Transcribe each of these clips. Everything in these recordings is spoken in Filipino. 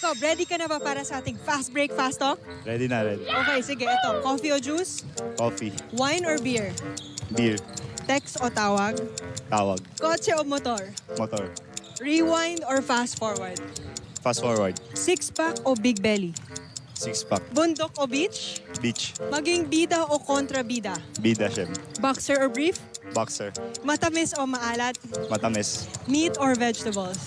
Jacob, ready ka na ba para sa ating fast break, fast talk? Ready na, ready. Okay, sige. Ito, coffee o juice? Coffee. Wine or beer? Beer. Text o tawag? Tawag. Kotse o motor? Motor. Rewind or fast forward? Fast forward. Six-pack o big belly? Six-pack. Bundok o beach? Beach. Maging bida o kontrabida? Bida, syem. Boxer or brief? Boxer. Matamis o maalat? Matamis. Meat or vegetables?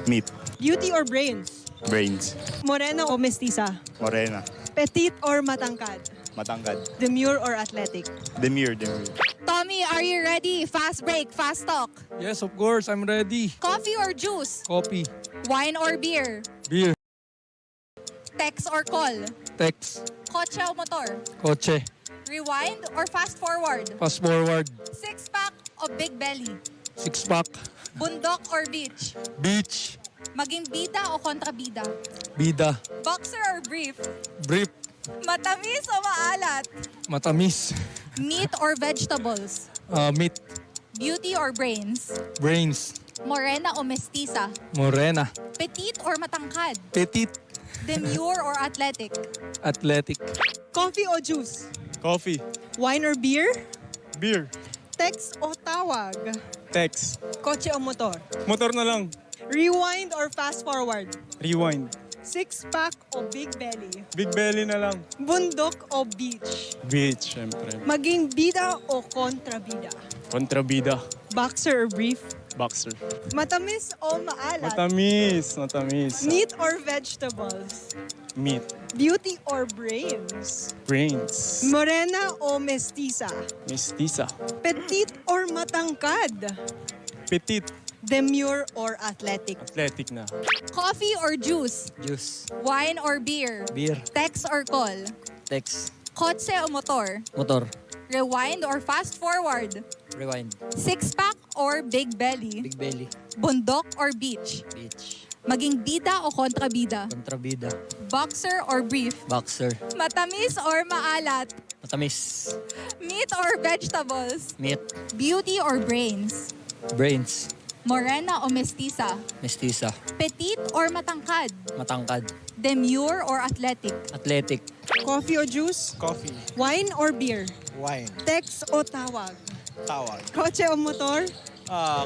Meat. Beauty or brains? Brains. Morena o mestiza? Morena. Petite or matangkad? Matangkad. Demure or athletic? Demure, demure. Tommy, are you ready? Fast break, fast talk. Yes, of course. I'm ready. Coffee or juice? Coffee. Wine or beer? Beer. Text or call? Text. Kotse o motor? Kotse. Rewind or fast forward? Fast forward. Six-pack o big belly? Six-pack. Bundok or beach? Beach. Maging bida o kontrabida? Bida. Boxer or brief? Brief. Matamis o maalat? Matamis. Meat or vegetables? Meat. Beauty or brains? Brains. Morena o mestiza? Morena. Petite or matangkad? Petite. Demure or athletic? Athletic. Coffee o juice? Coffee. Wine or beer? Beer. Text o tawag? Text. Kotse o motor? Motor na lang. Rewind or fast forward? Rewind. Six-pack o big belly? Big belly na lang. Bundok o beach? Beach, syempre. Maging bida o kontrabida? Kontrabida. Boxer or brief? Boxer. Matamis o maalat? Matamis. Matamis. Meat or vegetables? Meat. Beauty or brains? Brains. Morena o mestiza? Mestiza. Petite or matangkad? Petite. Demure or athletic? Athletic na. Coffee or juice? Juice. Wine or beer? Beer. Text or call? Text. Kotse o motor? Motor. Rewind or fast forward? Rewind. Six-pack or big belly? Big belly. Bundok or beach? Beach. Maging bida o kontrabida? Kontrabida. Boxer or brief? Boxer. Matamis or maalat? Matamis. Meat or vegetables? Meat. Beauty or brains? Brains. Morena o mestiza? Mestiza. Petite or matangkad? Matangkad. Demure or athletic? Athletic. Coffee o juice? Coffee. Wine or beer? Wine. Text o tawag? Tawag. Kotse o motor?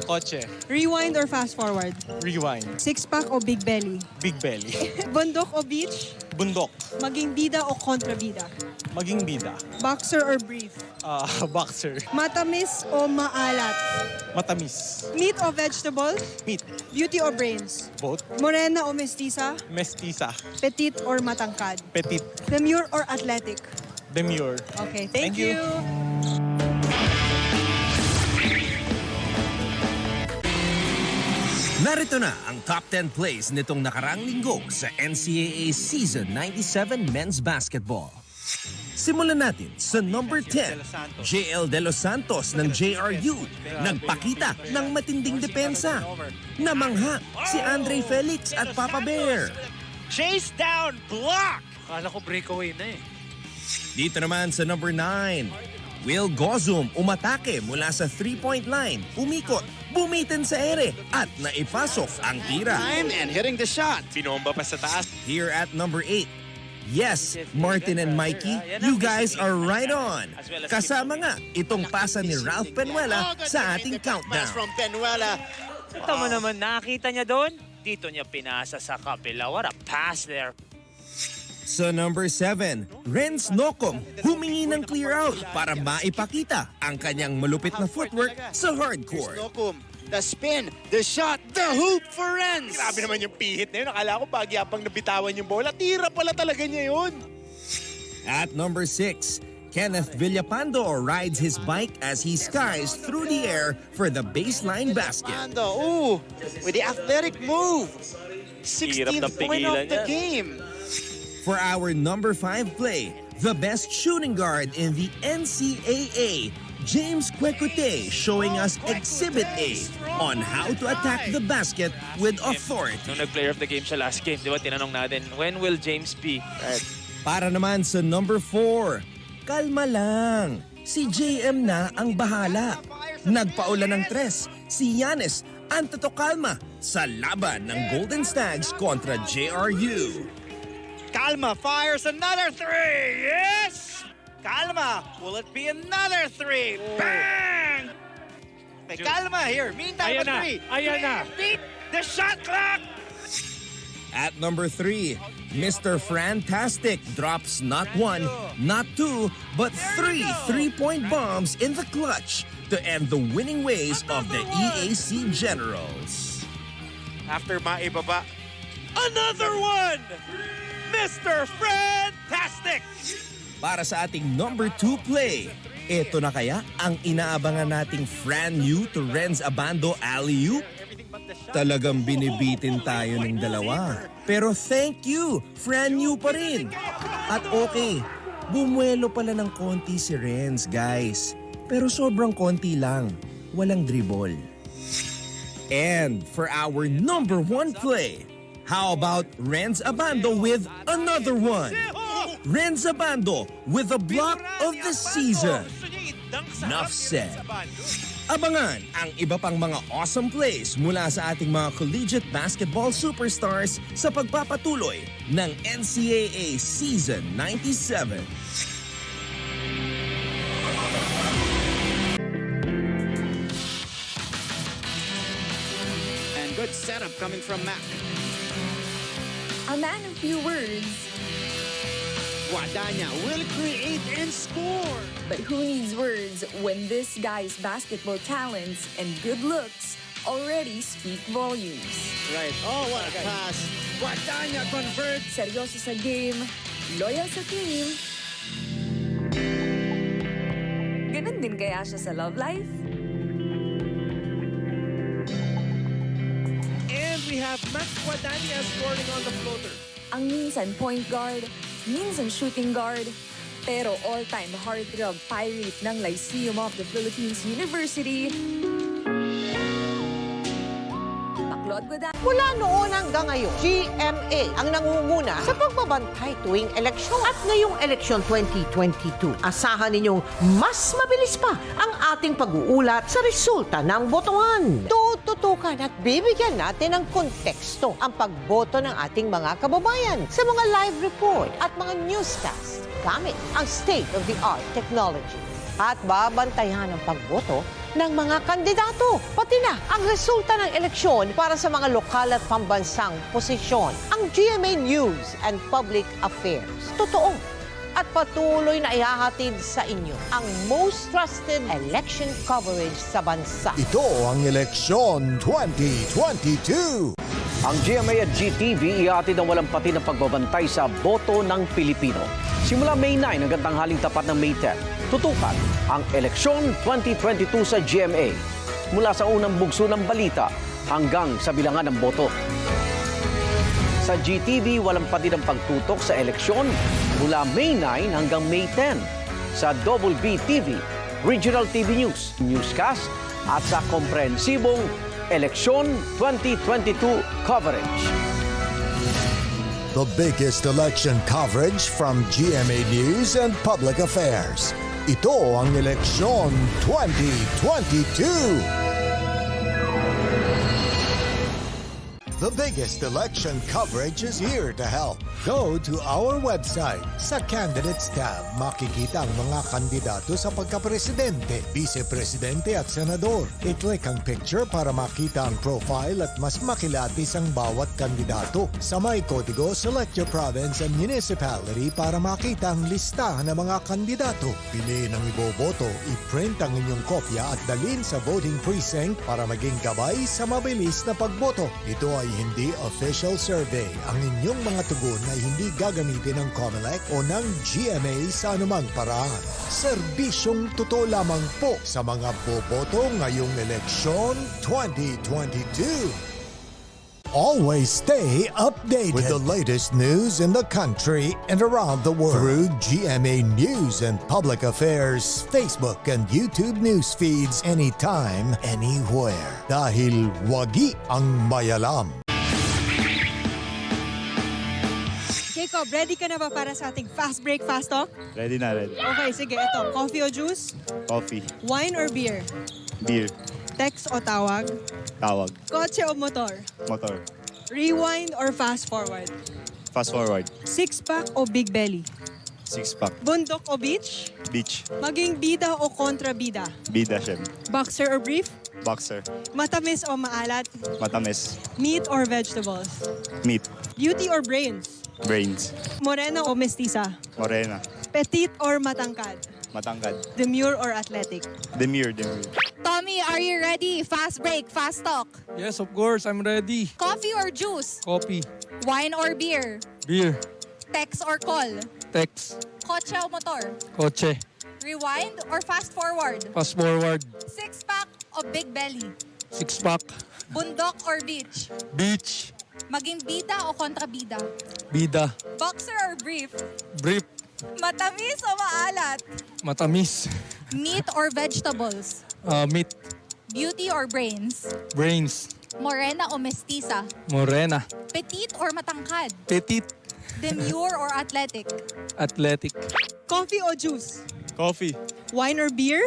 Kotse. Rewind or fast forward? Rewind. Six-pack o big belly? Big belly. Bundok o beach? Bundok. Maging bida o kontrabida? Maging bida. Boxer or brief? Boxer. Matamis o maalat? Matamis. Meat o vegetable? Meat. Beauty o brains? Both. Morena o mestiza? Mestiza. Petite or matangkad? Petite. Demure or athletic? Demure. Okay, thank Thank you. you. Narito na ang top 10 plays nitong nakaraang linggo sa NCAA Season 97 Men's Basketball. Simulan natin sa number 10, JL De Los Santos ng JRU. Nagpakita ng matinding depensa. Namangha si Andre Felix at Papa Bear. Chase down, block! Akala ko breakaway na eh. Dito naman sa number 9, Will Gozum umatake mula sa 3-point line, umikot, bumitin sa ere at naipasok ang tira. Time and hitting the shot. Binomba pa sa taas. Here at number 8, yes, Martin and Mikey, you guys are right on. Kasama nga itong pasa ni Ralph Penuela sa ating countdown. From Penuela. Ito mo naman, nakita niya doon. Dito niya pinasa sa kapila. What a pass there. Sa number 7, Renz Nocom humingi ng clear out para maipakita ang kanyang malupit na footwork sa hardcourt. The spin, the shot, the hoop for Renz. Grabe naman yung pihit na yun. Akala ko bagyapang nabitawan yung bola. Tira pala talaga niya yun. At number 6, Kenneth Villapando rides his bike as he skies through the air for the baseline basket. Ooh, with the athletic move. 16th point of the game. For our number 5 play, the best shooting guard in the NCAA, James Kwekute, showing us Exhibit A on how to attack the basket with authority. Nung nag-player of the game siya last game, di ba, tinanong natin, when will James be? Right. Para naman sa number 4, kalma lang. Si JM na ang bahala. Nagpaulan ng tres, si Yanes Antetokounmpo sa laban ng Golden Stags kontra JRU. Calma fires another three. Yes! Calma, will it be another three? Bang! Okay, Calma here. Meantime, Ayan na, three. ayan na. Beat the shot clock. At number 3, Mr. Fantastic drops not 1, not 2, but 3 3-point bombs in the clutch to end the winning ways of the EAC Generals. After maibaba, another one! Mr. Fantastic! Para sa ating number 2 play, ito na kaya ang inaabangan nating Fran Yu to Renz Abando alley-oop? Talagang binibitin tayo ng dalawa. Pero thank you, Fran Yu pa rin. At okay, bumuelo pala ng konti si Renz, guys. Pero sobrang konti lang, walang dribble. And for our number 1 play, how about Renz Abando with another one? Renz Abando with a block of the season. Enough said. Abangan ang iba pang mga awesome plays mula sa ating mga collegiate basketball superstars sa pagpapatuloy ng NCAA Season 97. And good setup coming from Mac. A man of few words, Guadagna will create and score. but who needs words when this guy's basketball talents and good looks already speak volumes? Right. Oh, what a pass. Guadagna converts. Seryoso sa game, loyal sa team. Ganun din kaya siya sa love life? And we have Mac Guadagna scoring on the floater. Ang minsan point guard, minsan shooting guard, pero all-time heartthrob pirate ng Lyceum of the Philippines University, Baklod Guadagna. Mula noon hanggang ngayon, GMA ang nangunguna sa pagbabantay tuwing eleksyon. At ngayong eleksyon 2022, asahan ninyong mas mabilis pa ang ating pag-uulat sa resulta ng botohan. Tututukan at bibigyan natin ng konteksto ang pagboto ng ating mga kababayan sa mga live report at mga newscast gamit ang state-of-the-art technology. At babantayan ang pagboto ng mga kandidato, pati na ang resulta ng eleksyon para sa mga lokal at pambansang posisyon. Ang GMA News and Public Affairs, totoo at patuloy na ihahatid sa inyo ang most trusted election coverage sa bansa. Ito ang Eleksyon 2022. Ang GMA at GTV ihatid ang walang pati ng pagbabantay sa boto ng Pilipino. Simula May 9 hanggang tanghaling tapat ng May 10, tutukan ang Eleksyon 2022 sa GMA. Mula sa unang bugso ng balita hanggang sa bilangan ng boto. Sa GTV, walang pati ng pagtutok sa eleksyon mula May 9 hanggang May 10. Sa Double B TV, Regional TV News, Newscast at sa komprehensibong Eleksyon 2022 coverage. The biggest election coverage from GMA News and Public Affairs. Ito ang Eleksyon 2022. The biggest election coverage is here to help. Go to our website. Sa Candidates tab, makikita ang mga kandidato sa pagkapresidente, vice-presidente at senador. I-click ang picture para makita ang profile at mas makilatis ang bawat kandidato. Sa may kodigo, select your province and municipality para makita ang listahan ng mga kandidato. Piliin ang iboboto, i-print ang inyong kopya at dalhin sa voting precinct para maging gabay sa mabilis na pagboto. Ito ay hindi official survey. Ang inyong mga tugon ay hindi gagamitin ng COMELEC o ng GMA sa anumang paraan. Serbisyong totoo lamang po sa mga boboto ngayong eleksyon 2022. Always stay updated with the latest news in the country and around the world through GMA News and Public Affairs Facebook and YouTube news feeds anytime, anywhere. Dahil wagi ang mayalam. Jacob, ready ka na ba para sa ating fast break, fast talk? Ready na, ready. Okay, sige. Ito, coffee o juice? Coffee. Wine or beer? Beer. Text o tawag? Tawag. Kotse o motor? Motor. Rewind or fast forward? Fast forward. Six-pack o big belly? Six-pack. Bundok o beach? Beach. Maging bida o kontrabida? Bida, syempre. Boxer or brief? Boxer. Matamis o maalat? Matamis. Meat or vegetables? Meat. Beauty or brains? Brains. Morena o mestiza? Morena. Petite or matangkad? Matangkad. Demure or athletic? Demure, demure. Tommy, are you ready? Fast break, fast talk. Yes, of course. I'm ready. Coffee or juice? Coffee. Wine or beer? Beer. Text or call? Text. Kotse o motor? Kotse. Rewind or fast forward? Fast forward. Six-pack o big belly? Six-pack. Bundok or beach? Beach. Maging bida o kontrabida? Bida. Boxer or brief? Brief. Matamis o maalat? Matamis. Meat or vegetables? Meat. Beauty or brains? Brains. Morena o mestiza? Morena. Petite or matangkad? Petite. Demure or athletic? Athletic. Coffee o juice? Coffee. Wine or beer?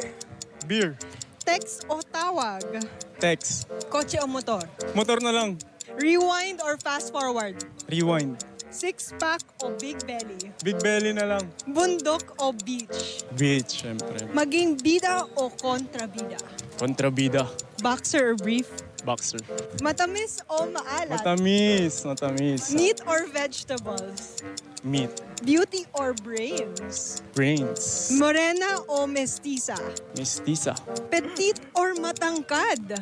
Beer. Text o tawag? Text. Kotse o motor? Motor na lang. Rewind or fast forward? Rewind. Six-pack o big belly? Big belly na lang. Bundok o beach? Beach, syempre. Maging bida o kontrabida? Kontrabida. Boxer or brief? Boxer. Matamis o maalat? Matamis. Matamis. Meat or vegetables? Meat. Beauty or brains? Brains. Morena o mestiza? Mestiza. Petite or matangkad?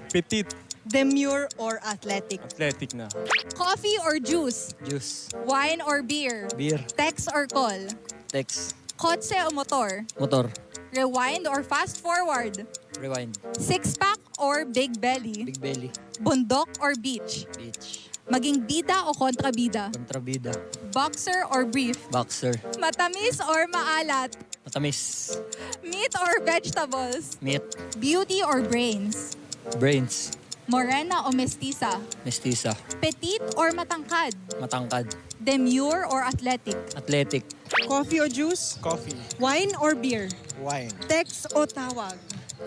Petite. Demure or athletic? Athletic na. Coffee or juice? Juice. Wine or beer? Beer. Text or call? Text. Kotse o motor? Motor. Rewind or fast forward? Rewind. Six-pack or big belly? Big belly. Bundok or beach? Beach. Maging bida o kontrabida? Kontrabida. Boxer or brief? Boxer. Matamis or maalat? Matamis. Meat or vegetables? Meat. Beauty or brains? Brains. Morena o mestiza? Mestiza. Petite or matangkad? Matangkad. Demure or athletic? Athletic. Coffee o juice? Coffee. Wine or beer? Wine. Text o tawag?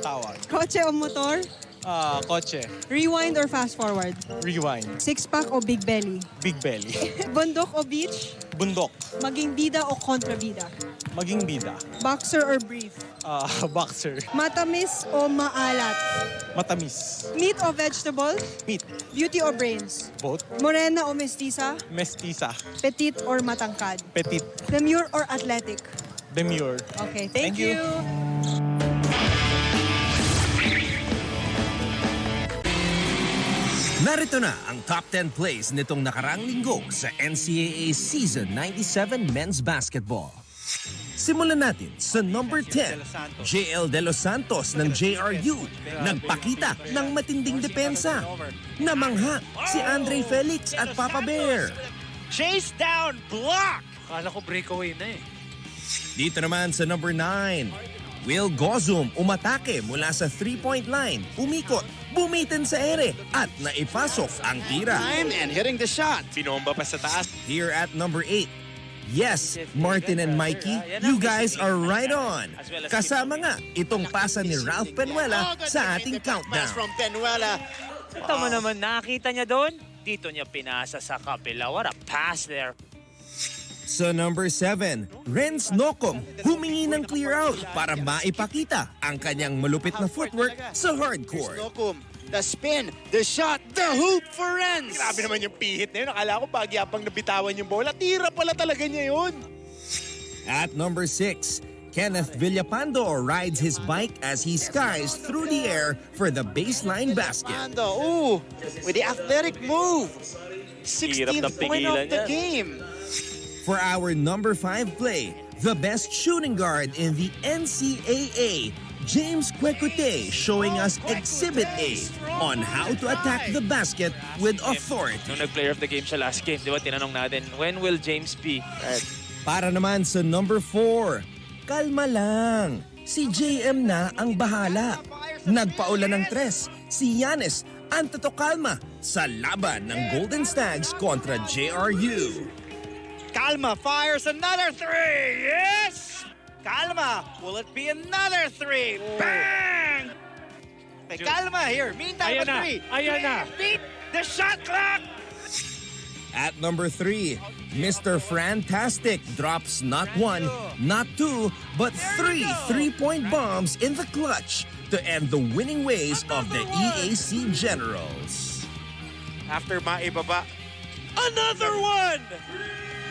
Tawag. Kotse o motor? Kotse. Rewind or fast forward? Rewind. Six-pack o big belly? Big belly. Bundok o beach? Bundok. Maging bida o kontrabida? Maging bida. Boxer or brief? Boxer. Matamis o maalat? Matamis. Meat o vegetables? Meat. Beauty o brains? Both. Morena o mestiza? Mestiza. Petite or matangkad? Petite. Demure or athletic? Demure. Okay, thank you. Narito na ang top 10 plays nitong nakarang linggo sa NCAA Season 97 Men's Basketball. Simulan natin sa number 10, JL De Los Santos ng JRU. Nagpakita ng matinding depensa. Namangha si Andre Felix at Papa Bear. Chase down, block! Akala ko breakaway na eh. Dito naman sa number 9, Will Gozum umatake mula sa 3-point line, umikot, bumitin sa ere at naipasok ang tira. And hitting the shot. Binomba pa sa taas. Here at number 8, yes, Martin and Mikey, you guys are right on. Kasama nga itong pasa ni Ralph Penuela sa ating countdown. From Penuela. Tama naman, nakita niya doon. Dito niya pinasa sa kapila. What a pass there. Sa number 7, Renz Nocom humingi ng clear out para maipakita ang kanyang malupit na footwork sa hardcourt. Nocum, the spin, the shot, the hoop for Renz. Grabe naman yung pihit na yun. Akala ko pagyapang nabitawan yung bola. Tira pala talaga niya yun. At number 6, Kenneth Villapando rides his bike as he skies through the air for the baseline basket. Ooh, with the athletic move. 16th point of the game. For our number 5 play, the best shooting guard in the NCAA, James Kwekute, showing us Exhibit A on how to attack the basket with authority. Nung nag-player of the game siya last game, di ba tinanong natin, when will James be? Para naman sa number 4, kalma lang. Si JM na ang bahala. Nagpaula ng 3, si Yanis Antetokounmpo sa laban ng Golden Stags kontra JRU. Calma fires another three. Yes! Calma, will it be another three? Bang! Okay, Okay, kalma here. Meantime, Ayan na, three. ayan na. Beat the shot clock! At number 3, Mr. Fantastic drops not 1, not 2, but 3 3-point bombs in the clutch to end the winning ways of the EAC Generals. After maibaba, Another one!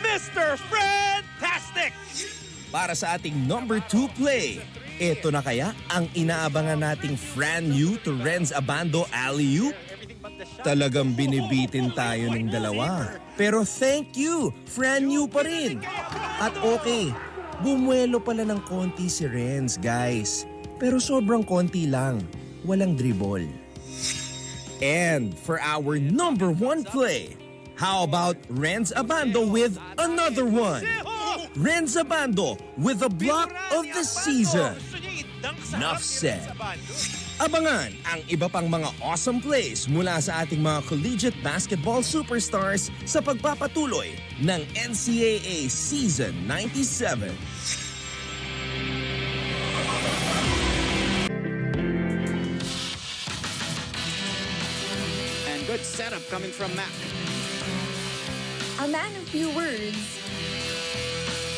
Mr. Fantastic! Para sa ating number 2 play, ito na kaya ang inaabangan nating Fran Yu to Renz Abando alley-oop? Talagang binibitin tayo ng dalawa. Pero thank you, Fran Yu pa rin. At okay, bumuelo pala ng konti si Renz, guys. Pero sobrang konti lang, walang dribble. And for our number 1 play, how about Renz Abando with another one? Renz Abando with the block of the season. Enough said. Abangan ang iba pang mga awesome plays mula sa ating mga collegiate basketball superstars sa pagpapatuloy ng NCAA Season 97. And good setup coming from Mac. A man of few words,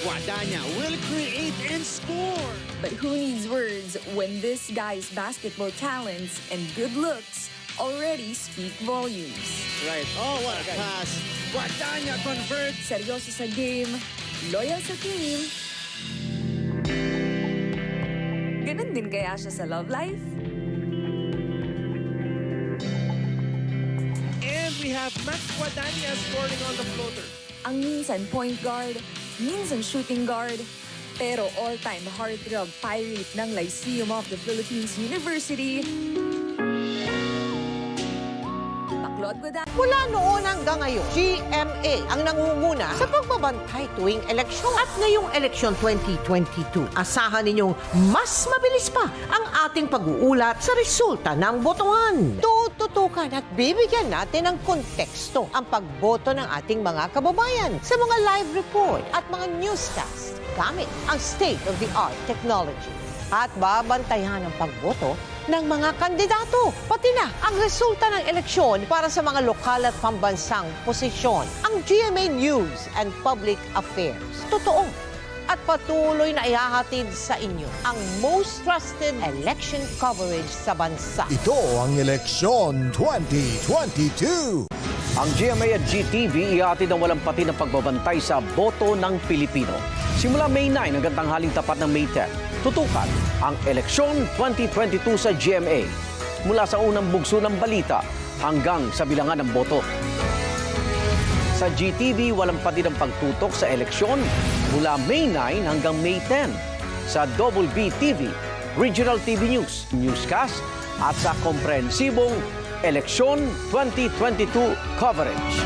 Guadagna will create and score. but who needs words when this guy's basketball talents and good looks already speak volumes? Right. Oh, what a pass. Guadagna converts. Seryoso sa game, loyal sa team. Ganun din kaya siya sa love life? and we have Max Guadagna scoring on the floater. Ang minsan point guard, minsan shooting guard, pero all-time heartthrob pirate ng Lyceum of the Philippines University, Baklod Guadagna. Mula noon hanggang ngayon, GMA ang nangunguna sa pagbabantay tuwing eleksyon. At ngayong eleksyon 2022, asahan ninyong mas mabilis pa ang ating pag-uulat sa resulta ng botohan. Tututukan at bibigyan natin ng konteksto ang pagboto ng ating mga kababayan sa mga live report at mga newscast gamit ang state-of-the-art technology. At babantayan ang pagboto ng mga kandidato, pati na ang resulta ng eleksyon para sa mga lokal at pambansang posisyon. Ang GMA News and Public Affairs, totoo at patuloy na ihahatid sa inyo ang most trusted election coverage sa bansa. Ito ang Eleksyon 2022. Ang GMA at GTV ihatid ang walang pati ng pagbabantay sa boto ng Pilipino. Simula May 9 hanggang tanghaling tapat ng May 10, tutukan ang Eleksyon 2022 sa GMA. Mula sa unang bugso ng balita hanggang sa bilangan ng boto. Sa GTV, walang pati ng pagtutok sa eleksyon mula May 9 hanggang May 10. Sa Double B TV, Regional TV News, Newscast at sa komprehensibong Eleksyon 2022 coverage.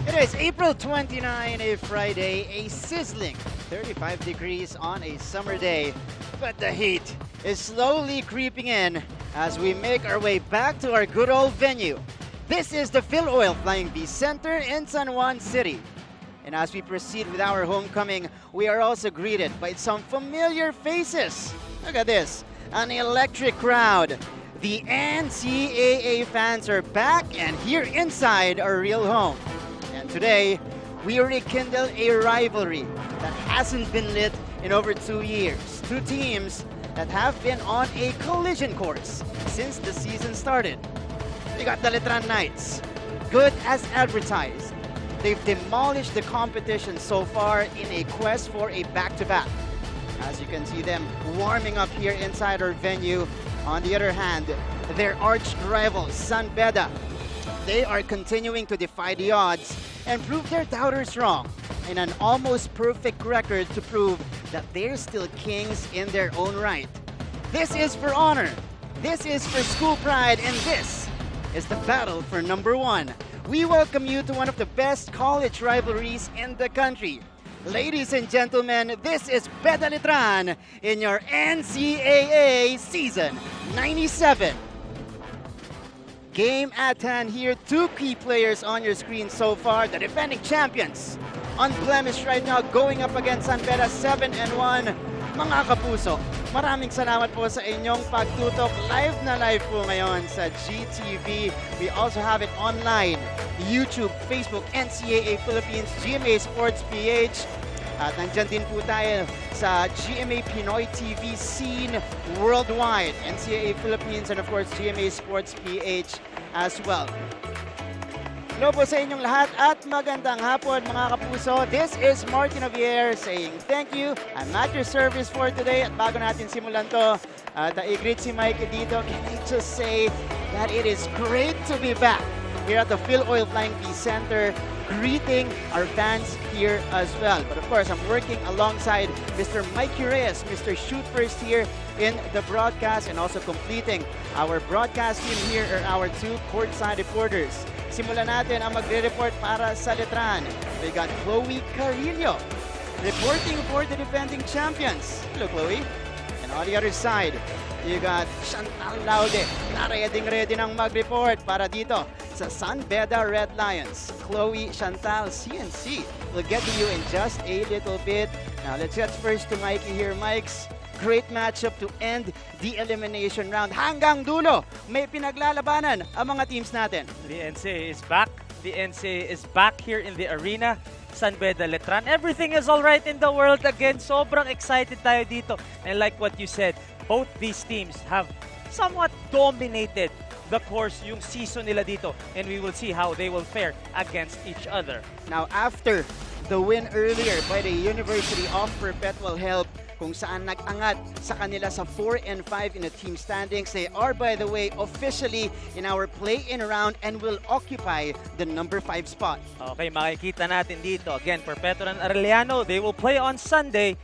It is April 29, a Friday, a sizzling 35 degrees on a summer day. But the heat is slowly creeping in as we make our way back to our good old venue. This is the Phil Oil Flying V Center in San Juan City. And as we proceed with our homecoming, we are also greeted by some familiar faces. Look at this, an electric crowd. The NCAA fans are back and here inside our real home. And today, we rekindle a rivalry that hasn't been lit in over 2 years. Two teams that have been on a collision course since the season started. We got the Letran Knights, good as advertised. They've demolished the competition so far in a quest for a back-to-back. As you can see them warming up here inside our venue. On the other hand, their arch rivals, San Beda, they are continuing to defy the odds and prove their doubters wrong in an almost perfect record to prove that they're still kings in their own right. This is for honor. This is for school pride, and this is the battle for number 1. We welcome you to one of the best college rivalries in the country. Ladies and gentlemen, this is Beda Letran in your NCAA Season 97. Game at hand here. 2 key players on your screen so far. The defending champions, unblemished right now, going up against San Beda 7-1. Mga kapuso, maraming salamat po sa inyong pagtutok. Live na live po ngayon sa GTV. We also have it online, YouTube, Facebook, NCAA Philippines, GMA Sports PH. At nandyan din po tayo sa GMA Pinoy TV scene worldwide, NCAA Philippines, and of course GMA Sports PH as well. Hello po sa inyong lahat at magandang hapon mga kapuso. This is Martin Javier saying thank you. I'm at your service for today. At bago natin simulan to, i-greet si Mike dito. Can I just say that it is great to be back here at the Phil Oil Flying V Center, greeting our fans here as well. But of course, I'm working alongside Mr. Mikey Reyes, Mr. Shoot First here in the broadcast, and also completing our broadcast team here are our 2 courtside reporters. Simulan natin ang magre-report para sa Letran. We got Chloe Carrillo reporting for the defending champions. Hello, Chloe. And on the other side, you got Chantal Laude na ready ng mag-report para dito sa San Beda Red Lions. Chloe, Chantal, CNC will get to you in just a little bit. Now, let's get first to Mikey here. Mike's great matchup to end the elimination round. Hanggang dulo, may pinaglalabanan ang mga teams natin. The NCAA is back. The NCAA is back here in the arena. San Beda Letran. Everything is all right in the world again. Sobrang excited tayo dito. And like what you said, both these teams have somewhat dominated the course, yung season nila dito. And we will see how they will fare against each other. Now, after the win earlier by the University of Perpetual Help, kung saan nag-angat sa kanila sa 4-5 in the team standings. They are, by the way, officially in our play-in round and will occupy the number 5 spot. Okay, makikita natin dito. Again, Perpetual and Arellano, they will play on Sunday,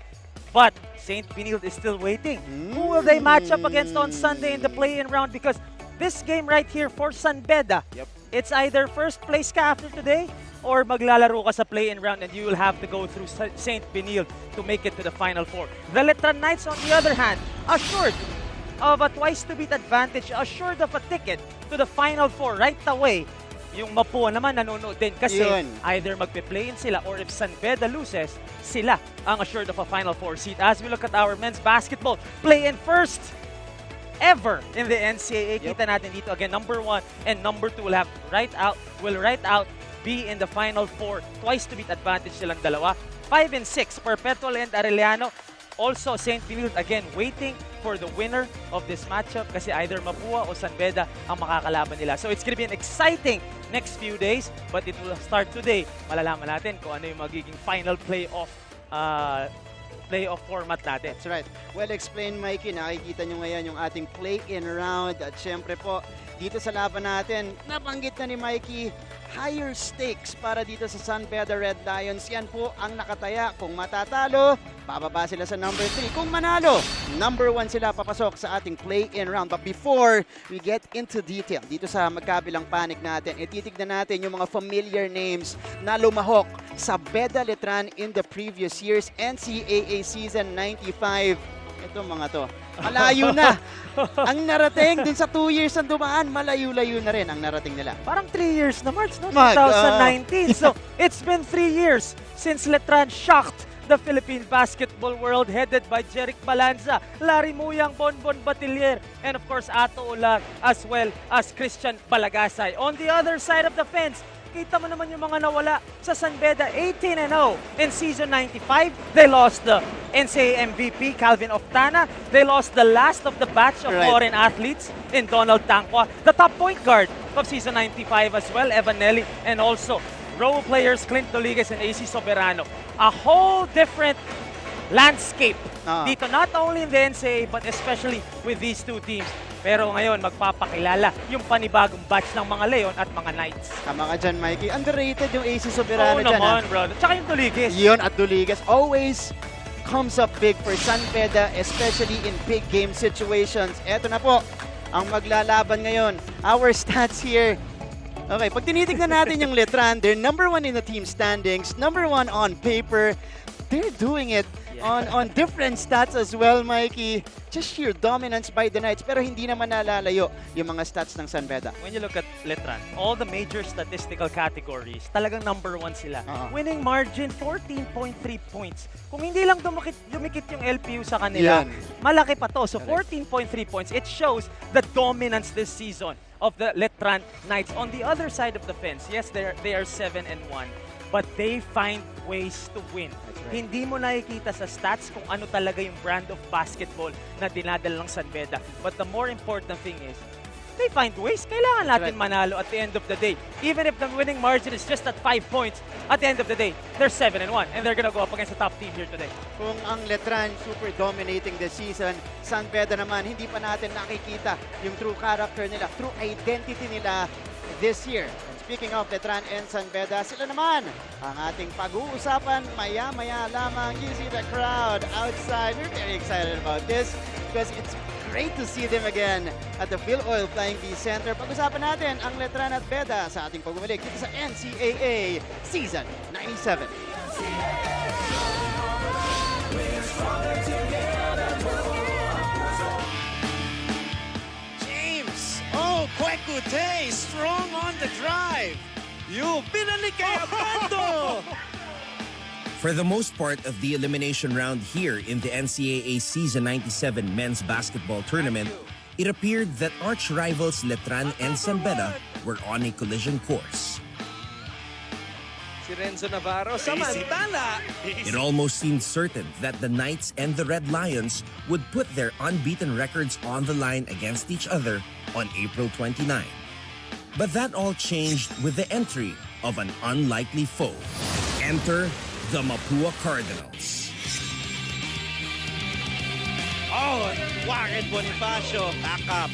but St. Benilde is still waiting. Who will they match up against on Sunday in the play-in round? Because this game right here for San Beda, it's either first place ka after today or maglalaro ka sa play-in round and you will have to go through St. Benilde to make it to the Final 4. The Letran Knights, on the other hand, assured of a twice-to-beat advantage, assured of a ticket to the Final 4 right away. Yung Mapua naman nanonood din kasi either magpe-play-in sila or if San Beda loses, sila ang assured of a Final 4 seat. As we look at our men's basketball, play-in first ever in the NCAA. Kita natin dito again, number 1 and number 2 will right out be in the Final 4. Twice to beat advantage silang dalawa. 5 and 6, Perpetual and Arellano. Also, St. Benilde again waiting for the winner of this matchup kasi either Mapua o San Beda ang makakalaban nila. So it's gonna be an exciting next few days, but it will start today. Malalaman natin kung ano yung magiging final playoff format natin. That's right. Well explained, Mikey. Nakikita nyo ngayon yung ating play-in round. At syempre po, dito sa laban natin, nabanggit na ni Mikey, higher stakes para dito sa San Beda Red Lions. Yan po ang nakataya. Kung matatalo, bababa sila sa number 3. Kung manalo, number 1 sila papasok sa ating play-in round. But before we get into detail, dito sa magkabilang panig natin, ititignan natin yung mga familiar names na lumahok sa Beda Letran in the previous years NCAA Season 95. Ito mga to, malayo na. Ang narating din sa 2 years ang dumaan, malayo-layo na rin ang narating nila. Parang 3 years na, March, no? 2019. So, it's been 3 years since Letran shocked the Philippine basketball world, headed by Jeric Balanza, Larry Muyang, Bonbon Batilier, and of course, Ato Ular, as well as Christian Balagasay. On the other side of the fence, kita mo naman yung mga nawala sa San Beda, 18-0 in season 95. They lost the NCAA MVP, Calvin Oftana. They lost the last of the batch of foreign athletes in Donald Tangqua. The top point guard of season 95 as well, Evan Nelly, and also role players Clint Doliges and AC Soberano. A whole different landscape dito, not only in the NCAA but especially with these two teams. Pero ngayon, magpapakilala yung panibagong batch ng mga Leon at mga Knights. Tama ka dyan, Mikey. Underrated yung AC Soberano dyan. Oo naman, bro. Tsaka yung Doliges. Yun, at Doliges. Always comes up big for San Beda, especially in big game situations. Eto na po ang maglalaban ngayon. Our stats here. Okay, pag tinitignan natin yung Letran, they're number 1 in the team standings, number 1 on paper. They're doing it on different stats as well, Mikey. Just sheer dominance by the Knights, pero hindi naman nalalayo yung mga stats ng San Beda. When you look at Letran, all the major statistical categories, talagang number 1 sila. Winning margin, 14.3 points. Kung hindi lang dumikit yung LPU sa kanila, malaki pa to. So 14.3 points. It shows the dominance this season of the Letran Knights. On the other side of the fence, yes, they are 7-1. But they find ways to win. Hindi mo nakikita sa stats kung ano talaga yung brand of basketball na dinadala ng San Beda. But the more important thing is, they find ways. Kailangan natin manalo at the end of the day. Even if the winning margin is just at 5 points, at the end of the day, they're 7-1 and they're gonna go up against the top team here today. Kung ang Letran super dominating this season, San Beda naman, hindi pa natin nakikita yung true character nila, true identity nila this year. Speaking of Letran and San Beda, sila naman ang ating pag-uusapan maya-maya lamang. You see the crowd outside. We're very excited about this because it's great to see them again at the Phil Oil Flying V Center. Pag-usapan natin ang Letran at Beda sa ating pagbumalik dito sa NCAA Season 97. Kwekute, strong on the drive. Pinalik kay Abando. For the most part of the elimination round here in the NCAA Season 97 men's basketball tournament, it appeared that arch rivals Letran and San Beda were on a collision course. Si Renzo Navarro samantala. It almost seemed certain that the Knights and the Red Lions would put their unbeaten records on the line against each other on April 29. But that all changed with the entry of an unlikely foe. Enter the Mapua Cardinals. Oh, Warren Bonifacio, back up.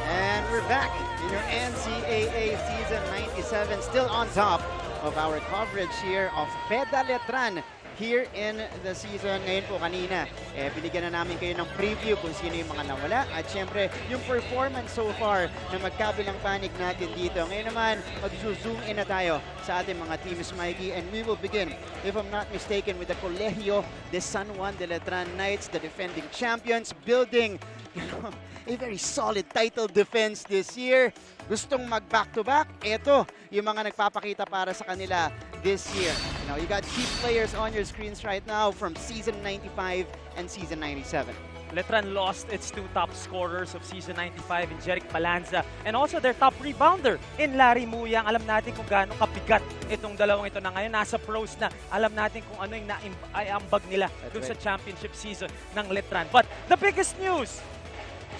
And we're back in your NCAA Season 97, still on top of our coverage here of Beda Letran here in the season. Ngayon po kanina, binigyan na namin kayo ng preview kung sino yung mga nawala at syempre yung performance so far na magkabilang panig natin dito. Ngayon naman, mag-zoom in na tayo sa ating mga teams, Mikey, and we will begin, if I'm not mistaken, with the Colegio de San Juan de Letran Knights, the defending champions, building a very solid title defense this year. Gustong mag-back-to-back, eto yung mga nagpapakita para sa kanila this year. Now, you got key players on your screens right now from Season 95 and Season 97. Letran lost its 2 top scorers of Season 95 in Jeric Palanza and also their top rebounder in Larry Muyang. Alam natin kung gaano kabigat itong dalawang ito na ngayon. Nasa pros na. Alam natin kung ano yung naiambag nila dun sa championship season ng Letran. But the biggest news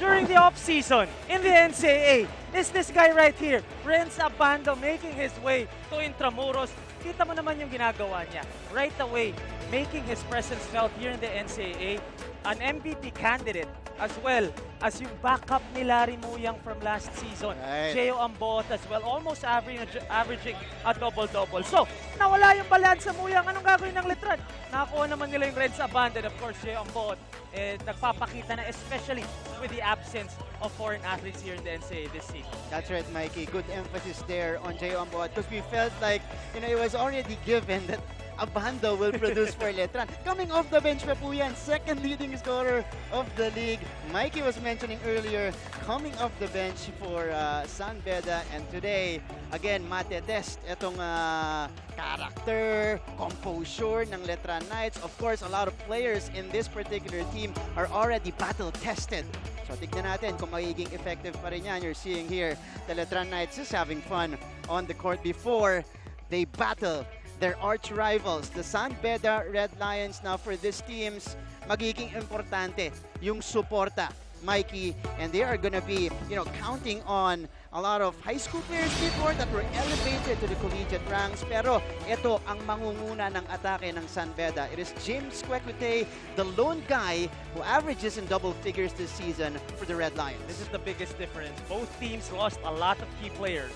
during the off-season in the NCAA is this guy right here, Renz Abando, making his way to Intramuros. Kita mo naman yung ginagawa niya. Right away, making his presence felt here in the NCAA. An MVP candidate as well as yung backup ni Larry Muyang from last season. Geo Ambot as well, almost averaging a double-double. So, nawala yung balansa Muyang. Anong gagawin ng Letran? Nakakuha naman nila yung Renz Abando and of course, Geo Ambot. Nagpapakita na especially with the absence of foreign athletes here in the NCAA this season. That's right, Mikey. Good emphasis there on Jay Ambot because we felt like, it was already given that Abando will produce for Letran. Coming off the bench pa po yan, second leading scorer of the league. Mikey was mentioning earlier, coming off the bench for San Beda, and today, again, matetest itong character, composure ng Letran Knights. Of course, a lot of players in this particular team are already battle-tested. So tignan natin kung magiging effective pa rin yan. You're seeing here, the Letran Knights is having fun on the court before they battle their arch rivals, the San Beda Red Lions. Now for these teams, magiging importante yung suporta, Mikey, and they are gonna be, counting on a lot of high school players before that were elevated to the collegiate ranks. Pero ito ang mangunguna ng atake ng San Beda. It is James Kwekute, the lone guy who averages in double figures this season for the Red Lions. This is the biggest difference. Both teams lost a lot of key players.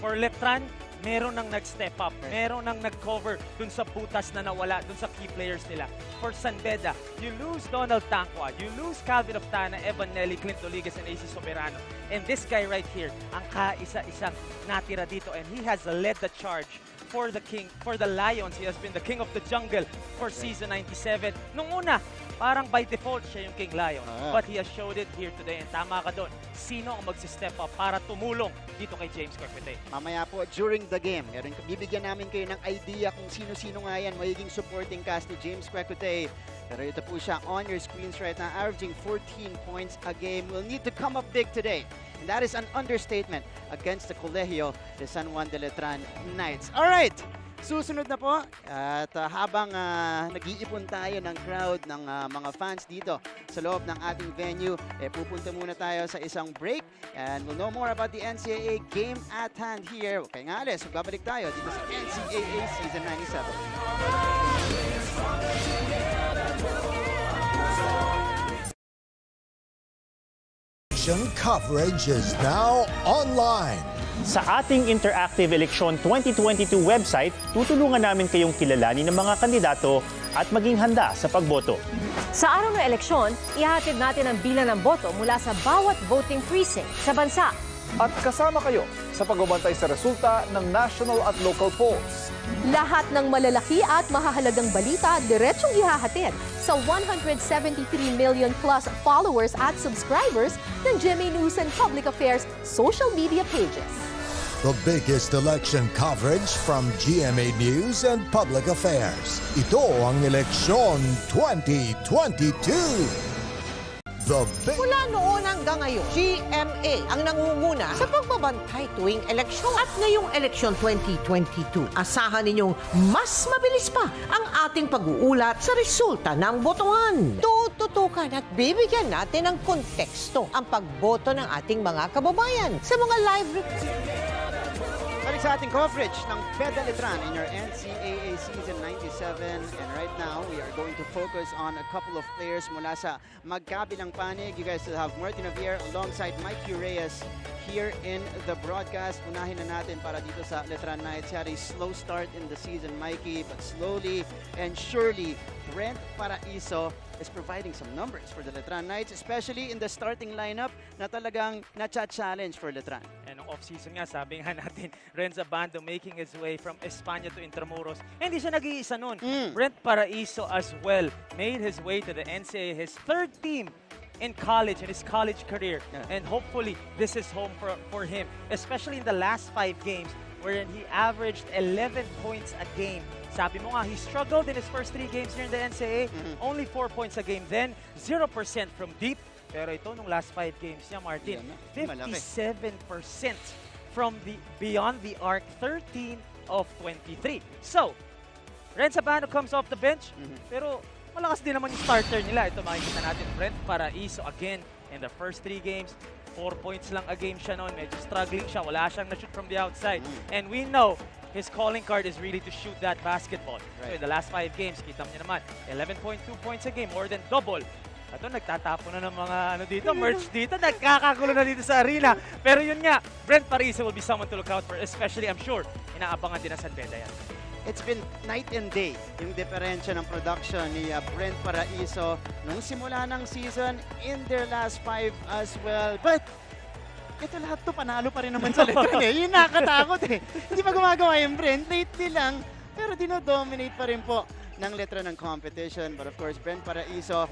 For Letran, meron nang nag-step up, meron nang nag-cover dun sa butas na nawala, dun sa key players nila. For San Beda, you lose Donald Tangwa, you lose Calvin Oftana, Evan Nelly, Clint Doligas, and AC Soberano. And this guy right here, ang kaisa-isang natira dito, and he has led the charge for the Lions. He has been the king of the jungle for season 97. Nung una, parang by default siya yung King Lion. But he has showed it here today. And tama ka doon. Sino ang magsi-step up para tumulong dito kay James Kwekwe? Mamaya po, during the game, bibigyan namin kayo ng idea kung sino-sino nga yan magiging supporting cast ni James Kwekwe. Pero ito po siya on your screens right now, averaging 14 points a game. Will need to come up big today. And that is an understatement against the Colegio de San Juan de Letran Knights. Alright! Susunod na po, at habang nag-iipon tayo ng crowd ng mga fans dito sa loob ng ating venue, pupunta muna tayo sa isang break and we'll know more about the NCAA game at hand here. Okay nga alis, babalik tayo dito sa NCAA Season 97. Coverage is now online. Sa ating Interactive Election 2022 website, tutulungan namin kayong kilalanin ng mga kandidato at maging handa sa pagboto. Sa araw ng eleksyon, ihahatid natin ang bilang ng boto mula sa bawat voting precinct sa bansa. At kasama kayo sa pagbabantay sa resulta ng national at local polls. Lahat ng malalaki at mahahalagang balita diretsyong ihahatid sa 173 million plus followers at subscribers ng GMA News and Public Affairs social media pages. The biggest election coverage from GMA News and Public Affairs. Ito ang Eleksyon 2022. Mula noon hanggang ngayon, GMA ang nangunguna sa pagbabantay tuwing eleksyon. At ngayong eleksyon 2022, asahan ninyong mas mabilis pa ang ating pag-uulat sa resulta ng botohan. Tututukan at bibigyan natin ng konteksto ang pagboto ng ating mga kababayan sa mga live Balik sa ating coverage ng Beda Letran in your NCAA Season 97. And right now, we are going to focus on a couple of players mula sa magkabilang panig. You guys still have Martin Javier alongside Mikey Reyes here in the broadcast. Unahin na natin para dito sa Letran Knights. Had a slow start in the season, Mikey, but slowly and surely, Brent Paraiso is providing some numbers for the Letran Knights, especially in the starting lineup na talagang na-challenge for Letran. And nung off-season nga, sabi nga natin, Renza Bando making his way from España to Intramuros. Hindi siya nag-iisa nun. Brent Paraiso as well made his way to the NCAA, his third team in college, in his college career. And hopefully, this is home for him, especially in the last 5 games wherein he averaged 11 points a game. Sabi mo nga, he struggled in his first 3 games here in the NCAA. Only 4 points a game then, 0% from deep. Pero ito, nung last 5 games niya, Martin, 57% from the beyond the arc, 13 of 23. So, Renza Bando comes off the bench, pero malakas din naman yung starter nila. Ito makikita natin, Brent Paraiso again in the first 3 games. 4 points lang a game siya noon. Medyo struggling siya. Wala siyang na-shoot from the outside. And we know his calling card is really to shoot that basketball. So in the last 5 games, kita mo niya naman, 11.2 points a game, more than double. Ito, nagtatapo na ng mga dito, merch dito, nagkakagulo na dito sa arena. Pero yun nga, Brent Paraiso will be someone to look out for, especially, I'm sure, inaabangan din na San Beda yan. It's been night and day yung diferensya ng production ni Brent Paraiso nung simula ng season in their last 5 as well. But ito lahat to panalo pa rin naman sa Letran eh. Yun nakakatakot eh. Hindi pa gumagawa yung Brent, lately lang, pero dino-dominate pa rin po ng Letran ng competition. But of course, Brent Paraiso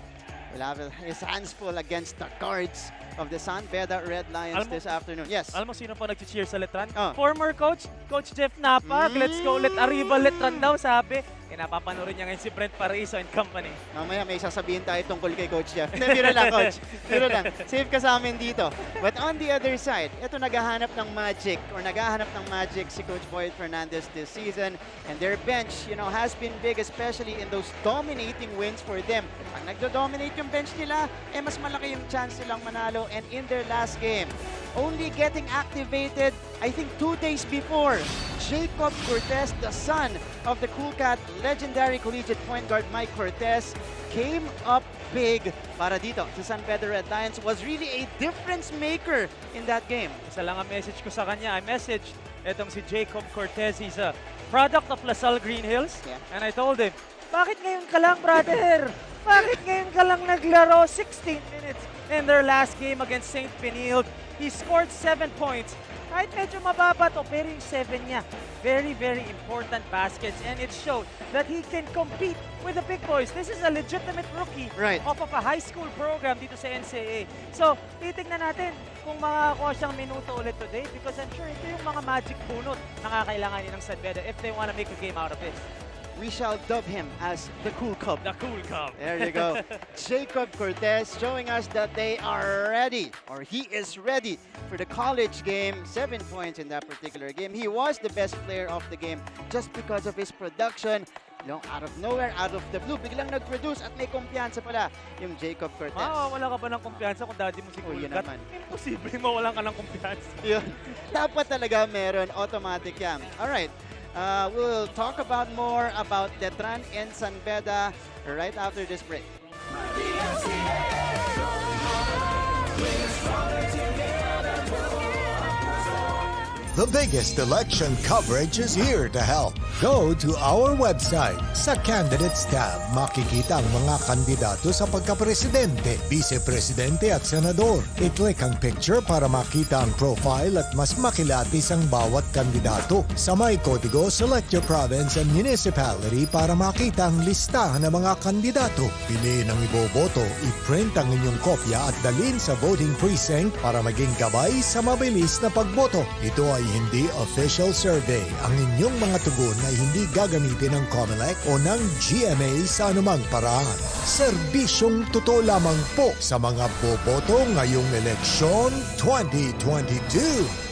will have his hands full against the cards of the San Beda Red Lions this afternoon. Yes. Alam mo sino pa nag-cheer sa Letran? Former coach, Coach Jeff Napag. Let's go, let arriba Letran daw, sabi. Napapanorin niya ngayon si Brent Paraiso and company. Mamaya may sasabihin tayo tungkol kay Coach Jeff. Biro lang, Coach. Biro lang. Safe ka sa amin dito. But on the other side, ito naghahanap ng magic si Coach Boyd Fernandez this season. And their bench, has been big, especially in those dominating wins for them. Pag nagdo-dominate yung bench nila, mas malaki yung chance nilang manalo. And in their last game, only getting activated, I think 2 days before, Jacob Cortez, the son of the Cool Cat legendary collegiate point guard Mike Cortez, came up big para dito sa San Beda Red Lions, was really a difference maker in that game. Isa lang ang message ko sa kanya. I messaged Itong si Jacob Cortez, he's a product of LaSalle Green Hills. And I told him, bakit ngayon ka lang, brother? Bakit ngayon ka lang naglaro? 16 minutes in their last game against St. Benilde. He scored 7 points. Kahit medyo mababa to, pero yung 7 niya, very, very important baskets. And it showed that he can compete with the big boys. This is a legitimate rookie off of a high school program dito sa NCAA. So, titignan natin kung makakakuha siyang minuto ulit today because I'm sure ito yung mga magic bunot na kakailanganin ng San Beda if they want to make a game out of this. We shall dub him as the Cool Cub. The Cool Cub. There you go. Jacob Cortez showing us that they are ready, or he is ready for the college game. 7 points in that particular game. He was the best player of the game just because of his production. You know, out of nowhere, out of the blue, biglang nag-produce at may kumpiyansa pala yung Jacob Cortez. Wala ka ba ng kumpiyansa kung daddy mo si Cool Cut? Imposible mawalan ka ng kumpiyansa. Yun. Dapat talaga meron. Automatic yan. Alright. We'll talk about more about Letran and San Beda right after this break. The biggest election coverage is here to help. Go to our website. Sa Candidates tab, makikita ang mga kandidato sa pagkapresidente, vice-presidente at senador. I-click ang picture para makita ang profile at mas makilatis ang bawat kandidato. Sa may kodigo, select your province and municipality para makita ang listahan ng mga kandidato. Piliin ang iboboto, i-print ang inyong kopya at dalhin sa voting precinct para maging gabay sa mabilis na pagboto. Ito ay hindi official survey. Ang inyong mga tugon ay hindi gagamitin ng COMELEC o ng GMA sa anumang paraan. Serbisyong totoo lamang po sa mga boboto ngayong eleksyon 2022.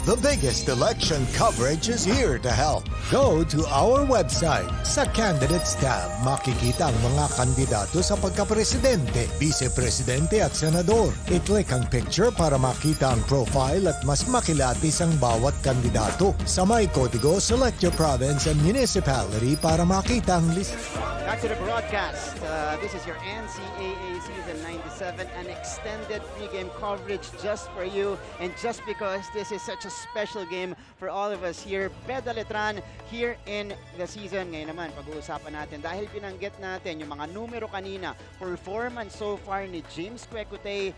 The biggest election coverage is here to help. Go to our website. Sa Candidates tab, makikita ang mga kandidato sa pagkapresidente, vice-presidente at senador. I-click ang picture para makita ang profile at mas makilatis ang bawat kandidato. Sa may kodigo, select your province and municipality para makita ang list. Back to the broadcast. This is your NCAA Season 97, an extended pregame coverage just for you. And just because this is such a special game for all of us here, Beda Letran here in the season. Ngayon naman, pag-uusapan natin dahil binanggit natin yung mga numero kanina, performance so far ni James Kwekutey.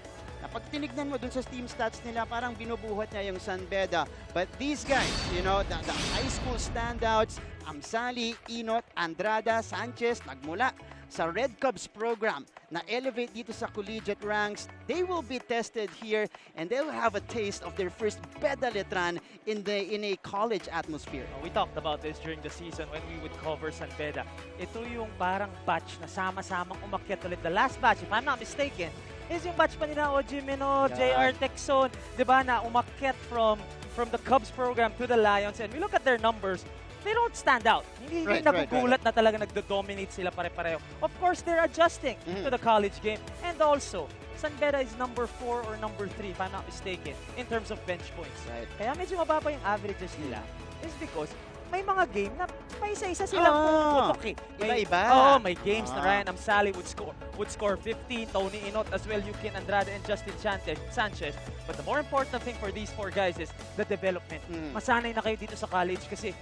Pag tinignan mo dun sa team stats nila, parang binubuhat niya yung San Beda. But these guys, you know, the high school standouts, Amsali, Inot, Andrada, Sanchez, nagmula sa Red Cubs program na elevate dito sa collegiate ranks. They will be tested here and they'll have a taste of their first Beda Letran in a college atmosphere. We talked about this during the season when we would cover San Beda. Ito yung parang batch na sama-samang umakyat ulit. The last batch, if I'm not mistaken, is yung batch pa nila Oji Mino, JR Texon, di ba, na umakyat from the Cubs program to the Lions. And we look at their numbers, they don't stand out. Hindi nagugulat na talaga nagdo-dominate sila pare-pareho. Of course, they're adjusting to the college game. And also, San Beda is number 4 or number 3, if I'm not mistaken, in terms of bench points. Kaya medyo mababa yung averages nila is because may mga game na may isa-isa silang pumuputok eh. Iba-iba. May games na Ryan Amsali would score 15, Tony Inot as well, Yukin Andrade and Justin Sanchez. But the more important thing for these 4 guys is the development. Masanay na kayo dito sa college kasi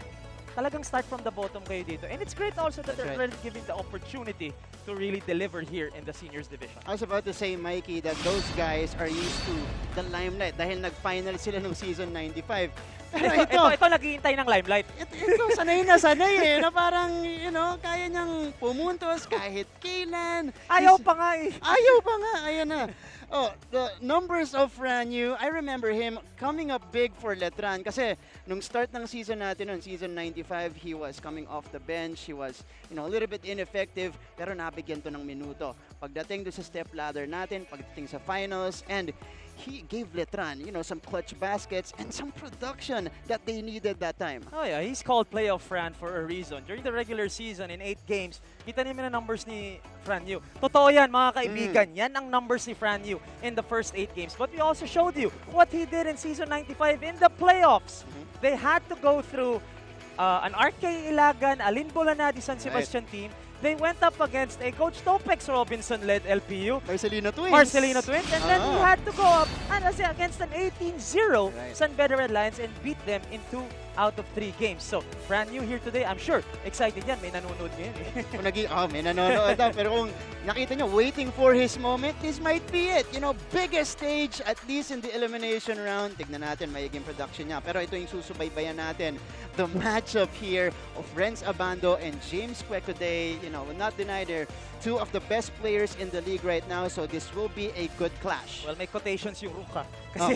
talagang start from the bottom kayo dito. And it's great also that they're given the opportunity to really deliver here in the seniors division. I was about to say, Mikey, that those guys are used to the limelight dahil nag-final sila nung season 95. Pero ito naghihintay ng limelight. Ito sanay na sanay eh, na parang, you know, kaya niyang pumuntos kahit kailan. Ayaw pa nga eh. Ayaw pa nga, ayan na. Oh, the numbers of Franyu, I remember him coming up big for Letran kasi nung start ng season natin, on season 95, he was coming off the bench. He was, you know, a little bit ineffective pero nabigyan to ng minuto. Pagdating doon sa step ladder natin, pagdating sa finals, and he gave Letran, you know, some clutch baskets and some production that they needed that time. Oh yeah, he's called Playoff Fran for a reason. During the regular season, in 8 games, kita niyo na numbers ni Franyu. Totoo yan, mga kaibigan. Yan ang numbers ni Franyu in the first 8 games. But we also showed you what he did in season 95 in the playoffs. They had to go through an RK Ilagan, Alin Bolanadi San Sebastian team. they went up against a Coach Topex Robinson-led LPU. Marcelino Twins. Marcelino Twins. And then he had to go up against an 18-0 San Beda Red Lions and beat them in 2 out of 3 games. So, brand new here today. I'm sure excited yan. May nanonood ngayon eh. May nanonood daw. Pero kung nakita nyo, waiting for his moment, this might be it. You know, biggest stage, at least in the elimination round. Tignan natin, mayiging production niya. Pero ito yung susubaybayan natin. The matchup here of Renz Abando and James Kwekuday. You know, will not deny they're 2 of the best players in the league right now. So this will be a good clash. Well, may quotations yung Ruka. Kasi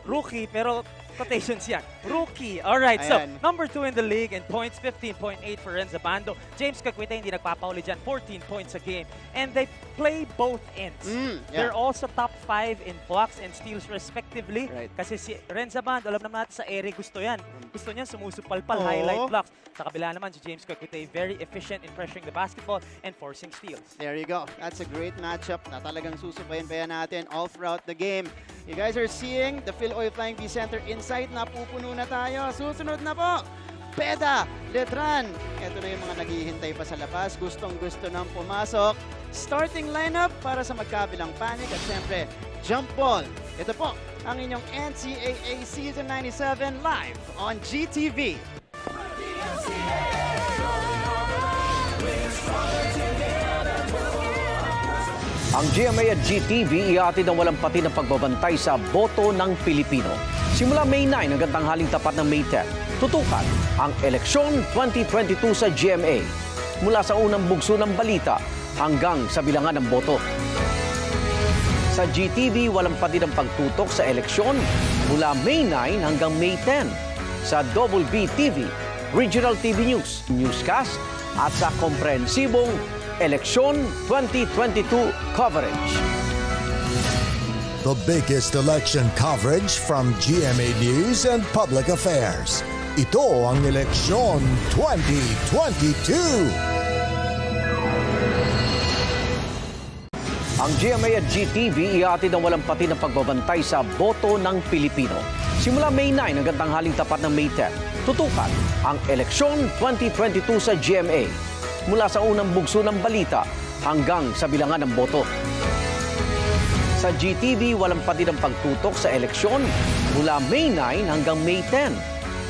rookie, pero quotations yan. Rookie. Alright, so number 2 in the league in points, 15.8 for Renz Abando. James Kwekuday hindi nagpapauli dyan, 14 points a game. And they play both ends. They're also top 5 in blocks and steals respectively. Kasi si Renz Abando, alam naman natin sa ere gusto yan. Gusto niya sumusupalpal, highlight blocks. Sa kabila naman si James Kwekuday, very efficient in pressuring the basketball and forcing steals. There you go. That's a great matchup na talagang susubayan natin all throughout the game. You guys are seeing the Phil Oil Flying V Center inside. Napupuno na tayo. Susunod na po. Beda, Letran. Ito na yung mga naghihintay pa sa labas. Gustong-gusto nang pumasok. Starting lineup para sa magkabilang panic. At siyempre, jump ball. Ito po ang inyong NCAA Season 97 live on GTV. Ang GMA at GTV ihatid ang walang pati ng pagbabantay sa boto ng Pilipino. Simula May 9 hanggang tanghaling tapat ng May 10, tutukan ang eleksyon 2022 sa GMA. Mula sa unang bugso ng balita hanggang sa bilangan ng boto. Sa GTV, walang pati ng pagtutok sa eleksyon mula May 9 hanggang May 10. Sa Double B TV, Regional TV News, Newscast at sa komprehensibong Eleksyon 2022 coverage. The biggest election coverage from GMA News and Public Affairs. Ito ang Eleksyon 2022. Ang GMA at GTV ihatid ang walang pati ng pagbabantay sa boto ng Pilipino. Simula May 9 hanggang tanghaling tapat ng May 10, tutukan ang Eleksyon 2022 sa GMA. Mula sa unang bugso ng balita hanggang sa bilangan ng boto. Sa GTV, walang pati ng pagtutok sa eleksyon mula May 9 hanggang May 10.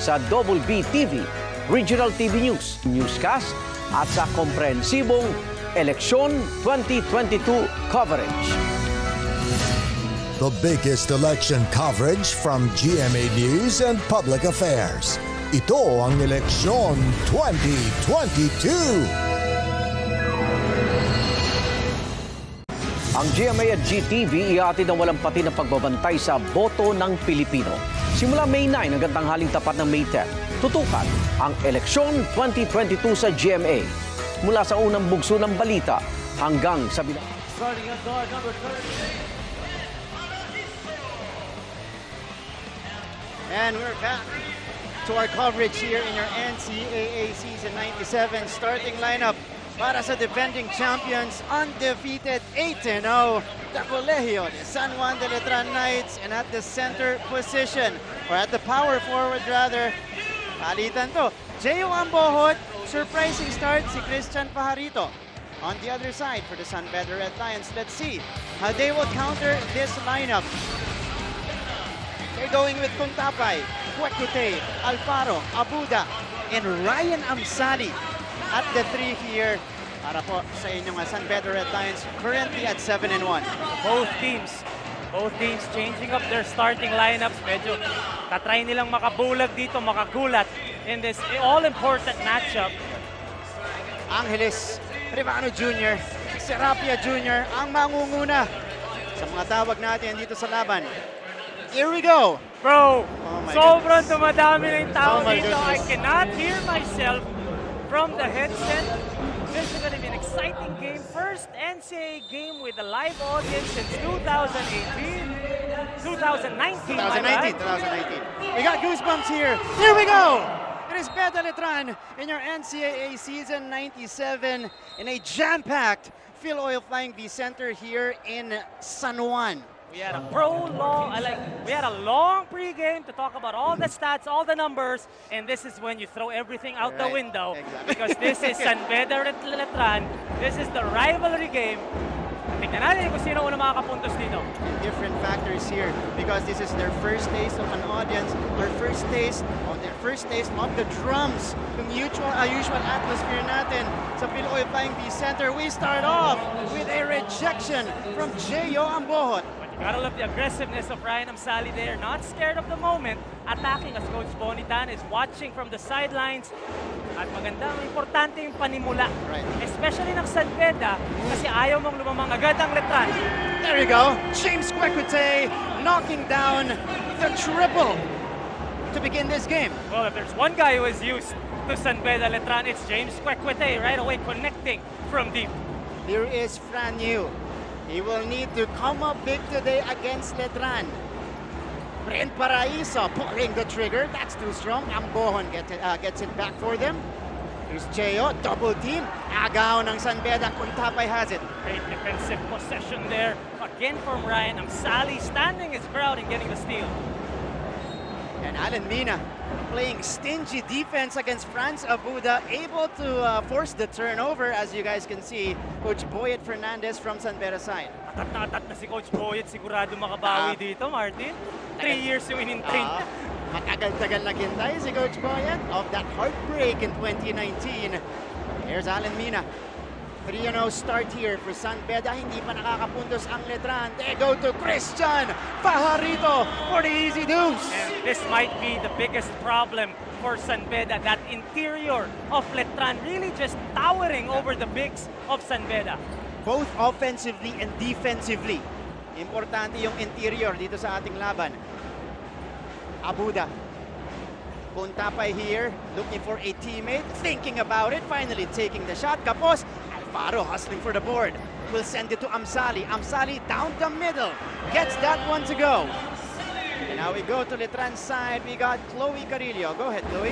Sa Double B TV, Regional TV News, Newscast at sa komprehensibong Eleksyon 2022 coverage. The biggest election coverage from GMA News and Public Affairs. Ito ang Eleksyon 2022. Ang GMA at GTV ihatid ang walang pati ng pagbabantay sa boto ng Pilipino. Simula May 9 hanggang tanghaling tapat ng May 10, tutukan ang eleksyon 2022 sa GMA. Mula sa unang bugso ng balita hanggang sa bilang. Starting at guard number 30. And we're back to our coverage here in your NCAA Season 97 starting lineup. Para sa defending champions, undefeated 8-0, the Colegio de San Juan de Letran Knights, and at the center position, or at the power forward rather, palitan to. J.O. Ambohot, surprising start si Christian Pajarito. On the other side for the San Beda Red Lions, let's see how they will counter this lineup. They're going with Kuntapay, Kwekuday, Alfaro, Abuda, and Ryan Amsali at the 3 here para po sa inyong San Beda Red Lions, currently at 7-1. Both teams changing up their starting lineups. Medyo tatry nilang makabulag dito, makagulat in this all-important matchup. Angeles Rivano Jr., Serapia Jr. ang mangunguna sa mga tawag natin dito sa laban. Here we go! Bro, sobrang goodness. dumadami na yung tao Oh my dito. I goodness. cannot hear myself from the headset. This is going to be an exciting game. First NCAA game with a live audience since 2019. 2019. We got goosebumps here. Here we go! It is Beda Letran in your NCAA Season 97 in a jam-packed Phil Oil Flying V Center here in San Juan. We had a long pregame to talk about all the stats, all the numbers, and this is when you throw everything out the window because this is San Beda Red Letran. This is the rivalry game. Tignan natin kung sino una makakapuntos dito. Different factors here because this is their first taste of an audience, their first taste of the drums, yung usual atmosphere natin sa Philoy Flying V Center. We start off with a rejection from Gio Ambohot. Gotta love the aggressiveness of Ryan Amsali there. Not scared of the moment. Attacking as Coach Bonitan is watching from the sidelines. At maganda, importante yung panimula. Especially ng San Beda kasi ayaw mong lumamang agad ang Letran. There you go. James Kwekute knocking down the triple to begin this game. Well, if there's one guy who is used to San Beda Letran, it's James Kwekute right away connecting from deep. Here is Fran Yu. He will need to come up big today against Letran. Ren Paraiso pulling the trigger. That's too strong. Ambohon gets it back for them. Here's Gio, double team. Agaw ng San Beda. Kuntapay has it. Great defensive possession there. Again from Ryan Amsali standing his ground and getting the steal. And Alan Mina playing stingy defense against Franz Abuda, able to force the turnover, as you guys can see. Coach Boyet Fernandez from San Beda side. Atat na si Coach Boyet, sigurado makabawi dito, Martin. 3 years yung in-train. Matagal-tagal naghintay si Coach Boyet of that heartbreak in 2019. Here's Alan Mina. 3-0 start here for San Beda. Hindi pa nakakapuntos ang Letran. They go to Christian Pajarito for the easy deuce. And this might be the biggest problem for San Beda. That interior of Letran really just towering over the bigs of San Beda. Both offensively and defensively. Importante yung interior dito sa ating laban. Abuda. Kuntapay here, looking for a teammate, thinking about it, finally taking the shot. Kapos, Alvaro hustling for the board. Will send it to Amsali. Amsali down the middle, gets that one to go. And now we go to Letran's side. We got Chloe Carillo. Go ahead, Chloe.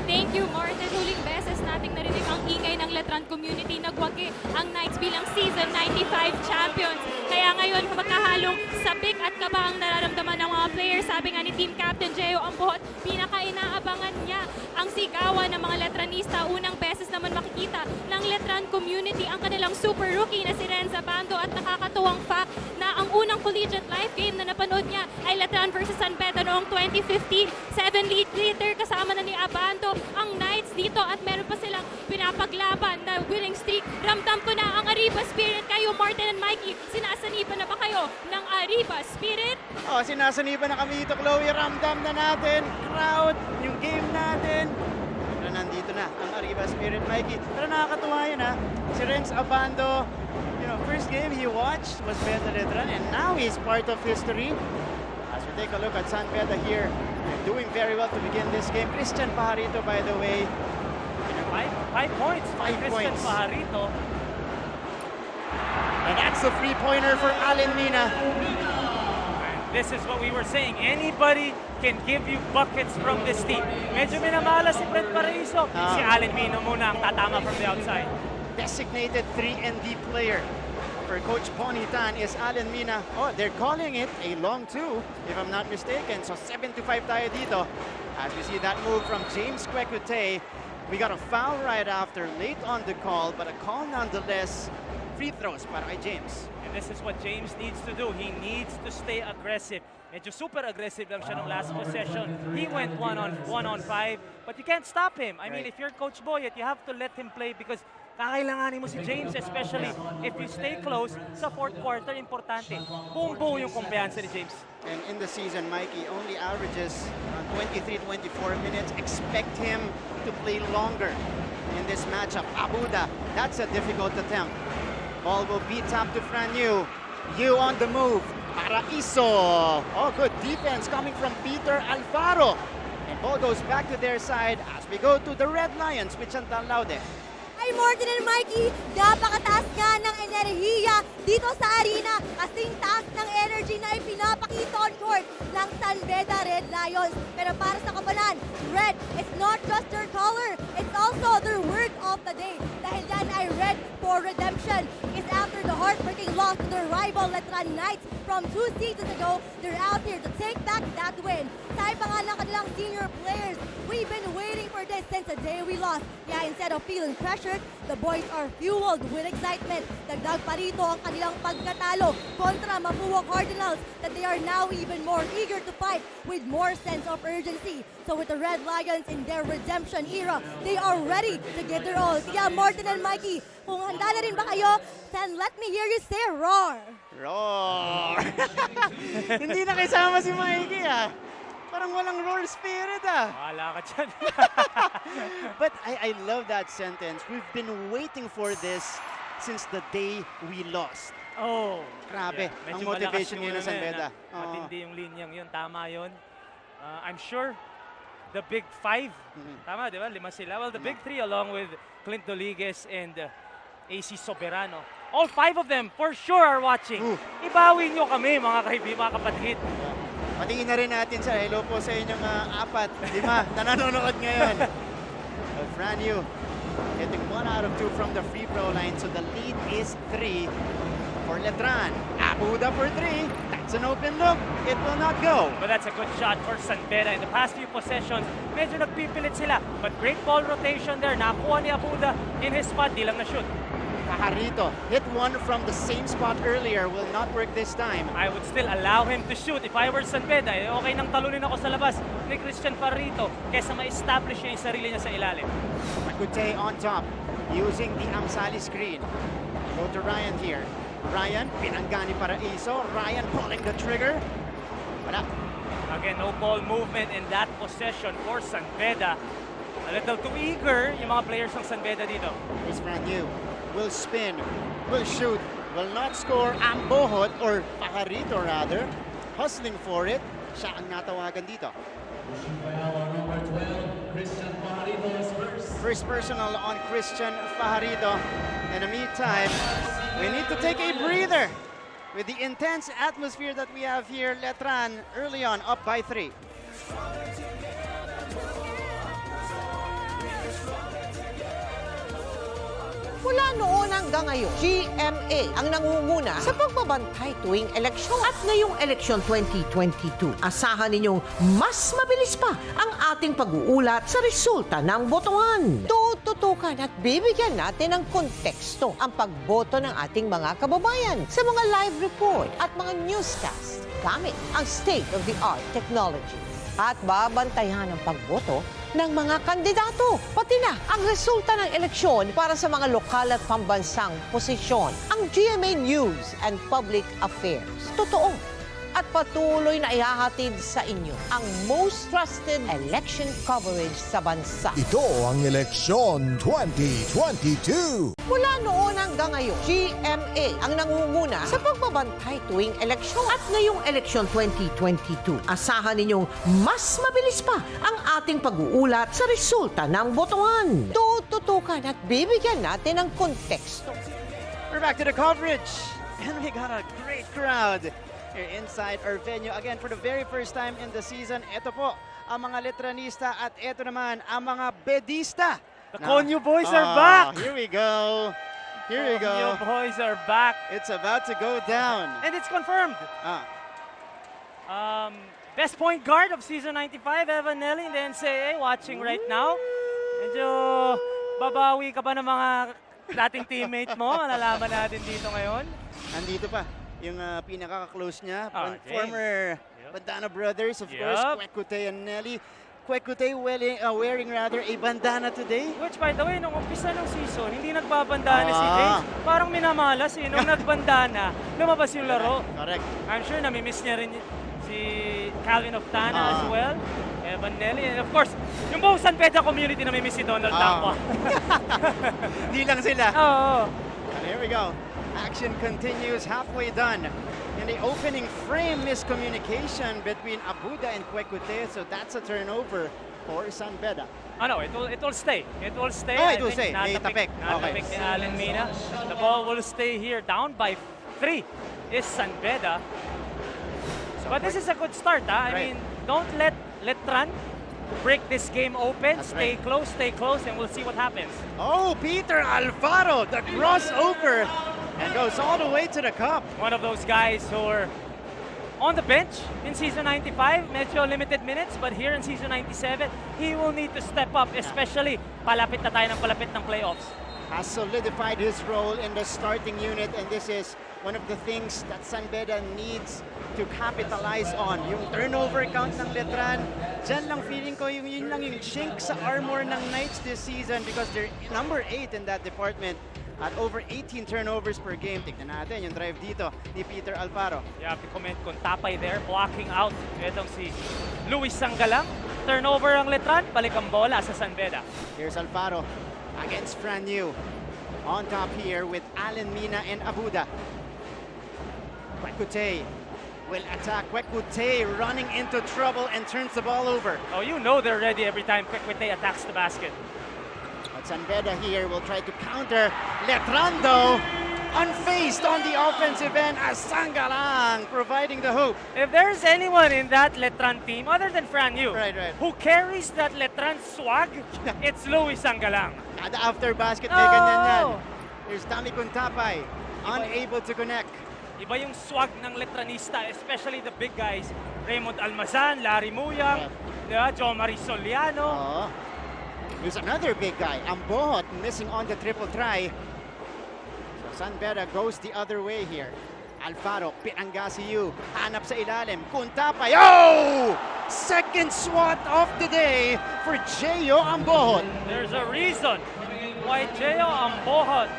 Thank you, Martin. Huling beses nating narinig ang ingay ng Letran community. Nagwagi ang Knights bilang Season 95 champions. Kaya ngayon, magkahalong sabik at kaba ang nararamdaman ng mga players. Sabi nga ni Team Captain Gio Ambohot, pinaka-inaabangan niya ang sigawan ng mga Letranista. Unang beses naman makikita ng Letran community ang kanilang super rookie na si Renza Bando. At nakakatuwang fact na ang unang collegiate live game na napanood niya ay Letran versus San Beda noong 2015. 7 lead leader kasama na ni Abando ang Knights dito at meron pa silang pinapaglaban na winning streak. Ramdam ko na ang Arriba Spirit. Kayo, Martin and Mikey, sinasaniban na ba kayo ng Arriba Spirit? Oh, sinasaniban na kami dito, Chloe. Ramdam na natin. Crowd, yung game natin. Pero nandito na ang Arriba Spirit, Mikey. Pero nakakatuwa yun, ha? Si Renz Abando, first game he watched was Beda Letran and now he's part of history. As we take a look at San Beda here, they're doing very well to begin this game. Christian Pajarito, by the way. 5 points. 5 Christian points. Pajarito. And that's a three-pointer for Alan Mina. This is what we were saying. Anybody can give you buckets from this team. Medyo minamala si Brent Paraiso. Si Alan Mina muna ang tatama from the outside. Designated 3-and-D player for Coach Bonitan is Alan Mina. Oh, they're calling it a long two, if I'm not mistaken. So 7-5 tayo dito. As we see that move from James Kwekute. We got a foul right after, late on the call, but a call nonetheless. Free throws para kay James. And this is what James needs to do. He needs to stay aggressive. Medyo super aggressive lang siya nung last possession. He went 1-on-5, but you can't stop him. I mean, if you're Coach Boyet, you have to let him play because kakailanganin mo si James, especially if you stay close sa fourth quarter, importante. Buong-buo yung kumpiyansa ni James. And in the season, Mikey only averages 23-24 minutes. Expect him to play longer in this matchup. Abuda, that's a difficult attempt. Ball will be tapped to Fran Yu. Yu on the move. Paraiso. Oh, good defense coming from Peter Alvaro. And ball goes back to their side as we go to the Red Lions with Chantal Laude. Ay, Martin and Mikey, napakataas nga ng enerhiya dito sa arena. Kasing taas ng energy na ipinapakita on court ng San Beda Red Lions. Pero para sa kabalan, red is not just their color, it's also their word of the day. Dahil yan ay red for redemption. Because after After the heartbreaking loss to their rival Letran Knights from 2 seasons ago, they're out here to take back that win. Sabi pa nga ng kanilang senior players, we've been waiting for this since the day we lost. Yeah, instead of feeling pressured, the boys are fueled with excitement. Dagdag pa rito ang kanilang pagkatalo kontra Mapua Cardinals that they are now even more eager to fight with more sense of urgency. So with the Red Lions in their redemption era, they are ready to give their all. Kaya Martin and Mikey, kung handa na rin ba kayo, then let me hear you say roar. Roar! Hindi na kasama si Mikey ah. Parang walang roar spirit ah. Wala ka dyan. But I love that sentence. We've been waiting for this since the day we lost. Oh. Grabe. Yeah, Ang motivation ngayon ng San Beda. Matindi yung linyang yun. Tama yun. I'm sure the big five, tama di ba? 5 sila. Well, the big three along with Clint Doliguez and AC Soberano. All 5 of them for sure are watching. Ibawi nyo kami mga kaibigan, mga kapatid. Patingin na rin natin sa hello po sa inyong 4, 5 na nanonood ngayon. Franyu getting 1 out of 2 from the free throw line. So the lead is 3 for Letran. Abuda for 3. That's an open look. It will not go. But that's a good shot for San Beda. In the past few possessions, medyo nagpipilit sila. But great ball rotation there. Nakuha ni Abuda in his spot. Di lang na shoot. Pajarito hit one from the same spot earlier. Will not work this time. I would still allow him to shoot. If I were San Beda, okay nang talunin ako sa labas ni Christian Pajarito kesa ma-establish niya yung sarili niya sa ilalim. Makute on top using the Amsali screen. Go to Ryan here. Ryan, pinanggani para Iso. Ryan pulling the trigger. Wala. Again, no ball movement in that possession for San Beda. A little too eager yung mga players ng San Beda dito. He's brand new. Will spin, will shoot, will not score. Ambohot, or Pajarito rather, hustling for it. Siya ang natawagan dito. First personal on Christian Pajarito. In the meantime, we need to take a breather with the intense atmosphere that we have here. Letran early on, up by 3. Mula noon hanggang ngayon, GMA ang nangunguna sa pagbabantay tuwing eleksyon. At ngayong eleksyon 2022, asahan ninyong mas mabilis pa ang ating pag-uulat sa resulta ng botohan. Tututukan at bibigyan natin ng konteksto ang pagboto ng ating mga kababayan sa mga live report at mga newscast gamit ang state-of-the-art technology. At babantayan ang pagboto ng mga kandidato, pati na ang resulta ng eleksyon para sa mga lokal at pambansang posisyon. Ang GMA News and Public Affairs. Totoo at patuloy na ihahatid sa inyo ang most trusted election coverage sa bansa. Ito ang Eleksyon 2022. Mula noon hanggang ngayon, GMA ang nangunguna sa pagbabantay tuwing eleksyon. At ngayong eleksyon 2022, asahan ninyong mas mabilis pa ang ating pag-uulat sa resulta ng botohan. Tututukan at bibigyan natin ng konteksto. We're back to the coverage, and we got a great crowd here inside our venue. Again, for the very first time in the season, ito po ang mga Letranista at ito naman ang mga Bedista. The Conyo boys are back! Here we go. Here we go. Conyo boys are back. It's about to go down. And it's confirmed. Best point guard of season 95, Evan Nelly in the NCAA, watching right now. Medyo babawi ka ba ng mga dating teammate mo? Malalaman natin dito ngayon. Andito pa yung pinaka-close niya, former Bandana brothers, of course, Kwekute and Nelly. Kwekute wearing rather a bandana today. Which, by the way, nung umpisa ng season, hindi nagbabandana si James. Parang minamalas eh. Nung nagbandana, lumabas yung laro. Correct. I'm sure namimiss niya rin si Calvin Oftana as well. Evan Nelly. And of course, yung buong San Beda community namimiss si Donald Tangwa. Hindi lang sila. Oo. And here we go. Action continues, halfway done. In the opening frame, miscommunication between Abuda and Kwekute, so that's a turnover for San Beda. Ano, it will stay. It will stay. Oh, it will stay. May tapik. Natapik ni Allen Mina. The ball will stay here. Down by 3 is San Beda. But this is a good start, I mean, don't let Letran break this game open. Stay close, and we'll see what happens. Oh, Peter Alvaro, the crossover. And goes all the way to the cup. One of those guys who are on the bench in Season 95, medyo limited minutes, but here in Season 97, he will need to step up, especially palapit na tayo ng palapit ng playoffs. Has solidified his role in the starting unit, and this is one of the things that San Beda needs to capitalize on. Yung turnover count ng Letran, dyan lang feeling ko yun lang yung chink sa armor ng Knights this season because they're number 8 in that department at over 18 turnovers per game. Tignan natin yung drive dito ni Peter Alfaro. You have to comment kung Tapay there, blocking out. Itong si Luis Sanggalang. Turnover ang Letran, balik ang bola sa San Beda. Here's Alfaro against Fran Yu. On top here with Alan Mina and Abuda. Kwekutey will attack. Kwekutey running into trouble and turns the ball over. Oh, you know they're ready every time Kwekutey attacks the basket. But San Beda here will try to counter. Letran though, unfazed on the offensive end as Sanggalang providing the hoop. If there's anyone in that Letran team other than Fran Yu who carries that Letran swag, it's Luis Sanggalang. Kada after basket may ganyan yan. Here's Dami Kuntapay, unable to connect. Iba yung swag ng Letranista, especially the big guys. Raymond Almazan, Larry Muyang, Joe Marisoliano. Here's another big guy, Ambohot, missing on the triple try. So San Beda goes the other way here. Alfaro, Pinangasiu, hanap sa ilalim, Kuntapay. Oh! Second swat of the day for Gio Ambohot. There's a reason why Gio Ambohot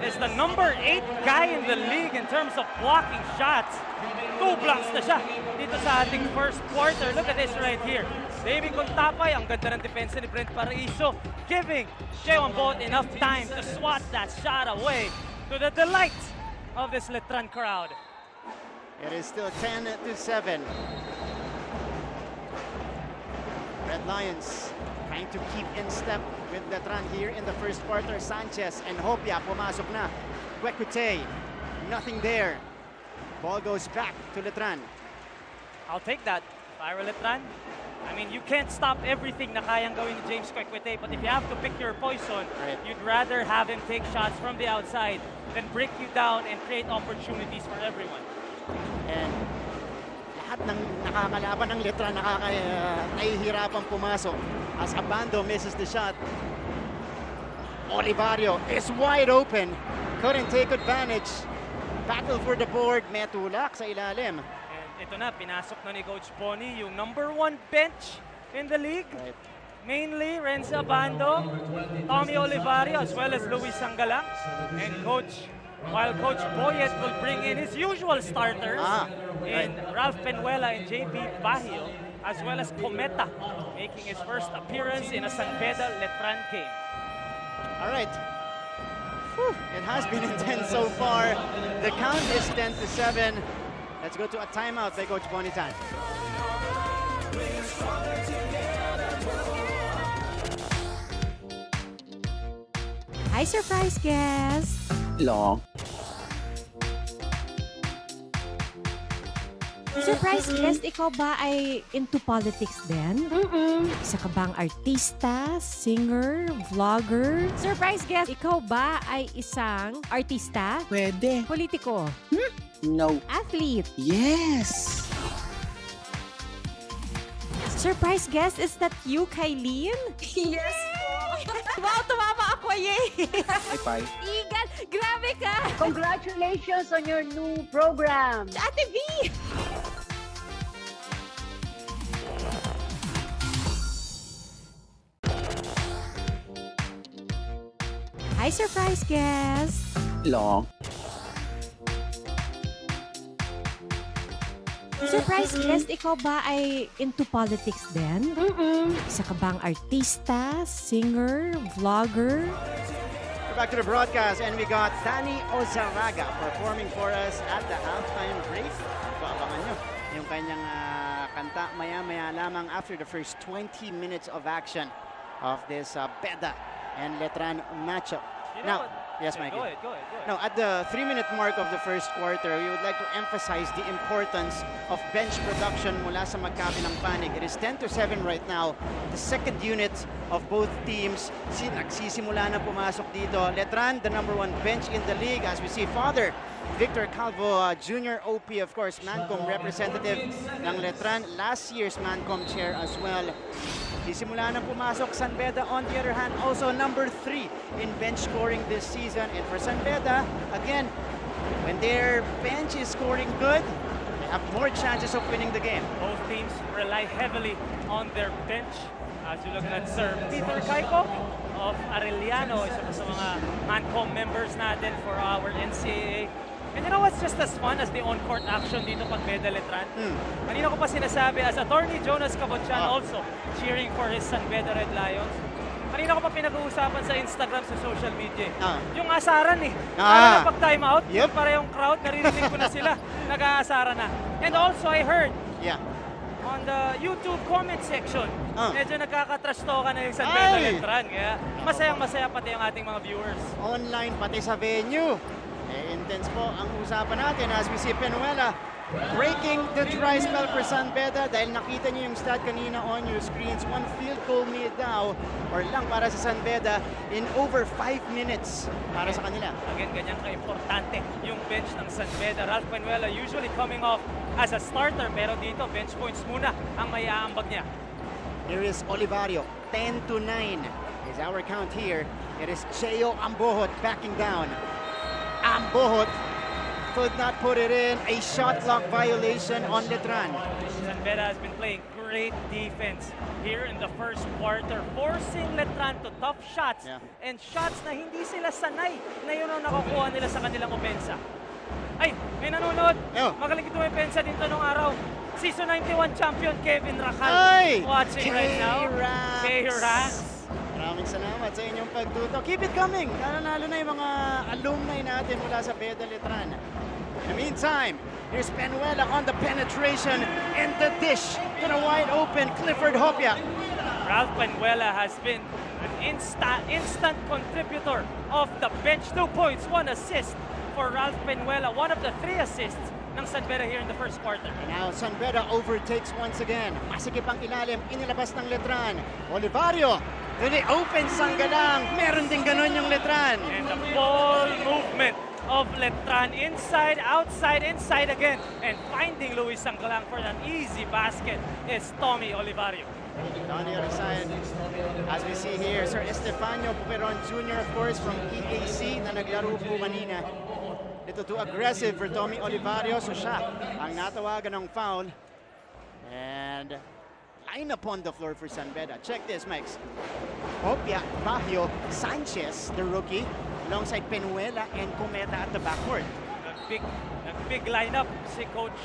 is the number 8 guy in the league in terms of blocking shots. 2 blocks na siya dito sa ating first quarter. Look at this right here. David Kuntapay, ang ganda ng depensa ni Brent Paraiso, giving Gio Ambohot enough time to swat that shot away to the delight of this Letran crowd. It is still 10-7. Red Lions trying to keep in step with Letran here in the first quarter. Sanchez and Hopia pumasok na. Kwekutey, nothing there. Ball goes back to Letran. I'll take that. If I were Letran, I mean, you can't stop everything na kayang gawin ni James Kwekutey, but if you have to pick your poison, you'd rather have him take shots from the outside than break you down and create opportunities for everyone. And lahat ng nakakalaban ng Letran nahihirapan pumasok as Abando misses the shot. Olivario is wide open, couldn't take advantage. Battle for the board, may tulak sa ilalim. And ito na, pinasok na ni Coach Bonnie yung number 1 bench in the league. Mainly Renzo Abando, Tommy Olivario, as well as Luis Sanggalang. And while Coach Boyet will bring in his usual starters in Ralph Penuela and JB Bahio, as well as Cometa, making his first appearance in a San Beda Letran game. All right. It has been intense so far. The count is 10-7. Let's go to a timeout by Coach Bonitan. Hi, surprise guest! Long. Surprise guest, ikaw ba ay into politics din? Isa ka bang artista, singer, vlogger? Surprise guest, ikaw ba ay isang artista? Pwede. Politiko? No. Athlete? Yes! Surprise guest, is that you, Kylene? Yes po! Wow, tumama ako, yay! Bye-bye. Igan, grabe ka! Congratulations on your new program! Ate V! Hi, surprise guest! Long. Surprise guest, ikaw ba ay into politics din? Isa ka bang artista, singer, vlogger? We're back to the broadcast and we got Danny Ozaraga performing for us at the halftime break. So abangan nyo yung kanyang kanta maya-maya lamang after the first 20 minutes of action of this Beda and Letran matchup. You Now, know what? yes, Okay, Mikey. Go ahead. Now, at the 3-minute mark of the first quarter, we would like to emphasize the importance of bench production mula sa magkabilang panig. It is 10-7 right now. The second unit of both teams nagsisimula na pumasok dito. Letran, the #1 bench in the league, as we see Father Victor Calvo Jr. OP, of course, Mancom representative ng Letran, last year's Mancom chair as well. Sisimula na pumasok San Beda, on the other hand, also #3 in bench scoring this season. And for San Beda, again, when their bench is scoring good, they have more chances of winning the game. Both teams rely heavily on their bench. As you look at Sir Peter Caico of Arellano, isa pa sa mga Mancom members natin for our NCAA. And you know what's just as fun as the on-court action dito pag Beda Letran? Kanina ko pa sinasabi, as Attorney Jonas Cabotyan also cheering for his San Beda Red Lions. Kanina ko pa pinag-uusapan sa Instagram, sa social media. Yung asaran eh. Lalo na pag time out, yung parehong crowd, naririnig ko na sila, nag-aasaran na. And also I heard, on the YouTube comment section, medyo nagkakatrastoka na yung San Beda Letran. Kaya masayang-masaya pati yung ating mga viewers. Online, pati sa venue. Intense po ang usapan natin as we see Penuela breaking the dry spell for San Beda dahil nakita niyo yung stat kanina on your screens. 1 field goal made daw or lang para sa San Beda in over 5 minutes para sa kanila. Again, ganyan ka-importante yung bench ng San Beda. Ralph Penuela usually coming off as a starter pero dito bench points muna ang may aambag niya. Here is Olivario, 10-9 is our count here. It is Cheo Ambohot backing down. Ambohot could not put it in. A shot clock violation on Letran. San Beda has been playing great defense here in the first quarter, forcing Letran to tough shots and shots na hindi sila sanay na yun ang nakukuha nila sa kanilang opensa. Ay, may nanonood. Magaling ito may pensa dito nung araw. Season 91 champion Kevin Racal watching right now. K-Rax. Maraming salamat sa inyong pagtuto. Keep it coming! Lalo na yung mga alumni natin mula sa Beda Letran. In the meantime, here's Penuela on the penetration and the dish to the wide open Clifford Hopia. Ralph Penuela has been an instant contributor of the bench. 2 points, 1 assist for Ralph Penuela. One of the 3 assists ng San Beda here in the first quarter. And now San Beda overtakes once again. Masikip ang ilalim, inilabas ng Letran. Olivario, to the open Sanggalang. Meron din ganun yung Letran. And the ball movement of Letran inside, outside, inside again. And finding Luis Sanggalang for an easy basket is Tommy Olivario. On the other side, as we see here, Sir Estefanio Puperon Jr. of course from EAC na naglaro po kanina. Ito too aggressive for Tommy Olivario. So siya ang natawagan ng foul. And line up on the floor for San Beda. Check this, Mikes. Hopia, Bahio, Sanchez, the rookie, alongside Penuela and Cometa at the backcourt. Big lineup si Coach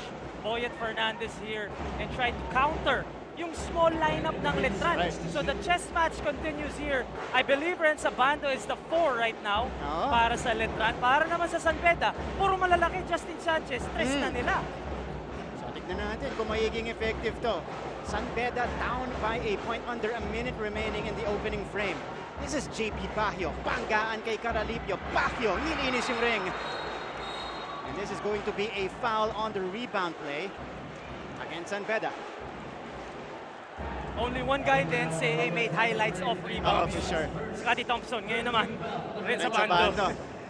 Boyet Fernandez here and tried to counter yung small lineup ng Letran. So the chess match continues here. I believe Ren Sabando is the 4 right now para sa Letran. Para naman sa San Beda, puro malalaki. Justin Sanchez, stress na nila. So tignan natin kung magiging effective to. San Beda down by a point under a minute remaining in the opening frame. This is JP Bahio. Banggaan kay Caralipio. Bahio, nilinis yung ring. And this is going to be a foul on the rebound play against San Beda. Only one guy in the NCAA made highlights of rebounds. For sure. Scotty Thompson. Ngayon naman, Ren Sabando. Sabando.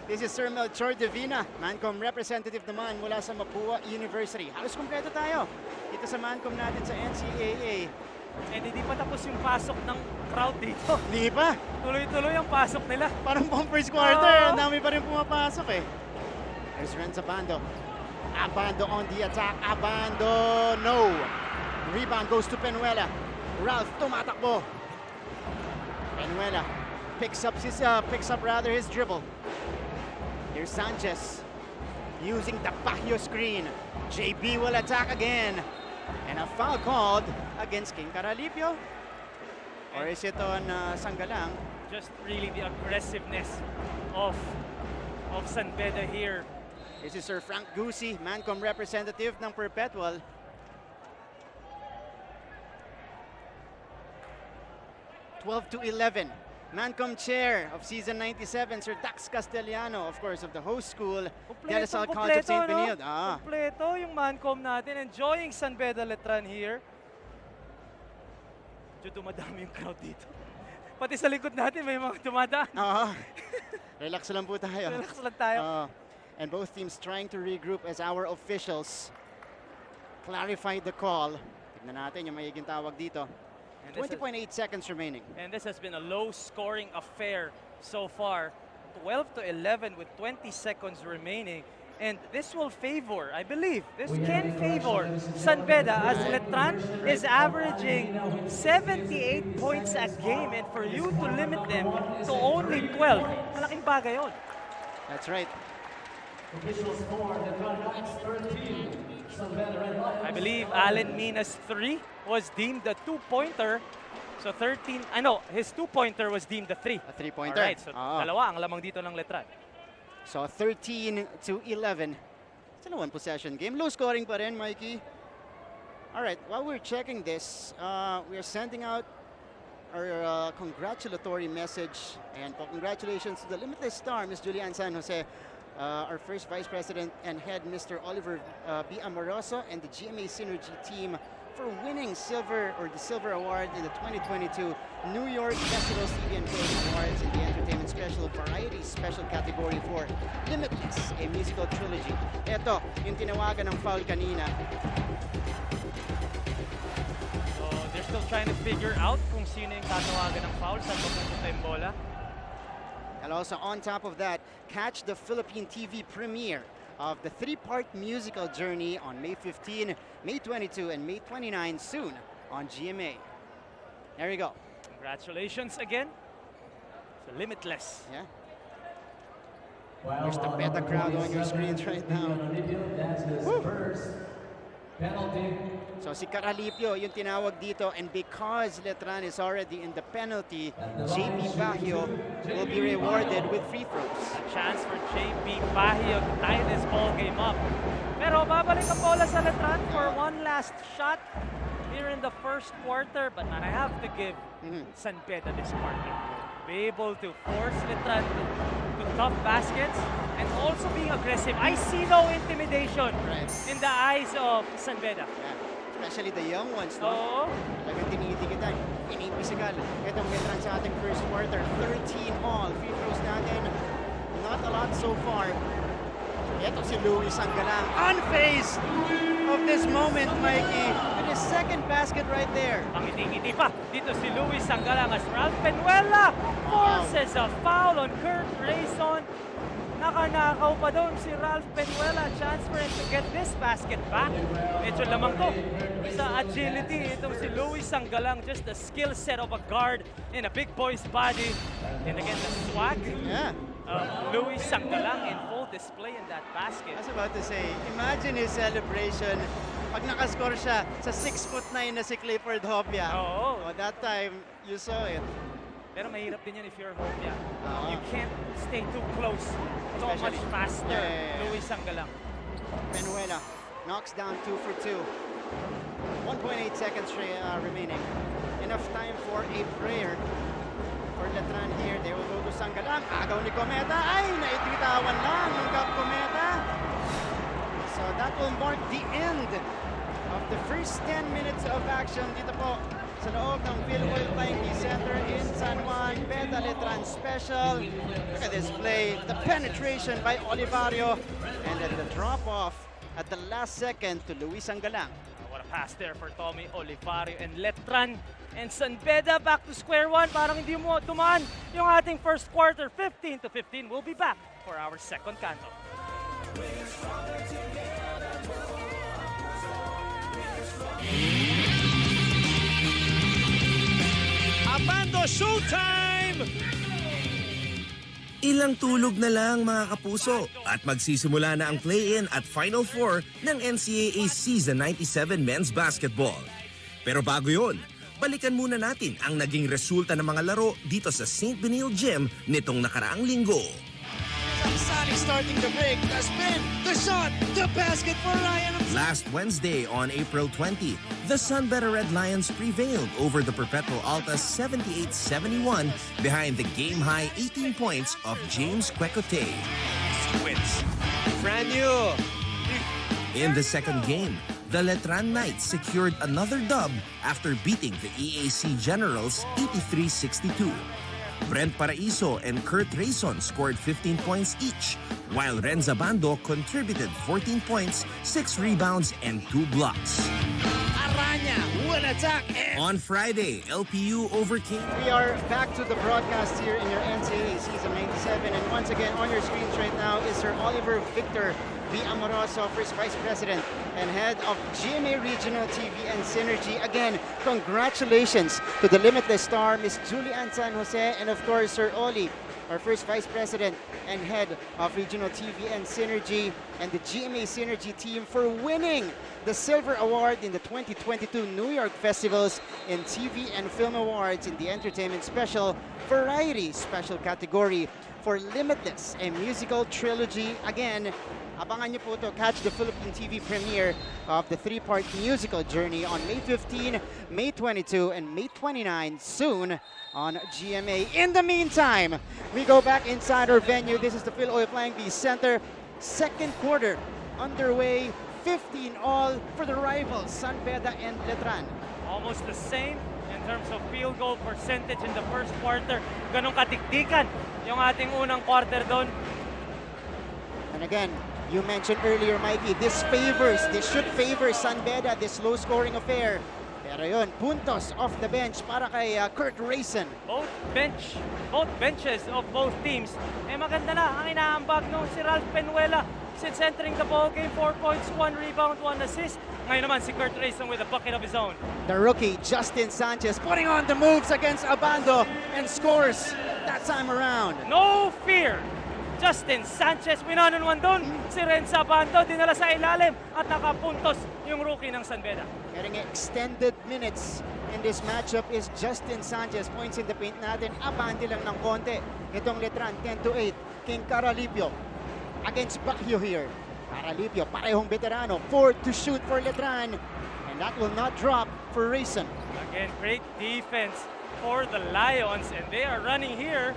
This is Sir Melchor Divina, Mancom representative naman mula sa Mapua University. Halos kumpleto tayo dito sa Mancom natin sa NCAA. And hindi pa tapos yung pasok ng crowd dito. Hindi pa. Tuloy-tuloy ang pasok nila. Parang pang first quarter, ang dami pa rin pumapasok eh. There's Ren Sabando. Abando on the attack. Abando, no. Rebound goes to Penuela. Ralph tumatakbo. Penuela picks up his dribble. Here's Sanchez using the Bahio screen. JB will attack again. And a foul called against King Caralipio. Or is it on Sanggalang? Just really the aggressiveness of San Beda here. This is Sir Frank Gusi, Mancom representative ng Perpetual. (12-11) Mancom Chair of Season 97, Sir Dax Castellano, of course, of the host school, De La Salle College of St. Benilde. Kompleto yung Mancom natin. Enjoying San Beda Letran here. Medyo dumadami yung crowd dito. Pati sa likod natin may mga dumadaan. Relax lang po tayo. Relax lang tayo. And both teams trying to regroup as our officials clarified the call. Tignan natin yung magiging tawag dito. 20.8 seconds remaining. And this has been a low-scoring affair so far. 12-11 with 20 seconds remaining. And this will favor, I believe, this can favor San Beda as Letran is averaging 78 points a game. And for you to limit them to only 12, malaking bagay yun. That's right. I believe Allen Mina's 3 was deemed a 2-pointer. So 13, his 2-pointer was deemed a 3. A 3-pointer. Alright, so dalawa ang lamang dito ng Letran. So 13-11. It's a one possession game. Low scoring pa rin, Mikey. Alright, while we're checking this, we are sending out our congratulatory message. And congratulations to the Limitless Star, Ms. Julian San Jose. Our first Vice President and Head, Mr. Oliver B. Amoroso, and the GMA Synergy team for winning the Silver Award in the 2022 New York Festival TV and Film Awards in the Entertainment Special Variety Special category for Limitless, a musical trilogy. Ito, yung tinawagan ng foul kanina. So they're still trying to figure out kung sino yung tatawagan ng foul, saan papupunta yung bola. And also on top of that, catch the Philippine TV premiere of the 3-part musical journey on May 15, May 22, and May 29 soon on GMA. There you go. Congratulations again. So Limitless. Yeah. There's the beta crowd on your screens right now. So si Caralipio yung tinawag dito, and because Letran is already in the penalty, JP Baguio will be rewarded with free throws. A chance for JP Baguio to tie this ball game up. Pero babalik ang bola sa Letran for one last shot here in the first quarter, but I have to give San Beda this quarter. Be able to force Letran to tough baskets and also being aggressive. I see no intimidation in the eyes of San Beda. Especially the young ones, no? Talagang tinitikitan, inipisigal. Itong Letran sa ating first quarter, 13 all. Free throws natin, not a lot so far. Ito si Luis ang galang, unfazed of this moment, Mikey. With his second basket right there. Pangiti-ngiti pa. Dito si Luis ang galang as Ralph Penuela forces a foul on Kurt Rayson. Nakanakaw pa doon si Ralph Penuela. Chance for him to get this basket back. Medyo lamang to sa agility. Itong si Luis ang galang. Just the skill set of a guard in a big boy's body. And again, the swag. Yeah. Luis ang galang in full display in that basket. I was about to say, imagine his celebration pag nakascore siya sa 6'9" na si Clifford Hopia. Oo. That time, you saw it. Pero mahirap din yan if you're Hopia. You can't stay too close. So much faster. Luis ang galang. Penuela knocks down 2 for 2. 1.8 seconds remaining. Enough time for a prayer for Letran here. They will go to Sanggalang. Agaw ni Cometa. Ay, naititawan lang yung Gap Cometa. So that will mark the end of the first 10 minutes of action dito po sa loob ng Philwood Banking Center in San Juan. Beda Letran special. Look at this play. The penetration by Olivario. And then the drop-off at the last second to Luis Anggalang. What a pass there for Tommy Olivario and Letran. And San Beda back to square one. Parang hindi mo tumaan yung ating first quarter. 15-15. We'll be back for our second canto. Abando Showtime! Ilang tulog na lang mga kapuso at magsisimula na ang play-in at Final Four ng NCAA Season 97 Men's Basketball. Pero bago yun, balikan muna natin ang naging resulta ng mga laro dito sa St. Benilde Gym nitong nakaraang linggo. Sally starting the break, the spin, the shot, the basket for Ryan. Last Wednesday on April 20, the San Beda Red Lions prevailed over the Perpetual Altas 78-71 behind the game-high 18 points of James Quecote. Sequence. Brand new. In the second game, the Letran Knights secured another dub after beating the EAC Generals 83-62. Brent Paraiso and Kurt Rayson scored 15 points each, while Renza Bando contributed 14 points, 6 rebounds, and 2 blocks. Aranya, one attack. On Friday, LPU overcame. We are back to the broadcast here in your NCAA Season 97, and once again on your screens right now is Sir Oliver Victor V. Amoroso, First Vice President and Head of GMA Regional TV and Synergy. Again, congratulations to the Limitless Star, Miss Julianne San Jose, and of course Sir Oli, our First Vice President and Head of Regional TV and Synergy, and the GMA Synergy team for winning the Silver Award in the 2022 New York Festivals in TV and Film Awards in the Entertainment Special Variety Special category for Limitless, a musical trilogy. Again, abangan niyo po to, catch the Philippine TV premiere of the 3-part musical journey on May 15, May 22, and May 29 soon on GMA. In the meantime, we go back inside our venue. This is the Phil Oil Flying V Center. Second quarter underway, 15 all for the rivals, San Beda and Letran. Almost the same in terms of field goal percentage in the first quarter. Ganong katiktikan yung ating unang quarter doon. And again, you mentioned earlier, Mikey, this should favor San Beda, this low-scoring affair. Pero yun, puntos off the bench para kay Kurt Rayson. Both benches of both teams. Maganda na ang inaambag nung si Ralph Penuela since entering the ball game. 4 points, 1 rebound, 1 assist. Ngayon naman si Kurt Rayson with a bucket of his own. The rookie, Justin Sanchez, putting on the moves against Abando and scores that time around. No fear! Justin Sanchez, winanon-wan doon. Si Renza Bando, dinala sa ilalim at nakapuntos yung rookie ng San Beda. Getting extended minutes in this matchup is Justin Sanchez. Points in the paint natin, abandi lang ng konti. Itong Letran, 10-8. King Caralipio against Baguio here. Caralipio, parehong veterano. 4 to shoot for Letran. And that will not drop for Rayson. Again, great defense for the Lions, and they are running here.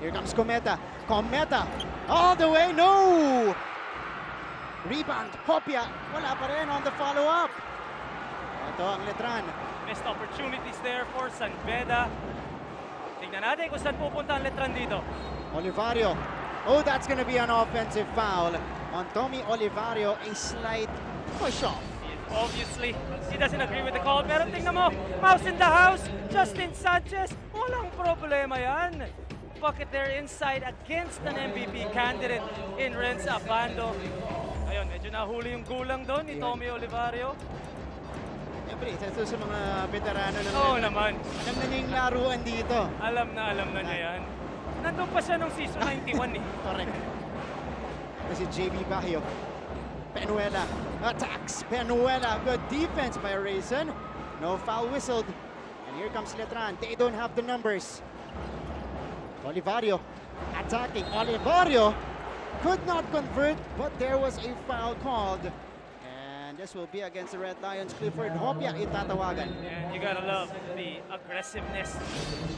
Here comes Cometa. Cometa, all the way, no! Rebound, Hopia, wala pa rin on the follow-up. Ito ang Letran. Missed opportunities there for San Beda. Tingnan natin kung saan pupunta ang Letran dito. Olivario, oh, that's gonna be an offensive foul on Tommy Olivario, a slight push-off. Obviously, he doesn't agree with the call, pero tingnan mo, mouse in the house, Justin Sanchez, walang problema yan. Bucket there inside against an MVP candidate in Renza Bando. Ayun, medyo nahuli yung gulang doon ni Tommy Olivario. Siyempre, isa ito sa mga veterano ng Oo naman. Alam na niya yung laruan dito. Alam na niya yan. Nandun pa siya nung season 91 eh. Correct. Kasi JB Baguio. Penuela attacks. Penuela, good defense by Rayson. No foul whistled. And here comes Letran. They don't have the numbers. Olivario attacking. Olivario could not convert, but there was a foul called. And this will be against the Red Lions. Clifford Hopia itatawagan. And you gotta love the aggressiveness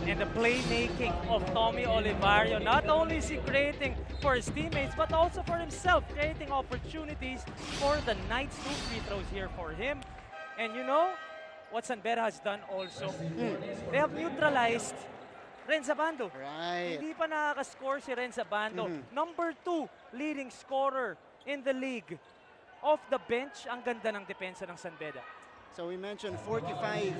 and the playmaking of Tommy Olivario. Not only is he creating for his teammates, but also for himself, creating opportunities for the Knights. 2 free throws here for him. And you know what San Beda has done also? They have neutralized Renza Bando. Right. Hindi pa nakaka-score si Renza Bando. Number 2 leading scorer in the league. Off the bench, ang ganda ng depensa ng San Beda. So we mentioned 45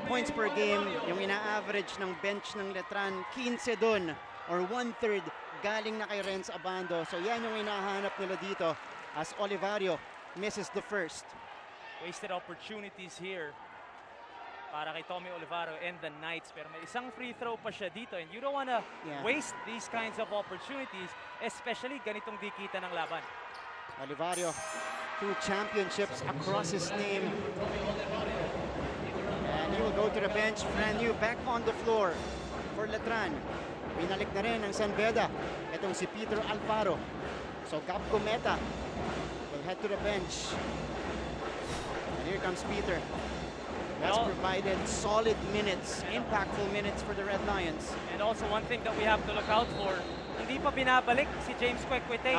points per game yung ina-average ng bench ng Letran. 15 dun, or 1/3 galing na kay Renz Abando. So yan yung hinahanap nila dito as Olivario misses the first. Wasted opportunities here para kay Tommy Olivario and the Knights. Pero may isang free throw pa siya dito, and you don't wanna waste these kinds of opportunities, especially ganitong dikita ng laban. Olivario, 2 championships across his name. And he will go to the bench, brand new, back on the floor for Letran. Binalik na rin ang San Beda. Itong si Peter Alfaro. So Gab Gometa will head to the bench. And here comes Peter. Has provided solid minutes, impactful minutes for the Red Lions. And also one thing that we have to look out for, hindi pa binabalik si James Quequete.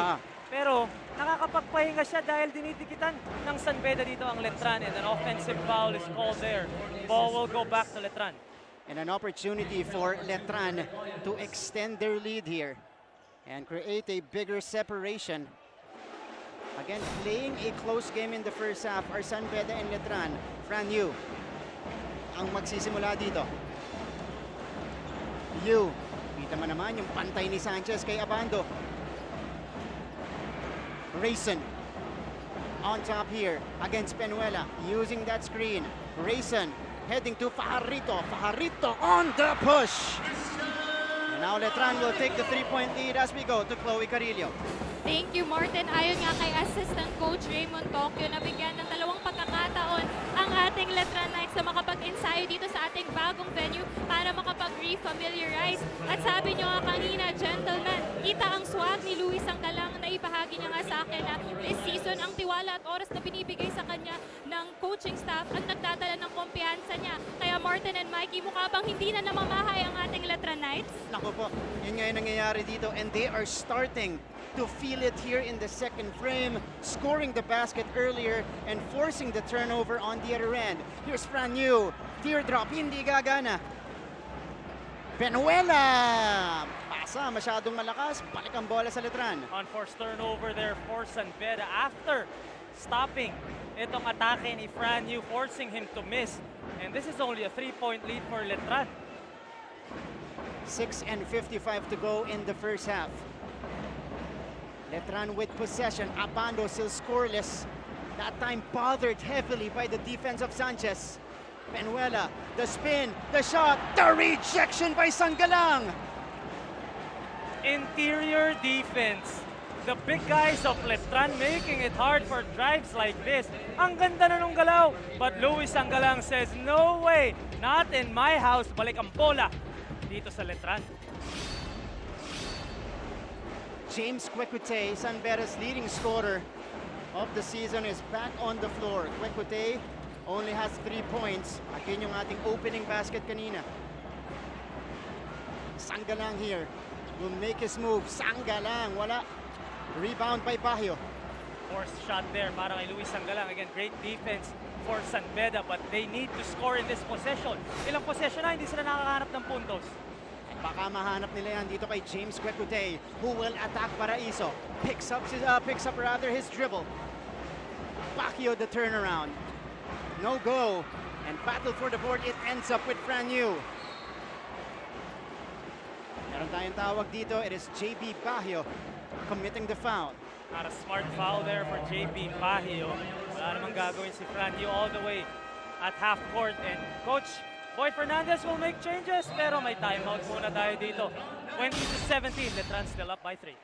Pero nakakapagpahinga siya dahil dinidikitan ng San Beda dito ang Letran, and an offensive foul is called there. Ball will go back to Letran. And an opportunity for Letran to extend their lead here and create a bigger separation. Again, playing a close game in the first half are San Beda and Letran. Fran Yu ang magsisimula dito. Yu, kita mo naman yung pantay ni Sanchez kay Abando. Rayson on top here against Penuela, using that screen. Rayson heading to Fajarito. Fajarito on the push. And now Letran will take the 3-point lead as we go to Chloe Carillo. Thank you, Martin. Ayon nga kay Assistant Coach Raymond Tokyo, na bigyan ng 2 pagkakataon ang ating Letran Knights na makapag-ensayo dito sa ating bagong venue para makapag-refamiliarize. At sabi nyo nga kanina, gentlemen, kita ang swag ni Luis Sanggalang na ibahagi niya nga sa akin na this season ang tiwala at oras na binibigay sa kanya ng coaching staff ang nagdadala ng kumpiyansa niya. Kaya Martin and Mikey, mukha bang hindi na namamahay ang ating Letran Knights? Naku po, yun nga yung nangyayari dito, and they are starting to feel it here in the second frame, scoring the basket earlier and forcing the turnover on the other end. Here's Fran Yu, teardrop, hindi gagana. Penuela! Pasa, masyadong malakas, balik ang bola sa Letran. Unforced turnover there for San Beda after stopping itong atake ni Fran Yu, forcing him to miss. And this is only a 3-point lead for Letran. 6:55 to go in the first half. Letran with possession. Abando still scoreless. That time bothered heavily by the defense of Sanchez. Penuela, the spin, the shot, the rejection by Sanggalang. Interior defense. The big guys of Letran making it hard for drives like this. Ang ganda na nung galaw. But Luis Sanggalang says, no way, not in my house. Balik ang bola dito sa Letran. James Quequete, San Beda's leading scorer of the season, is back on the floor. Quequete only has 3 points. Akin yung ating opening basket kanina. Sanggalang here will make his move. Sanggalang, wala. Rebound by Bahio. Forced shot there para kay Luis Sanggalang. Again, great defense for San Beda, but they need to score in this possession. Ilang possession na, hindi sila nakakahanap ng puntos. Baka mahanap nila yan dito kay James Quequete, who will attack Paraiso. Picks up his dribble. Bahio the turnaround. No go. And battle for the board, it ends up with Fran Yu. Meron tayong tawag dito. It is JB Bahio committing the foul. Not a smart foul there for JB Bahio. Wala namang gagawin si Fran Yu all the way at half court. And Coach Boy Fernandez will make changes, pero may timeout muna tayo dito. 20-17, Letran still up by 3.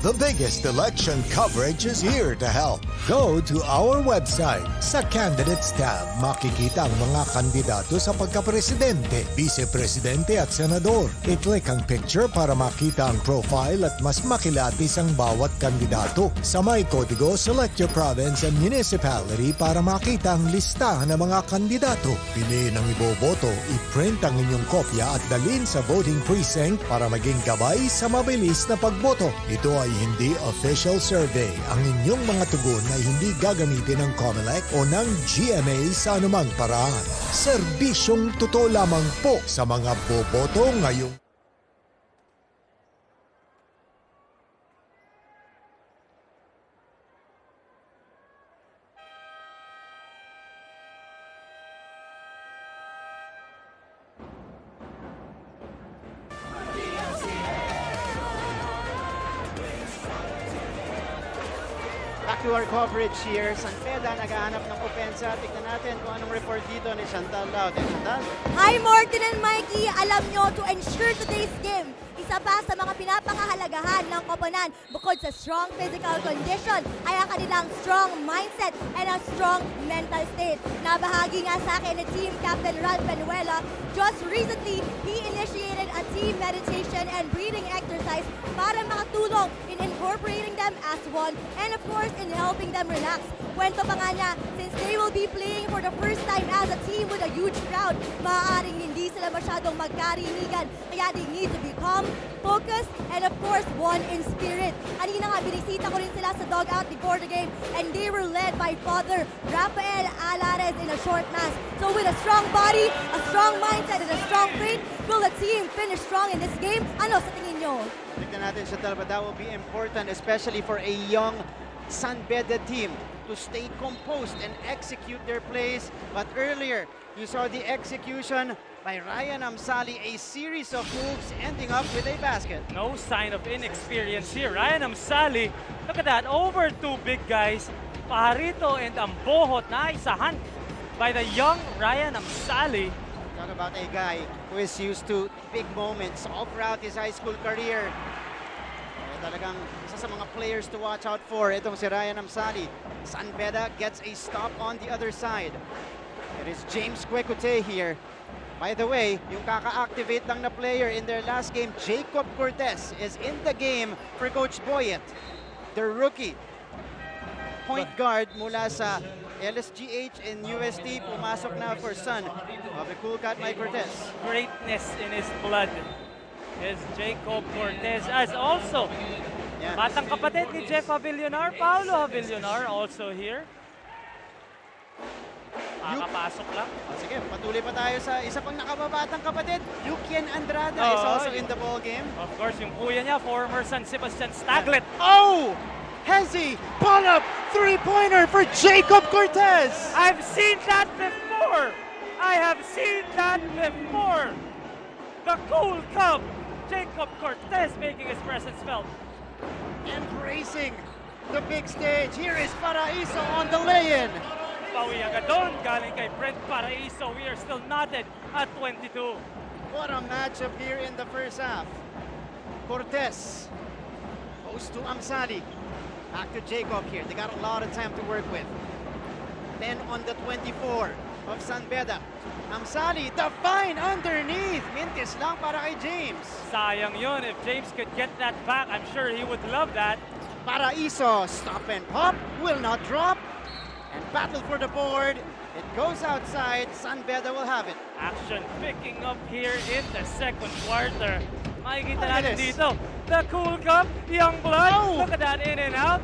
The biggest election coverage is here to help. Go to our website. Sa Candidates tab, makikita ang mga kandidato sa pagkapresidente, vice-presidente at senador. I-click ang picture para makita ang profile at mas makilatis ang bawat kandidato. Sa may kodigo, select your province and municipality para makita ang listahan ng mga kandidato. Piliin ang iboboto, i-print ang inyong kopya at dalhin sa voting precinct para maging gabay sa mabilis na pagboto. Ito ay hindi official survey. Ang inyong mga tugon ay hindi gagamitin ng COMELEC o ng GMA sa anumang paraan. Serbisyong totoo lamang po sa mga boboto ngayong Back to our coverage here. San Beda naghahanap ng opensa. Tignan natin kung anong report dito ni Chantal Laut. Chantal? Hi Martin and Mikey! Alam nyo, to ensure today's game is Isa pa sa mga pinapangahalagahan ng koponan bukod sa strong physical condition ay ang kanilang strong mindset and a strong mental state. Nabahagi nga sa akin ni Team Captain Ralph Benuela, just recently, he initiated a team meditation and breathing exercise para makatulong in incorporating them as one and of course in helping them relax. Kwento pa nga niya, since they will be playing for the first time as a team with a huge crowd, maaaring hindi sila masyadong magkarinigan. Kaya they need to be calm, focused, and of course, one in spirit. Kanina nga, binisita ko rin sila sa dugout before the game, and they were led by Father Rafael Alares in a short mask. So with a strong body, a strong mindset, and a strong faith, will the team finish strong in this game? Ano sa tingin nyo? Tignan natin siya talaga, that will be important, especially for a young San Beda team to stay composed and execute their plays. But earlier, you saw the execution by Ryan Amsali, a series of moves ending up with a basket. No sign of inexperience here. Ryan Amsali, look at that, over two big guys. Pajarito and Ambohot na isahan by the young Ryan Amsali. Talk about a guy who is used to big moments all throughout his high school career. Talagang isa sa mga players to watch out for, itong si Ryan Amsali. San Beda gets a stop on the other side. It is James Kwekute here. By the way, yung kaka-activate lang na player in their last game, Jacob Cortez, is in the game for Coach Boyet. The rookie point guard mula sa LSGH and UST, pumasok na for son of the Cool Cat Mike Cortez. Greatness in his blood is Jacob Cortez, as also batang kapatid ni Jeff Avillonar, Paulo Avillonar also here. Makakapasok lang. Sige, patuloy pa tayo sa isa pang nakababatang kapatid, Yukian Andrada is also in the ball game. Of course, yung kuya niya, former San Sebastian Staglet. Oh! Hezi, pull up, three-pointer for Jacob Cortez! I've seen that before! I have seen that before! The cool cub, Jacob Cortez, making his presence felt. Embracing the big stage. Here is Paraiso on the lay-in. Pawi agad doon, galing kay Brent Paraiso. We are still knotted at 22. What a matchup here in the first half. Cortez goes to Amsali. Back to Jacob here. They got a lot of time to work with. Then on the 24 of San Beda. Amsali, the fine underneath. Mintis lang para kay James. Sayang yun. If James could get that back, I'm sure he would love that. Paraiso, stop and pop, will not drop. And battle for the board. It goes outside. San Beda will have it. Action picking up here in the second quarter. Makikita natin dito. The cool cup, young blood. Oh. Look at that in and out.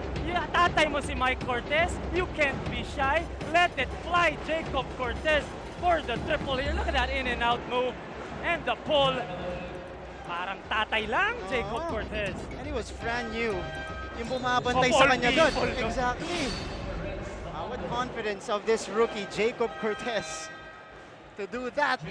Tatay mo si Mike Cortez. You can't be shy. Let it fly. Jacob Cortez for the triple here. Look at that in and out move. And the pull. Parang tatay lang, Jacob Cortez. And it was Fran Yu. Yung bumabantay sa kanya doon. Exactly. What confidence of this rookie, Jacob Cortez, to do that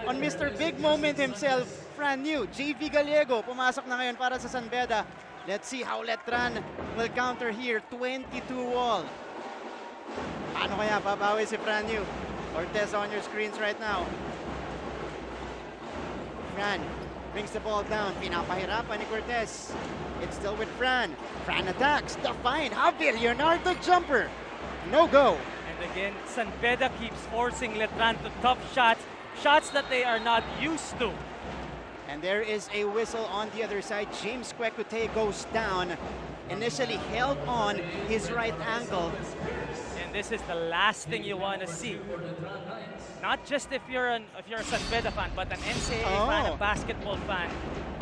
on Mr. Big Moment himself, Fran Yu. JV Gallego, pumasok na ngayon para sa San Beda. Let's see how Letran will counter here. 22 wall. Paano kaya babawi si Fran Yu? Cortez on your screens right now. Fran brings the ball down. Pinapahirapan ni Cortez. It's still with Fran. Fran attacks. The fine. Javier Leonardo jumper. No go. And again, San Beda keeps forcing Letran to tough shots. Shots that they are not used to. And there is a whistle on the other side. James Kwekute goes down. Initially held on his right ankle. And this is the last thing you want to see. Not just if you're a San Beda fan, but an NCAA fan, a basketball fan.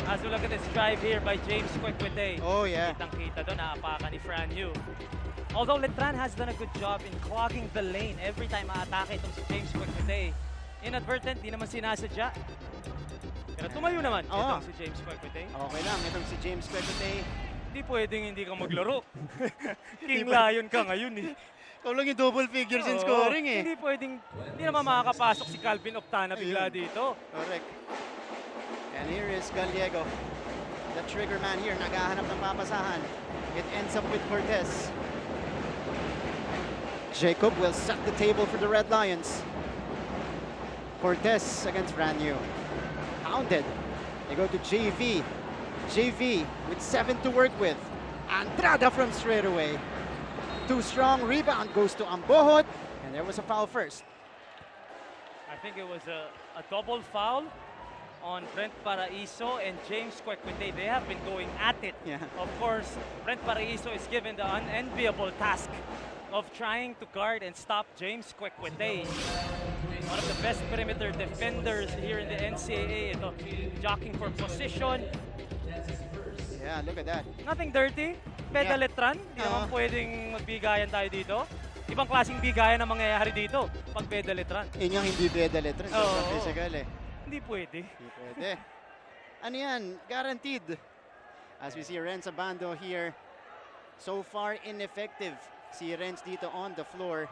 As we look at this drive here by James Kwekute. Oh yeah. Kitang-kita doon, naapakan ni Fran Yu. Although Letran has done a good job in clogging the lane every time aatake itong si James Kwekute. Inadvertent, di naman sinasadya. Pero tumayo naman itong si James Kwekute. Okay lang, itong si James Kwekute. Hindi pwedeng hindi ka maglaro. King Lion ka ngayon eh. Ikaw lang yung double figures in scoring eh. Hindi pwedeng, hindi naman makakapasok si Calvin Octana bigla dito. Correct. And here is Gallego. The trigger man here, naghahanap ng papasahan. It ends up with Cortez. Jacob will set the table for the Red Lions. Cortez against Fran Yu. Pounded. They go to JV. JV with 7 to work with. Andrada from straight away. Too strong, rebound goes to Ambohot, and there was a foul first. I think it was a double foul on Brent Paraiso and James Quequete. They have been going at it. Yeah. Of course, Brent Paraiso is given the unenviable task of trying to guard and stop James Quequete. One of the best perimeter defenders here in the NCAA. Ito, jockeying for position. Yeah, look at that. Nothing dirty. Beda Letran. Hindi naman pwedeng magbigayan tayo dito. Ibang klaseng bigayan ang mangyayari dito pag Beda Letran. Yun yung hindi Beda Letran. Oo. Physical eh. Hindi pwede. Hindi pwede. Ano yan? Guaranteed. As we see Renz Abando here. So far ineffective. Si Renz dito on the floor.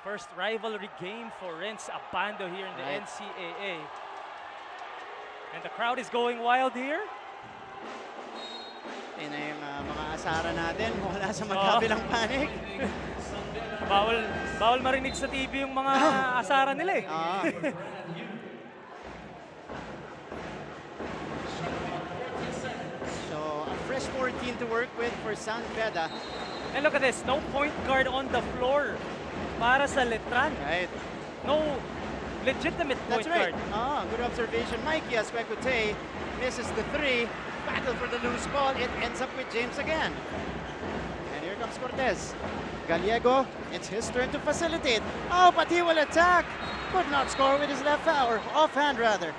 First rivalry game for Renz Abando here in the NCAA. And the crowd is going wild here. Yan na yung mga asara natin. Wala sa magkabilang panic. Bawal marinig sa TV yung mga asara nila eh. So, a fresh 14 to work with for San Beda. And look at this, no point guard on the floor para sa Letran. Right. No legitimate point guard. Good observation. Mikey Asquecote misses the 3. Battle for the loose ball. It ends up with James again. And here comes Cortez. Gallego, it's his turn to facilitate. Oh, but he will attack. Could not score with his left foul, or offhand rather.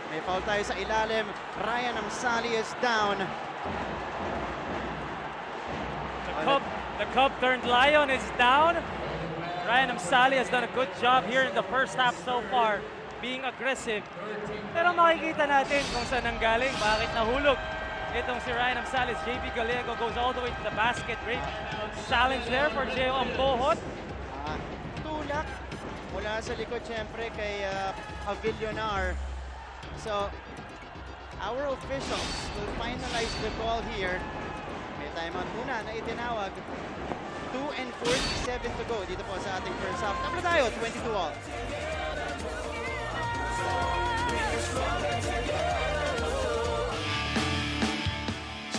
May foul tayo sa ilalim. Ryan Amsali is down. The Cub turned Lion is down. Ryan Amsali has done a good job here in the first half so far, being aggressive. Pero makikita natin kung saan nanggaling, bakit nahulog. Itong si Ryan Amsali, JB Gallego goes all the way to the basket. Great challenge there for Gio Ambohot. Tulak mula sa likod syempre kay Avillonar. So, our officials will finalize the call here. May timeout muna na itinawag. 2:47 to go dito po sa ating first half. Tapos tayo, 22 all.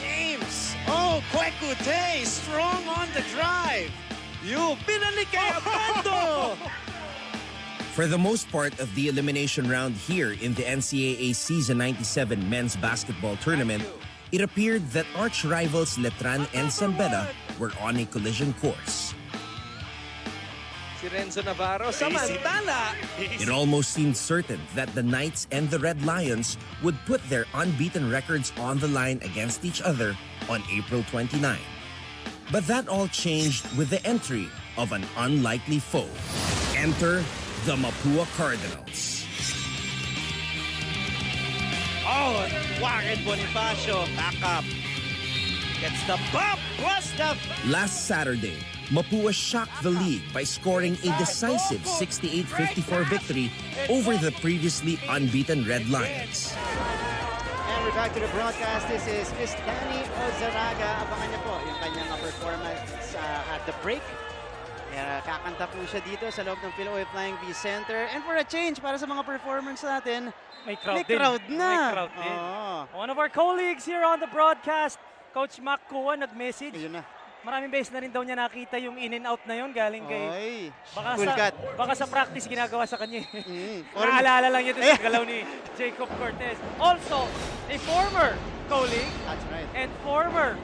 James! Oh, Quequete, strong on the drive. You pinalik kay Abando! For the most part of the elimination round here in the NCAA Season 97 Men's Basketball Tournament, it appeared that arch rivals Letran and San Beda were on a collision course. Si Renzo Navarro, samantala! It almost seemed certain that the Knights and the Red Lions would put their unbeaten records on the line against each other on April 29. But that all changed with the entry of an unlikely foe. Enter the Mapua Cardinals. Oh, Warren Bonifacio, back up. Gets the bump, plus the... Last Saturday, Mapua shocked the league by scoring a decisive 68-54 victory over the previously unbeaten Red Lions. And we're back to the broadcast. This is Miss Danny Ozaraga. Abangan niyo po yung kanyang performance at the break. Kakanta po siya dito sa loob ng Philoe Flying V Center. And for a change, para sa mga performance natin, may crowd na. May crowd din. One of our colleagues here on the broadcast, Coach Mac Kua, nag-message. Ayun na. Maraming beses na rin daw niya nakita yung in and out na yun galing kay... Baka sa practice ginagawa sa kanya. Naalala lang niya sa galaw ni Jacob Cortez. Also, a former colleague and former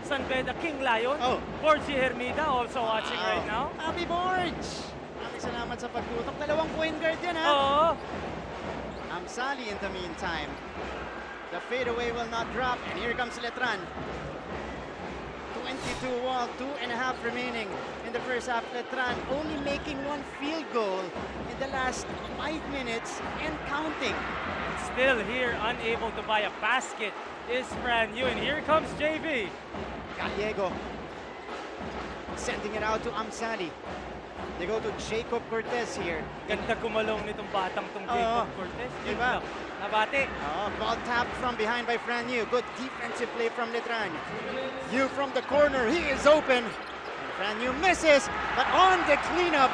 San Beda King Lion, Borgie Hermida, also watching right now. Happy Borge! Maraming salamat sa pagtutok. Dalawang point guard yan, ha? Oo. Amsali in the meantime. The fadeaway will not drop, and here comes Letran. 22 wall, 2.5 remaining in the first half. Letran only making 1 field goal in the last 5 minutes and counting. Still here, unable to buy a basket is Fran Yu, and here comes JV. Gallego sending it out to Amsali. They go to Jacob Cortez here. Ganda kumalong nitong batang tong Jacob Cortez. Diba? Nabate. Ball tapped from behind by Fran Yu. Good defensive play from Letran. Yu from the corner. He is open. And Fran Yu misses, but on the cleanup,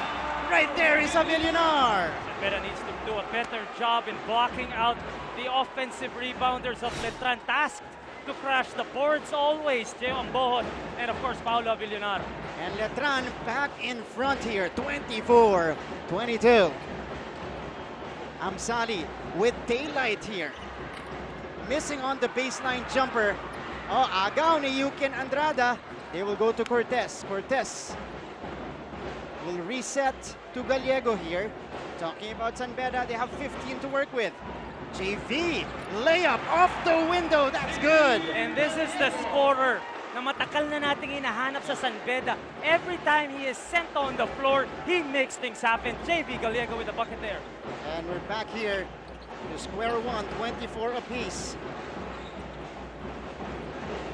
right there is Avillonar. San Beda needs to do a better job in blocking out the offensive rebounders of Letran, tasked to crash the boards always. Gio Ambohon and of course Paolo Villonar. And Letran back in front here, 24-22. Amsali with daylight here. Missing on the baseline jumper. Oh, agaw ni Yukin Andrada. They will go to Cortez. Cortez will reset to Gallego here. Talking about San Beda, they have 15 to work with. JV, layup off the window, that's good. And this is the scorer na matagal na nating hinahanap sa San Beda. Every time he is sent on the floor, he makes things happen. JV Gallego with the bucket there. And we're back here to square one, 24 apiece.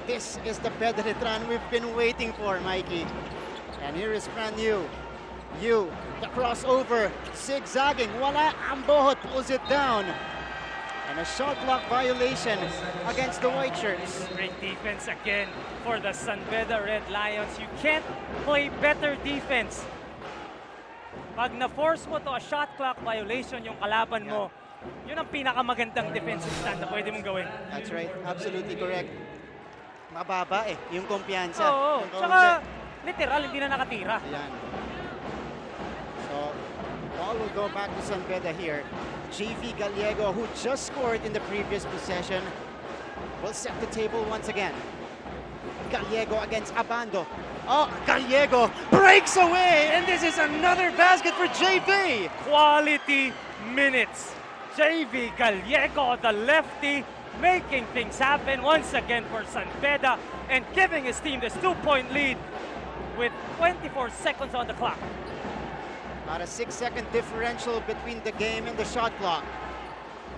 This is the Beda Letran we've been waiting for, Mikey. And here is Fran Yu. Yu, the crossover, zigzagging. Wala, Ambohon pulls it down. And a shot clock violation against the white shirts. Great defense again for the San Beda Red Lions. You can't play better defense. Pag na-force mo to a shot clock violation yung kalaban mo, yun ang pinakamagandang defensive stand na pwede mong gawin. That's right, absolutely correct. Mababa yung kumpiyansa. Oo, tsaka literal hindi na nakatira. Ayan. So, ball will go back to San Beda here. JV Gallego, who just scored in the previous possession, will set the table once again. Gallego against Abando. Oh, Gallego breaks away, and this is another basket for JV. Quality minutes. JV Gallego, the lefty, making things happen once again for San Beda and giving his team this 2-point lead with 24 seconds on the clock. About a 6-second differential between the game and the shot clock.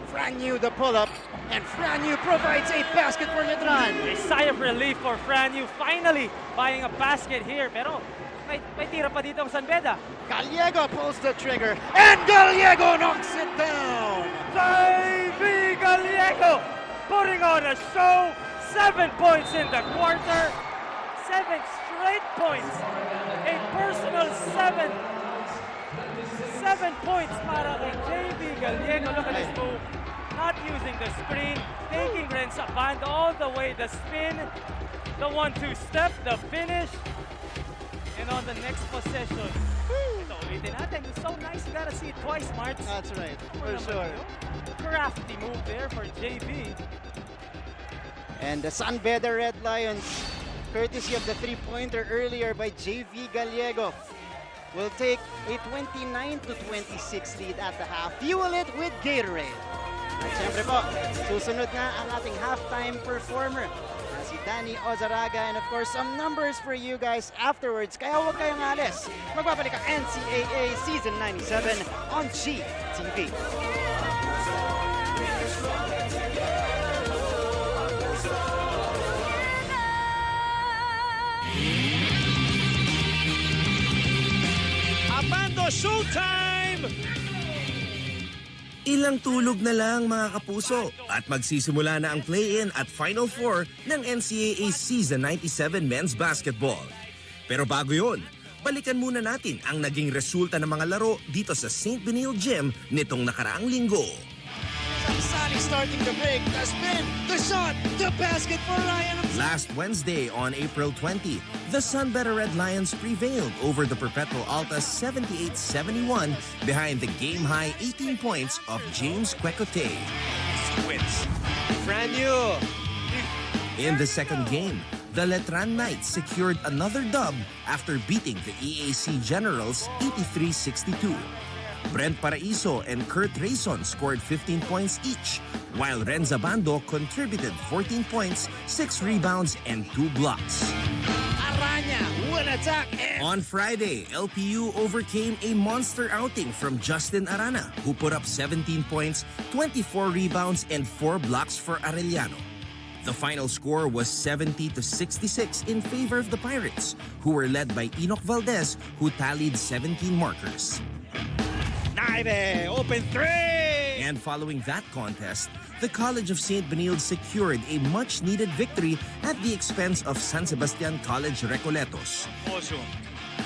Fran Yu the pull-up, and Fran Yu provides a basket for Letran. A sigh of relief for Fran Yu, finally buying a basket here. Pero may tira pa dito ang San Beda. Gallego pulls the trigger, and Gallego knocks it down. JV Gallego putting on a show. 7 points in the quarter. 7 straight points. A personal 7 points para kay JV Gallego. Look at this move. Not using the screen, taking Renza Band all the way, the spin, the 1-2 step, the finish. And on the next possession, ito ulitin natin. It's so nice, you gotta see it twice, Marts. That's right, for sure. Crafty move there for JV. And the San Beda Red Lions, courtesy of the three-pointer earlier by JV Gallego, will take a 29-26 lead at the half. Fuel it with Gatorade. At syempre po, susunod na ang ating halftime performer na si Danny Ozaraga, and of course some numbers for you guys afterwards. Kaya huwag kayong alis. Magbabalik ang NCAA Season 97 on GTV. Abando Showtime! Ilang tulog na lang mga kapuso at magsisimula na ang play-in at Final Four ng NCAA Season 97 Men's Basketball. Pero bago yun, balikan muna natin ang naging resulta ng mga laro dito sa St. Benil Gym nitong nakaraang linggo. Sali starting the break, the spin, the shot, the basket for Ryan. Last Wednesday on April 20, the San Beda Red Lions prevailed over the Perpetual Altas 78-71 behind the game-high 18 points of James Quecote. Fran Yu. In the second game, the Letran Knights secured another dub after beating the EAC Generals 83-62. Brent Paraiso and Kurt Rayson scored 15 points each, while Renza Bando contributed 14 points, 6 rebounds, and 2 blocks. Aranya, one attack. On Friday, LPU overcame a monster outing from Justin Arana, who put up 17 points, 24 rebounds, and 4 blocks for Arellano. The final score was 70-66 in favor of the Pirates, who were led by Enoch Valdez, who tallied 17 markers. Naive, open three! And following that contest, the College of St. Benilde secured a much-needed victory at the expense of San Sebastian College Recoletos. Osum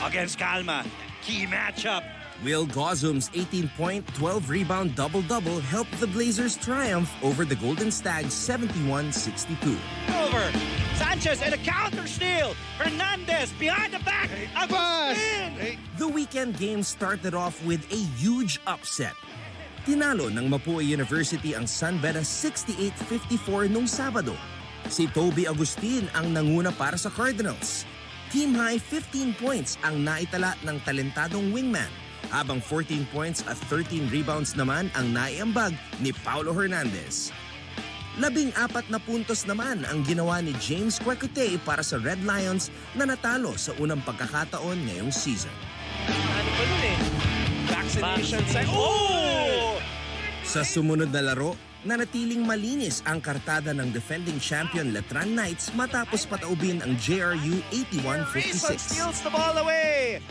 against Calma. Key matchup. Will Gozum's 18-point, 12-rebound double-double helped the Blazers triumph over the Golden Stags 71-62. Over. Sanchez and a counter steal. Hernandez behind the back. A spin. The weekend game started off with a huge upset. Tinalo ng Mapua University ang San Beda 68-54 nung Sabado. Si Toby Agustin ang nanguna para sa Cardinals. Team high 15 points ang naitala ng talentadong wingman, habang 14 points at 13 rebounds naman ang naiambag ni Paulo Hernandez. 14 na puntos naman ang ginawa ni James Quecute para sa Red Lions na natalo sa unang pagkakataon ngayong season. Ano ba nun eh? Vaccination side. Oh! Sa sumunod na laro, nanatiling malinis ang kartada ng defending champion Letran Knights matapos pataubin ang JRU 81-56. Steals the ball away.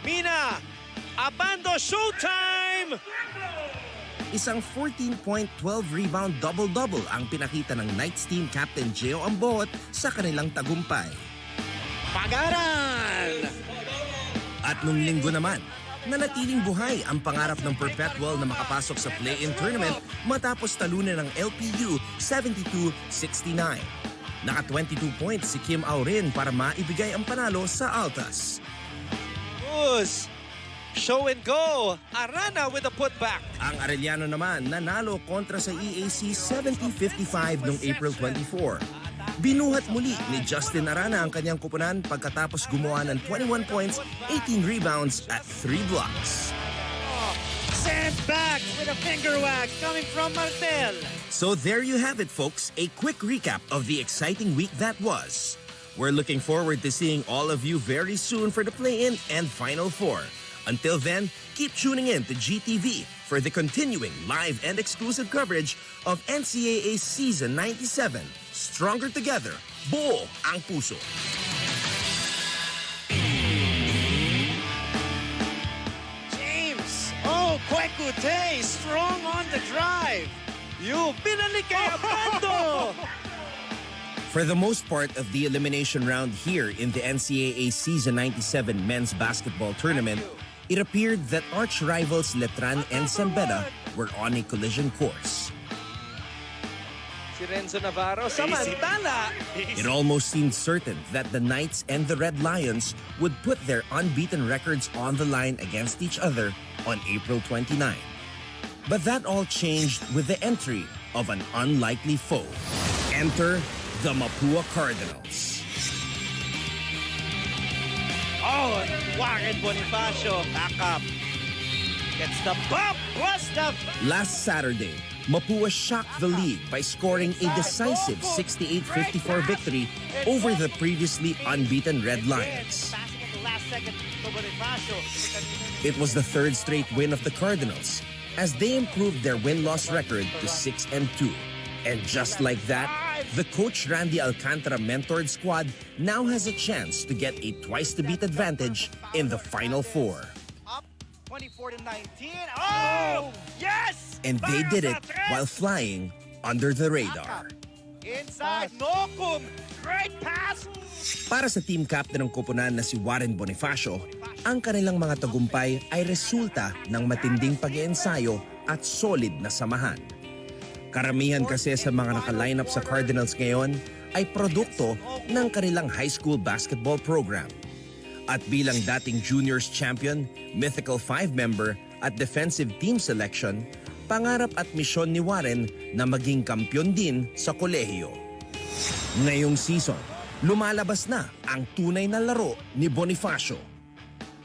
Mina, Abando, showtime! Isang 14-point, 12-rebound double-double ang pinakita ng Knights team captain Gio Ambot sa kanilang tagumpay. Pagaran! At nung linggo naman, nanatiling buhay ang pangarap ng Perpetual na makapasok sa play-in tournament matapos talunan ng LPU 72-69. Naka 22 points si Kim Aurin para maibigay ang panalo sa Altas. Show and go. Arana with a putback. Ang Arellano naman nanalo kontra sa EAC 70-55 noong April 24. Binuhat muli ni Justin Arana ang kanyang kupunan pagkatapos gumawa ng 21 points, 18 rebounds at 3 blocks. Sent back with a finger wag coming from Martel. So there you have it, folks. A quick recap of the exciting week that was. We're looking forward to seeing all of you very soon for the play-in and Final Four. Until then, keep tuning in to GTV for the continuing live and exclusive coverage of NCAA Season 97. Stronger together, buo ang puso. James, Quecute, strong on the drive. Binalik kay Abando. For the most part of the elimination round here in the NCAA Season 97 men's basketball tournament, it appeared that arch rivals Letran and San Beda were on a collision course. Si Renzo Navarro, samantala. It almost seemed certain that the Knights and the Red Lions would put their unbeaten records on the line against each other on April 29. But that all changed with the entry of an unlikely foe. Enter the Mapua Cardinals. Warren Bonifacio, back up. Gets the bump, plus the... Last Saturday, Mapua shocked the league by scoring a decisive 68-54 victory over the previously unbeaten Red Lions. It was the third straight win of the Cardinals as they improved their win-loss record to 6-2. And just like that, the coach Randy Alcantara mentored squad now has a chance to get a twice-to-beat advantage in the Final Four. Up 24-19. Oh, yes! And they did it while flying under the radar. Inside, Nokum. Great pass. Para sa team captain ng koponan na si Warren Bonifacio, ang kanilang mga tagumpay ay resulta ng matinding pag-iensayo at solid na samahan. Karamihan kasi sa mga naka-line up sa Cardinals ngayon ay produkto ng kanilang high school basketball program. At bilang dating juniors champion, Mythical 5 member at defensive team selection, pangarap at misyon ni Warren na maging kampyon din sa kolehiyo. Ngayong season, lumalabas na ang tunay na laro ni Bonifacio.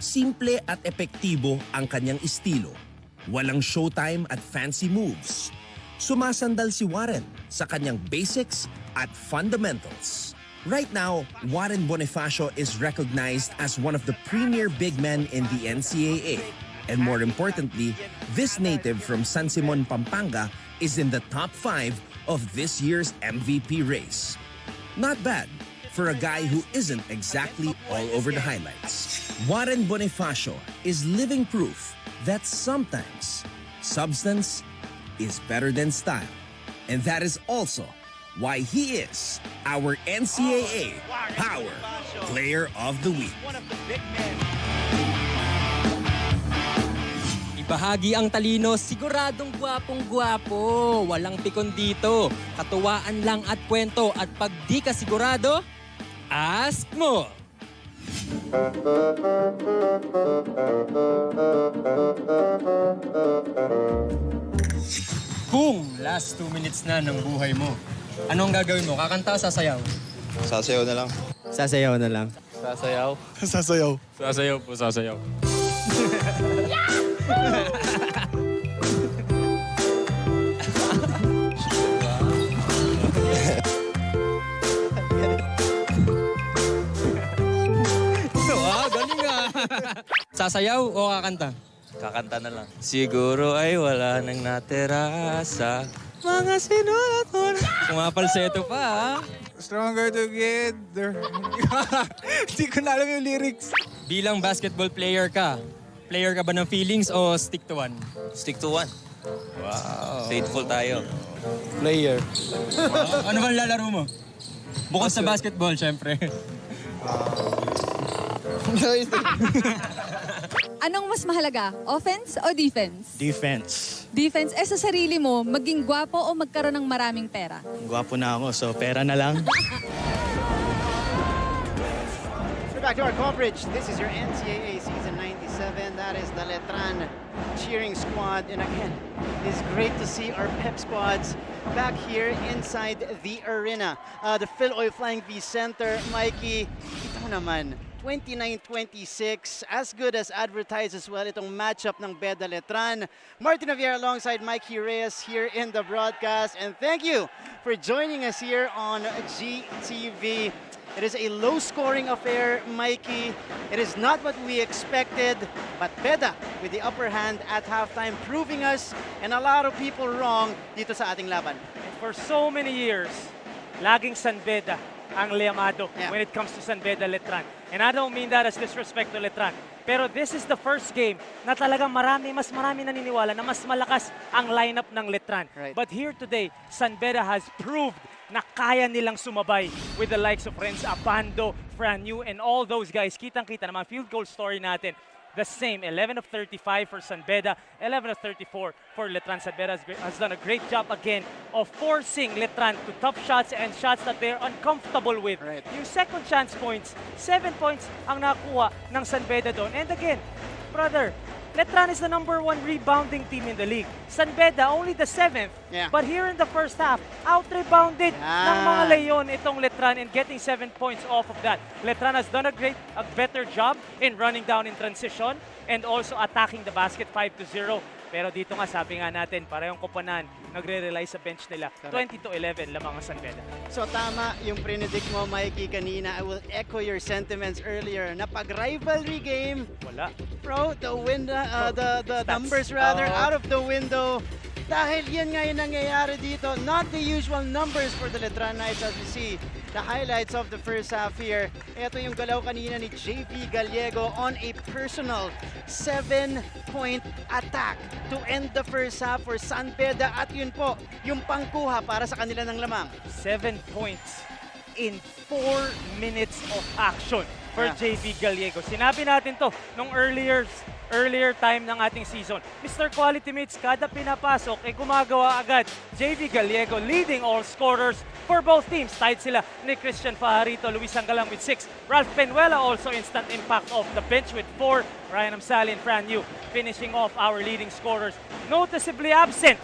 Simple at epektibo ang kanyang estilo. Walang showtime at fancy moves. Sumasandal si Warren sa kanyang basics at fundamentals. Right now, Warren Bonifacio is recognized as one of the premier big men in the NCAA. And more importantly, this native from San Simon, Pampanga is in the top 5 of this year's MVP race. Not bad for a guy who isn't exactly all over the highlights. Warren Bonifacio is living proof that sometimes substance is better than style. And that is also why he is our NCAA Power Player of the Week. Bahagi ang talino, siguradong gwapong-gwapo. Walang pikon dito. Katuwaan lang at kwento. At pag di ka sigurado, ask mo! Kung last 2 minutes na ng buhay mo, anong gagawin mo? Kakanta o sasayaw? Sasayaw na lang. Sasayaw na lang. Sasayaw. Sasayaw. Sasayaw po, sasayaw. Wow, galing ah. Sasayaw o kakanta? Kakanta na lang. Siguro ay wala nang natira sa mga sinulat mo na. Sumapalseto pa ah. Stronger together. Hindi ko na alam yung lyrics. Bilang basketball player ka ba ng feelings o stick to one? Stick to one. Wow. Faithful tayo. Player. Wow. Ano bang lalaro mo? Bukod sa basketball, syempre. Anong mas mahalaga? Offense o defense? Defense. Defense. Sa sarili mo, maging gwapo o magkaroon ng maraming pera? Gwapo na ako, so pera na lang. So back to our coverage. This is your NCAA Season 97. That is the Letran cheering squad. And again, it's great to see our pep squads back here inside the arena. The Philoy Flying V Center. Mikey, ito naman. 29-26, as good as advertised as well itong matchup ng Beda Letran. Martin Javier alongside Mikey Reyes here in the broadcast. And thank you for joining us here on GTV. It is a low-scoring affair, Mikey. It is not what we expected, but Beda with the upper hand at halftime, proving us and a lot of people wrong dito sa ating laban. And for so many years, laging San Beda ang liyamado when it comes to San Beda Letran. And I don't mean that as disrespect to Letran. Pero this is the first game na talagang mas marami naniniwala na mas malakas ang lineup ng Letran. Right. But here today, San Beda has proved na kaya nilang sumabay with the likes of Renz Abando, Franyu, and all those guys. Kitang-kita naman, field goal story natin. The same, 11 of 35 for San Beda, 11 of 34 for Letran. San Beda has done a great job again of forcing Letran to tough shots and shots that they're uncomfortable with. Right. Yung second chance points, 7 points ang nakuha ng San Beda doon. And again, brother, Letran is the #1 rebounding team in the league. San Beda, only the 7th. Yeah. But here in the first half, out-rebounded ng mga Leon itong Letran and getting 7 points off of that. Letran has done a better job in running down in transition and also attacking the basket 5-0. Pero dito nga, sabi nga natin, parehong koponan, nagre-rely sa bench nila. 20-11 lamang ang San Beda. So tama yung predict mo, Mikey, kanina. I will echo your sentiments earlier. Na pag rivalry game, wala. Bro, the numbers rather out of the window. Dahil yan nga yung nangyayari dito. Not the usual numbers for the Letran Knights as we see the highlights of the first half here. Ito yung galaw kanina ni JV Gallego on a personal 7-point attack to end the first half for San Beda. At yun po, yung pangkuha para sa kanila ng lamang. 7 points in 4 minutes of action for JV Gallego. Sinabi natin to nung earlier time ng ating season. Mr. Quality Mates, kada pinapasok ay gumagawa agad. JV Gallego leading all scorers for both teams. Tied sila ni Christian Fajarito, Luis Angalang with 6. Ralph Penuela also instant impact off the bench with 4. Ryan Amsali and Franyu finishing off our leading scorers. Noticeably absent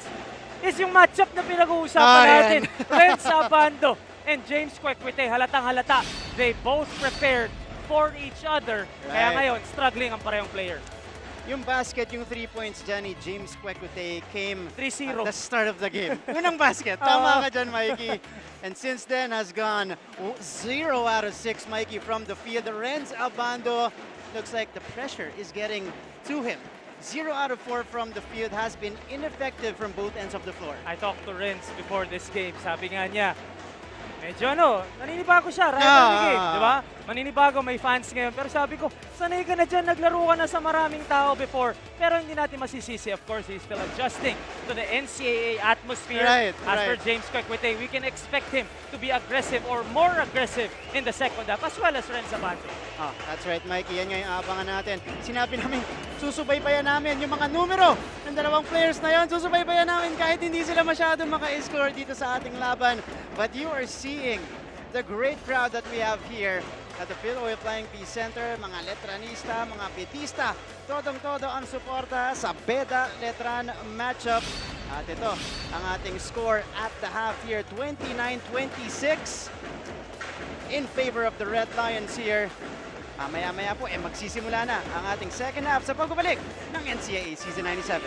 is yung matchup na pinag-uusapan natin. Renz Abando and James Quequete, halatang halata. They both prepared for each other. Kaya ngayon, struggling ang parehong player. Yung basket, yung 3 points dyan ni James Quequete came 3-0 at the start of the game. Unang basket. Tama ka dyan, Mikey. And since then has gone 0 out of 6, Mikey, from the field. Renz Abando, looks like the pressure is getting to him. 0 out of 4 from the field, has been ineffective from both ends of the floor. I talked to Renz before this game. Sabi nga niya, medyo naninibago siya, rivalry game, di ba? Maninibago, may fans ngayon. Pero sabi ko, Sanay ka na dyan, naglaro ka na sa maraming tao before. Pero hindi natin masisisi. Of course, he's still adjusting to the NCAA atmosphere. As per James Quequete, we can expect him to be aggressive or more aggressive in the second half, as well as Ren Sabante. That's right, Mikey. Yan nga yung abangan natin. Sinabi namin, susubaybayan namin yung mga numero ng dalawang players na yon. Susubaybayan namin kahit hindi sila masyadong maka-score dito sa ating laban. But you are seeing the great crowd that we have here at the Phil Flying Peace Center, mga Letranista, mga Petista, todong-todo ang suporta sa Beda Letran matchup. At ito, ang ating score at the half here, 29-26 in favor of the Red Lions here. Maya-maya po, magsisimula na ang ating second half sa pagbabalik ng NCAA Season 97.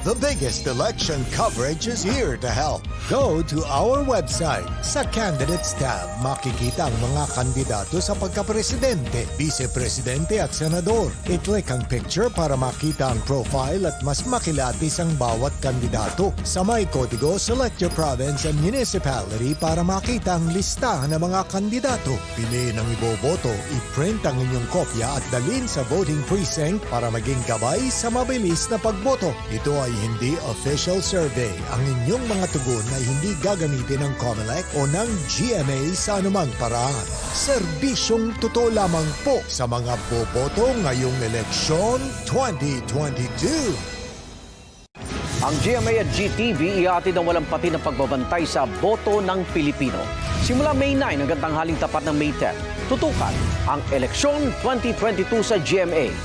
The biggest election coverage is here to help. Go to our website. Sa Candidates tab, makikita ang mga kandidato sa pagkapresidente, vice-presidente at senador. I-click ang picture para makita ang profile at mas makilatis ang bawat kandidato. Sa may kodigo, select your province and municipality para makita ang listahan ng mga kandidato. Piliin ang iboboto, i-print ang inyong kopya at dalhin sa voting precinct para maging gabay sa mabilis na pagboto. Ito ay hindi official survey. Ang inyong mga tugon ay hindi gagamitin ng COMELEC o ng GMA sa anumang paraan. Serbisyong totoo lamang po sa mga boboto ngayong eleksyon 2022. Ang GMA at GTV ihatid ang walang pati ng pagbabantay sa boto ng Pilipino. Simula May 9 hanggang tanghaling tapat ng May 10, tutukan ang eleksyon 2022 sa GMA.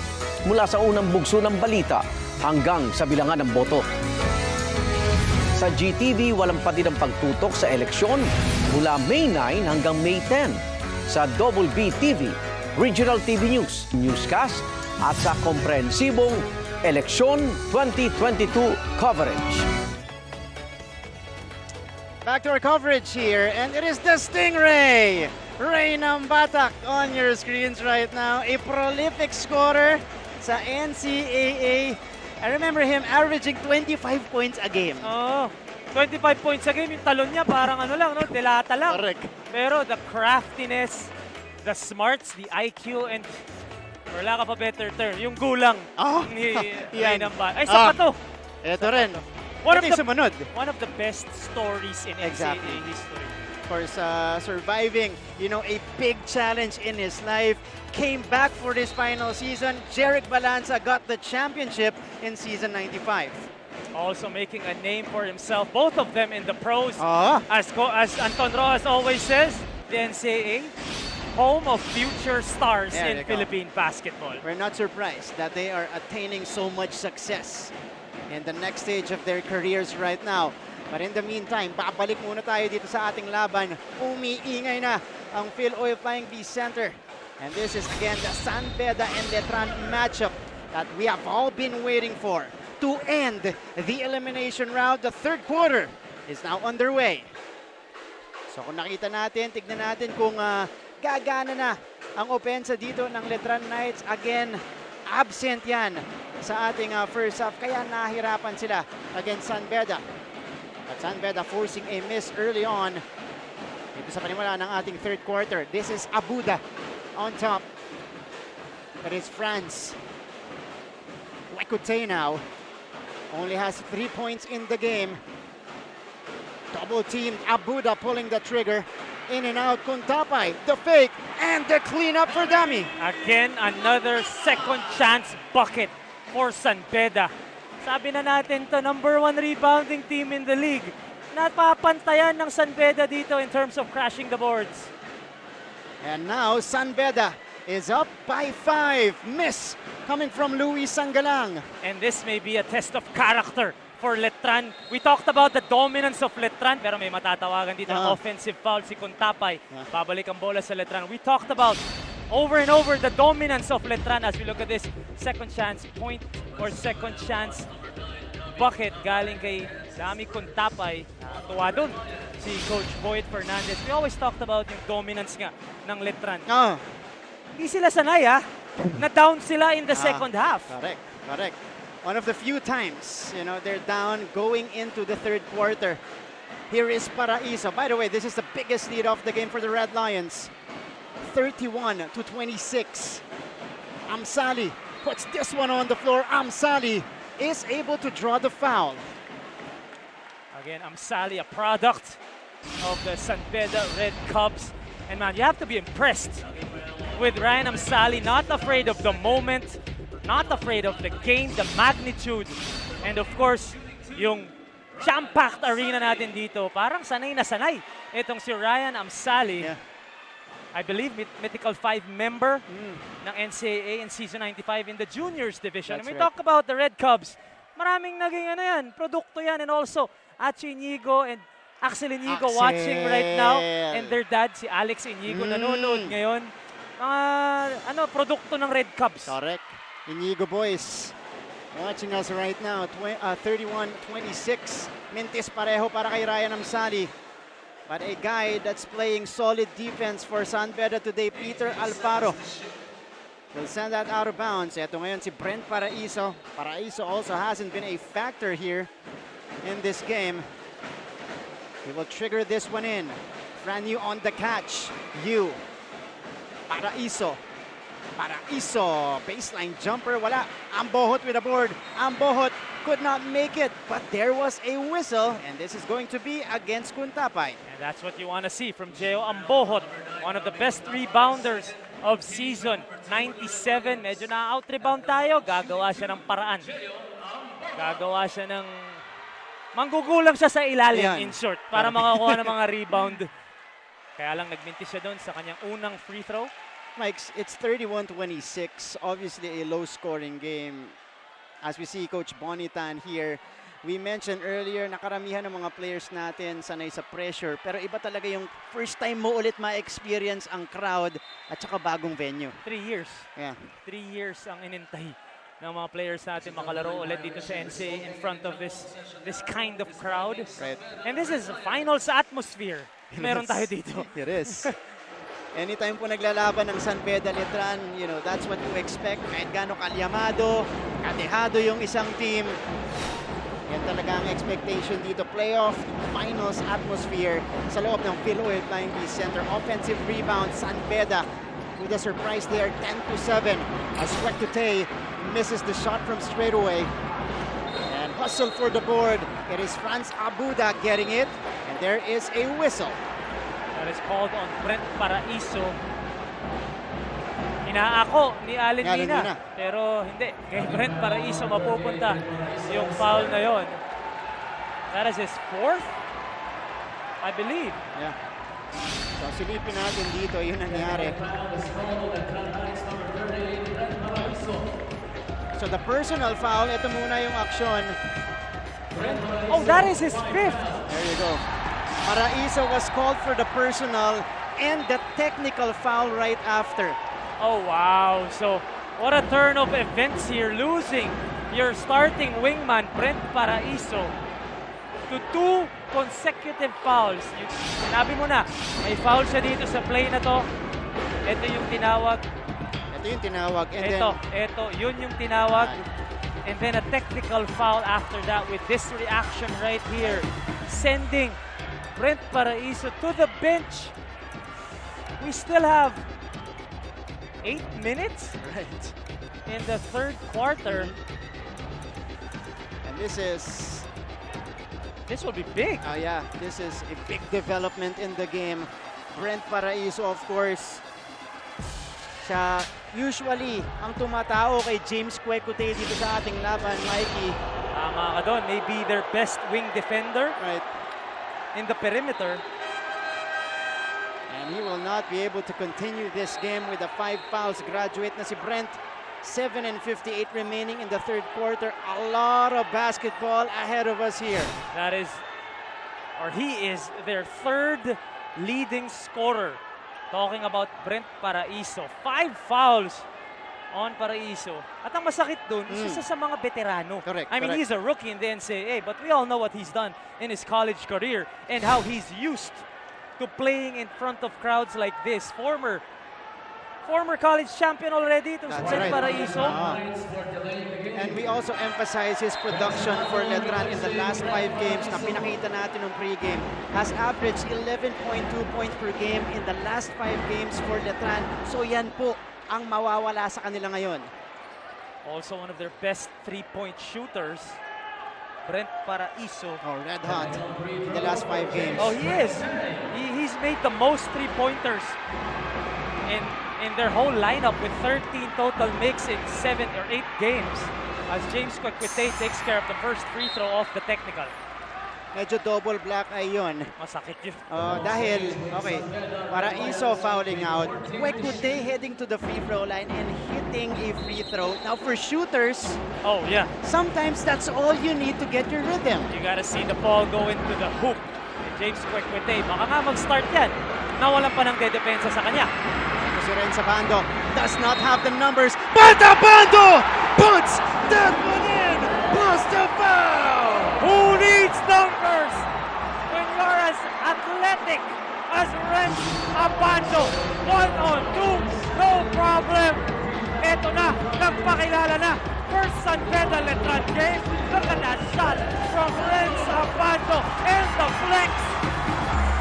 Mula sa unang bugso ng balita hanggang sa bilangan ng boto. Sa GTV, walang pati ng pagtutok sa eleksyon mula May 9 hanggang May 10. Sa Double B TV, Regional TV News, Newscast at sa komprehensibong Eleksyon 2022 coverage. Back to our coverage here, and it is the Stingray! Ray Nambatak on your screens right now. A prolific scorer sa NCAA. I remember him averaging 25 points a game. 25 points a game. Yung talon niya parang ano lang, no? Delata lang. Correct. Pero the craftiness, the smarts, the IQ, and for lack of a better term, yung gulang ni Ray Nambatak. Ay, saka to. Ito rin. One of the best stories in NCAA history. Of course, surviving, a big challenge in his life. Came back for this final season. Jeric Balanza got the championship in season 95. Also making a name for himself, both of them in the pros. As Anton Rojas always says, the NCAA, home of future stars in Philippine basketball. We're not surprised that they are attaining so much success in the next stage of their careers right now. But in the meantime, babalik muna tayo dito sa ating laban. Umiingay na ang Phil Flying Peace Center. And this is again the San Beda and Letran matchup that we have all been waiting for to end the elimination round. The third quarter is now underway. So kung nakita natin, tignan natin kung gagana na ang opensa dito ng Letran Knights. Again, absent yan sa ating first half. Kaya nahirapan sila against San Beda. At San Beda forcing a miss early on dito sa panimula ng ating third quarter. This is Abuda on top. That is France. Quequete now only has 3 points in the game. Double teamed. Abuda pulling the trigger. In and out. Kuntapay. The fake. And the cleanup for Dami. Again, another second chance bucket for San Beda. Sabi na natin to, number 1 rebounding team in the league. Napapantayan ng San Beda dito in terms of crashing the boards. And now San Beda is up by 5. Miss coming from Luis Sangalang. And this may be a test of character for Letran. We talked about the dominance of Letran, pero may matatawagan dito ng offensive foul si Kuntapay. Babalik ang bola sa Letran. We talked about over and over the dominance of Letran as we look at this second chance point or second chance bucket galing kay Dami Kuntapay. Tuwa dun si Coach Boyd Fernandez. We always talked about yung dominance nga ng Letran. Hindi sila sanay na down sila in the second half. Correct. One of the few times, they're down going into the third quarter. Here is Paraiso. By the way, this is the biggest lead of the game for the Red Lions. 31-26. Amsali puts this one on the floor. Amsali is able to draw the foul. Again, Amsali, a product of the San Beda Red Cubs. And man, you have to be impressed with Ryan Amsali, not afraid of the moment, not afraid of the game, the magnitude, and of course, yung jam-packed arena natin dito. Parang sanay na sanay itong si Ryan Amsali. Yeah. I believe Mythical 5 member ng NCAA in Season 95 in the Juniors Division. That's And we right. talk about the Red Cubs. Maraming naging produkto yan. And also, Achi Inigo and Axel Inigo watching right now. And their dad, si Alex Inigo, nanonood ngayon. Mga produkto ng Red Cubs. Correct. Inigo boys watching us right now. 31-26. Mintis pareho para kay Ryan Amsali. But a guy that's playing solid defense for San Beda today, Peter Alfaro, will send that out of bounds. Ito ngayon si Brent Paraiso. Paraiso also hasn't been a factor here in this game. He will trigger this one in. Brand new on the catch. Paraiso. Paraiso. Baseline jumper. Wala. Ambohot with a board. Ambohot could not make it. But there was a whistle. And this is going to be against Kuntapay. And that's what you want to see from Geo Ambohot. One of the best rebounders of season 97. Medyo na-out-rebound tayo. Gagawa siya ng paraan. Gagawa siya ng... Manggugulang siya sa ilalim, in short, para makakuha ng mga rebound. Kaya lang nagminti siya doon sa kanyang unang free throw. Mike, it's 31-26. Obviously a low-scoring game. As we see Coach Bonitan here, we mentioned earlier na karamihan ng mga players natin sanay sa pressure. Pero iba talaga yung first time mo ulit ma-experience ang crowd at saka bagong venue. 3 years. Yeah. 3 years ang inintay ng mga players natin makalaro ulit dito sa NCAA in front of this kind of crowd. Right. And this is finals atmosphere. Meron tayo dito. It is. Anytime po naglalaban ng San Beda Letran, you know, that's what you expect. Kahit gaano kalyamado, katehado yung isang team. Yan talaga ang expectation dito. Playoff, finals atmosphere sa loob ng Philoil Flying Bee Center. Offensive rebound, San Beda with a surprise there, 10-7. As Rectute misses the shot from straightaway. And hustle for the board. It is Franz Abuda getting it. And there is a whistle. That is called on Brent Paraiso. Inaako ni Allen Mina. Pero hindi. Kay Brent Paraiso mapupunta yung foul na yon. That is his 4th, I believe. Yeah. So silipin natin dito, yun nangyari. So the personal foul, ito muna yung aksyon. Oh, that is his 5th. There you go. Paraiso was called for the personal and the technical foul right after. Oh, wow. So, what a turn of events here. Losing your starting wingman, Brent Paraiso, to 2 consecutive fouls. Sinabi mo na, may foul siya dito sa play na to. Ito yung tinawag. Ito yung tinawag. And yun yung tinawag. And then a technical foul after that with this reaction right here. Sending Brent Paraiso to the bench. We still have 8 minutes in the 3rd quarter. And this will be big. Yeah, this is a big development in the game. Brent Paraiso, of course, siya usually ang tumatao kay James Kwekute dito sa ating laban, Mikey. Tama ka doon. Maybe their best wing defender. Right. In the perimeter. And he will not be able to continue this game with the 5 fouls. Graduate na si Brent. 7:58 remaining in the 3rd quarter. A lot of basketball ahead of us here. That is, or he is their 3rd leading scorer. Talking about Brent Paraiso. 5 fouls on Paraiso. At ang masakit dun, isa sa mga veterano. Correct. I mean, he's a rookie in the NCAA, but we all know what he's done in his college career and how he's used to playing in front of crowds like this. Former former college champion already to That's San right. Paraiso. And we also emphasize his production for Letran in the last 5 games na pinakita natin ng pregame. Has averaged 11.2 points per game in the last 5 games for Letran. So yan po ang mawawala sa kanila ngayon. Also one of their best 3-point shooters, Brent Paraiso. Oh, red hot in the last 5 games. Oh, he is. He's made the most 3-pointers in their whole lineup with 13 total makes in 7 or 8 games as James Quequete takes care of the first free throw off the technical. Medyo double black eye yun. Masakit yun. Dahil, okay, Paraiso fouling out. Quequete heading to the free throw line and hitting a free throw. Now for shooters, oh yeah, sometimes that's all you need to get your rhythm. You gotta see the ball go into the hoop. James Quequete, baka nga mag-start yan. Nawalan pa ng dedepensa sa kanya. Si Renz Abando does not have the numbers, but Abando puts that one in! Plus the foul! Who needs numbers when you're as athletic as Renz Abando? 1-on-2, no problem. Eto na, nagpakilala na. First San Beda Letran game. Look at that shot from Renz Abando and the flex.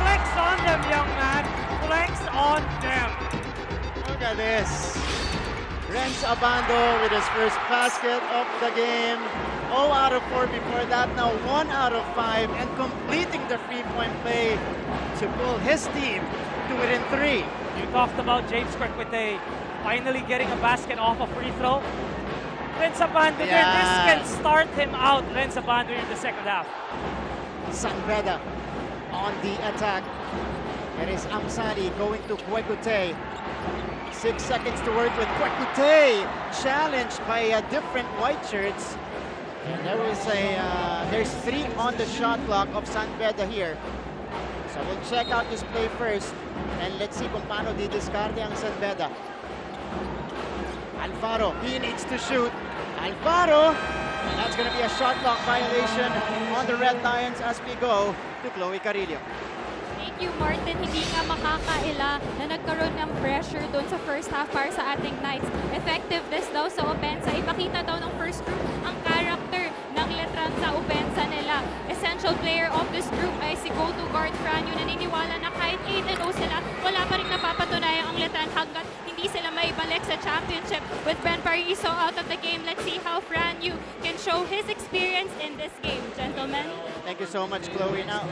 Flex on them, young man. Flex on them. Look at this. Renz Abando with his first basket of the game. 0 out of 4 before that, now 1 out of 5, and completing the three-point play to pull his team to within 3. You talked about James Quequete finally getting a basket off a free throw. Renz Abando there, this can start him out, Renz Abando in the second half. San Beda on the attack. It is Amsani going to Quequete. 6 seconds to work with Quequete, challenged by different white shirts. And there's 3 on the shot clock of San Beda here. So we'll check out this play first, and let's see kung paano didiscarte ang San Beda. Alfaro, he needs to shoot. Alfaro, and that's going to be a shot clock violation on the Red Lions as we go to Chloe Carillo. Thank you, Martin. Hindi nga makakaila na nagkaroon ng pressure doon sa first half para sa ating Knights. Effectiveness daw sa opensa. Ipakita daw ng first group ang character ng Letran sa opensa nila. Essential player of this group ay si go-to guard Franyu. Naniniwala na kahit 8-0 sila, wala pa rin napapatunayan ang Letran hanggat hindi sila maibalik sa championship. With Ben Paraiso out of the game, let's see how Franyu can show his experience in this game, gentlemen. Thank you so much, Chloe. Now,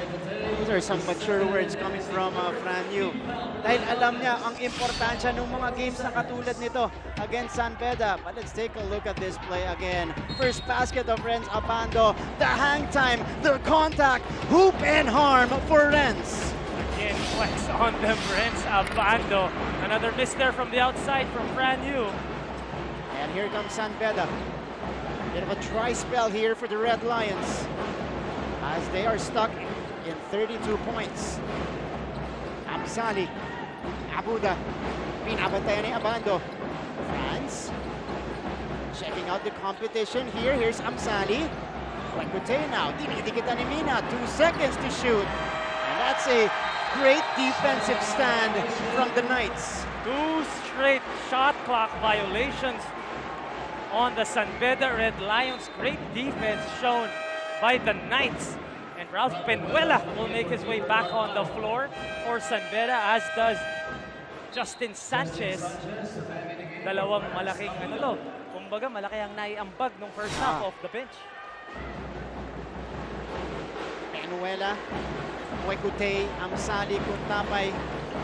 those are some mature words coming from Franyu. Dahil alam niya ang importansya ng mga games na katulad nito against San Beda. But let's take a look at this play again. First basket of Renz Abando. The hang time, the contact, hoop and harm for Renz. Again, flex on them, Renz Abando. Another miss there from the outside from Franyu. And here comes San Beda. Bit of a dry spell here for the Red Lions, as they are stuck in 32 points. Amsali, Abuda, pinabantayan ni Abando. Franz, checking out the competition here. Here's Amsali. Quequete now, dinidikitan ni Mina. 2 seconds to shoot. And that's a great defensive stand from the Knights. 2 straight shot clock violations on the San Beda Red Lions. Great defense shown by the Knights. And Ralph Penuela will make his way back on the floor for San Beda, as does Justin Sanchez. Dalawang malaking kumbaga malaki ang naiambag nung first half off the bench. Penuela, Quequete, Amsali, Kuntapay,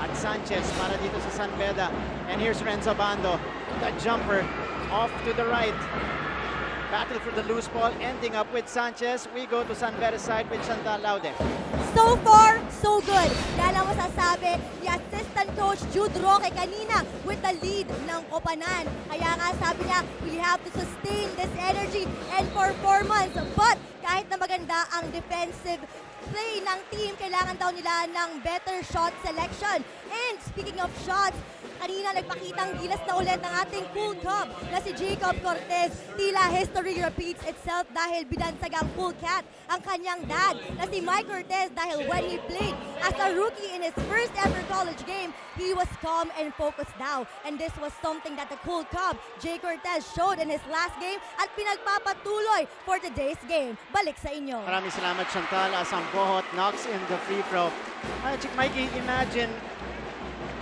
at Sanchez para dito sa San Beda. And here's Renz Abando, the jumper off to the right. Battle for the loose ball, ending up with Sanchez. We go to San Beda side with Chantal Laude. So far, so good. Dahil ang masasabi ni assistant coach Jude Roque kanina with the lead ng Kopanan. Kaya nga sabi niya, we have to sustain this energy and performance. But kahit na maganda ang defensive play ng team, kailangan daw nila ng better shot selection. And speaking of shots, kanina nagpakitang gilas na ulit ng ating Cool Cub na si Jacob Cortez. Tila history repeats itself dahil binansag ang Cool Cat ang kanyang dad na si Mike Cortez dahil when he played point. As a rookie in his first ever college game, he was calm and focused now. And this was something that the cool Cub, Jay Cortez, showed in his last game at pinagpapatuloy for today's game. Balik sa inyo. Maraming salamat, Chantal, as ang Bohot knocks in the free throw. Mikey, imagine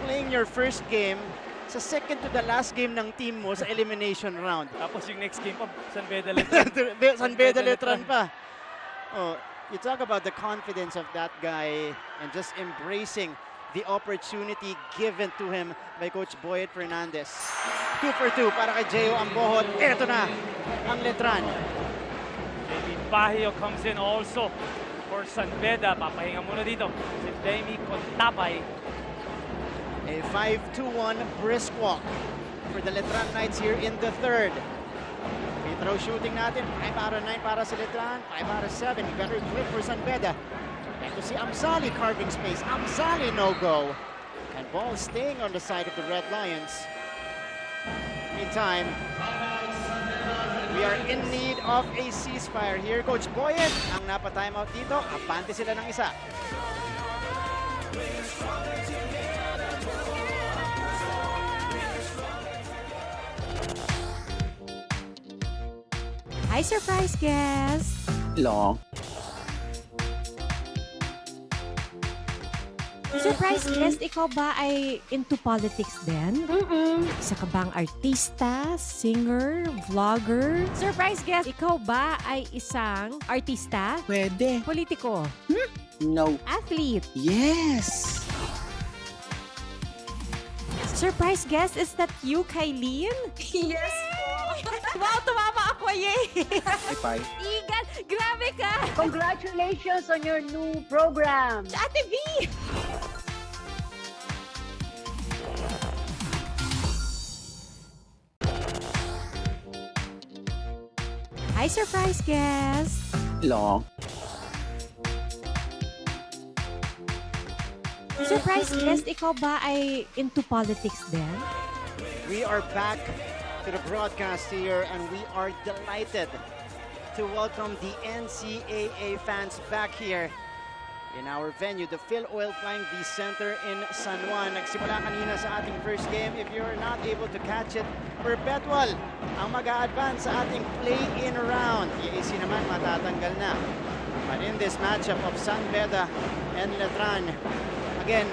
playing your first game sa second to the last game ng team mo sa elimination round. Tapos yung next game pa, San Beda Letran. San Beda Letran pa. Oh, you talk about the confidence of that guy and just embracing the opportunity given to him by Coach Boyet Fernandez. 2 for 2 para kay Jeyo Ambohot. Ito na ang Letran. Maybe Bahio comes in also for San Beda. Papahinga muna dito si Demi Contapay. A 5-2-1 brisk walk for the Letran Knights here in the third. Free throw shooting natin. 5/9 para sa Letran. 5/7. Better grip for San Beda. Ito si Amzali carving space. Amzali no-go. And ball staying on the side of the Red Lions. Meantime, we are in need of a ceasefire here. Coach Boyet ang napa-timeout dito. Abante sila ng isa. Hi, surprise guest! Long. Surprise guest, ikaw ba ay into politics din? Isa ka bang artista, singer, vlogger? Surprise guest, ikaw ba ay isang artista? Pwede. Politiko? No. Athlete? Yes! Surprise guest, is that you, Kylene? Yes Wow, tumama ako, yay! Bye. Igan, grabe ka! Congratulations on your new program. Ate V! Hi, surprise guest! Long. Surprise guest, ikaw ba ay into politics din? We are back to the broadcast here, and we are delighted to welcome the NCAA fans back here in our venue, the Phil Oil Flying V Center in San Juan. Nagsimula kanina sa ating first game. If you're not able to catch it, Perpetual ang mag-a-advance sa ating play-in round. EAC naman matatanggal na. But in this matchup of San Beda and Letran, again,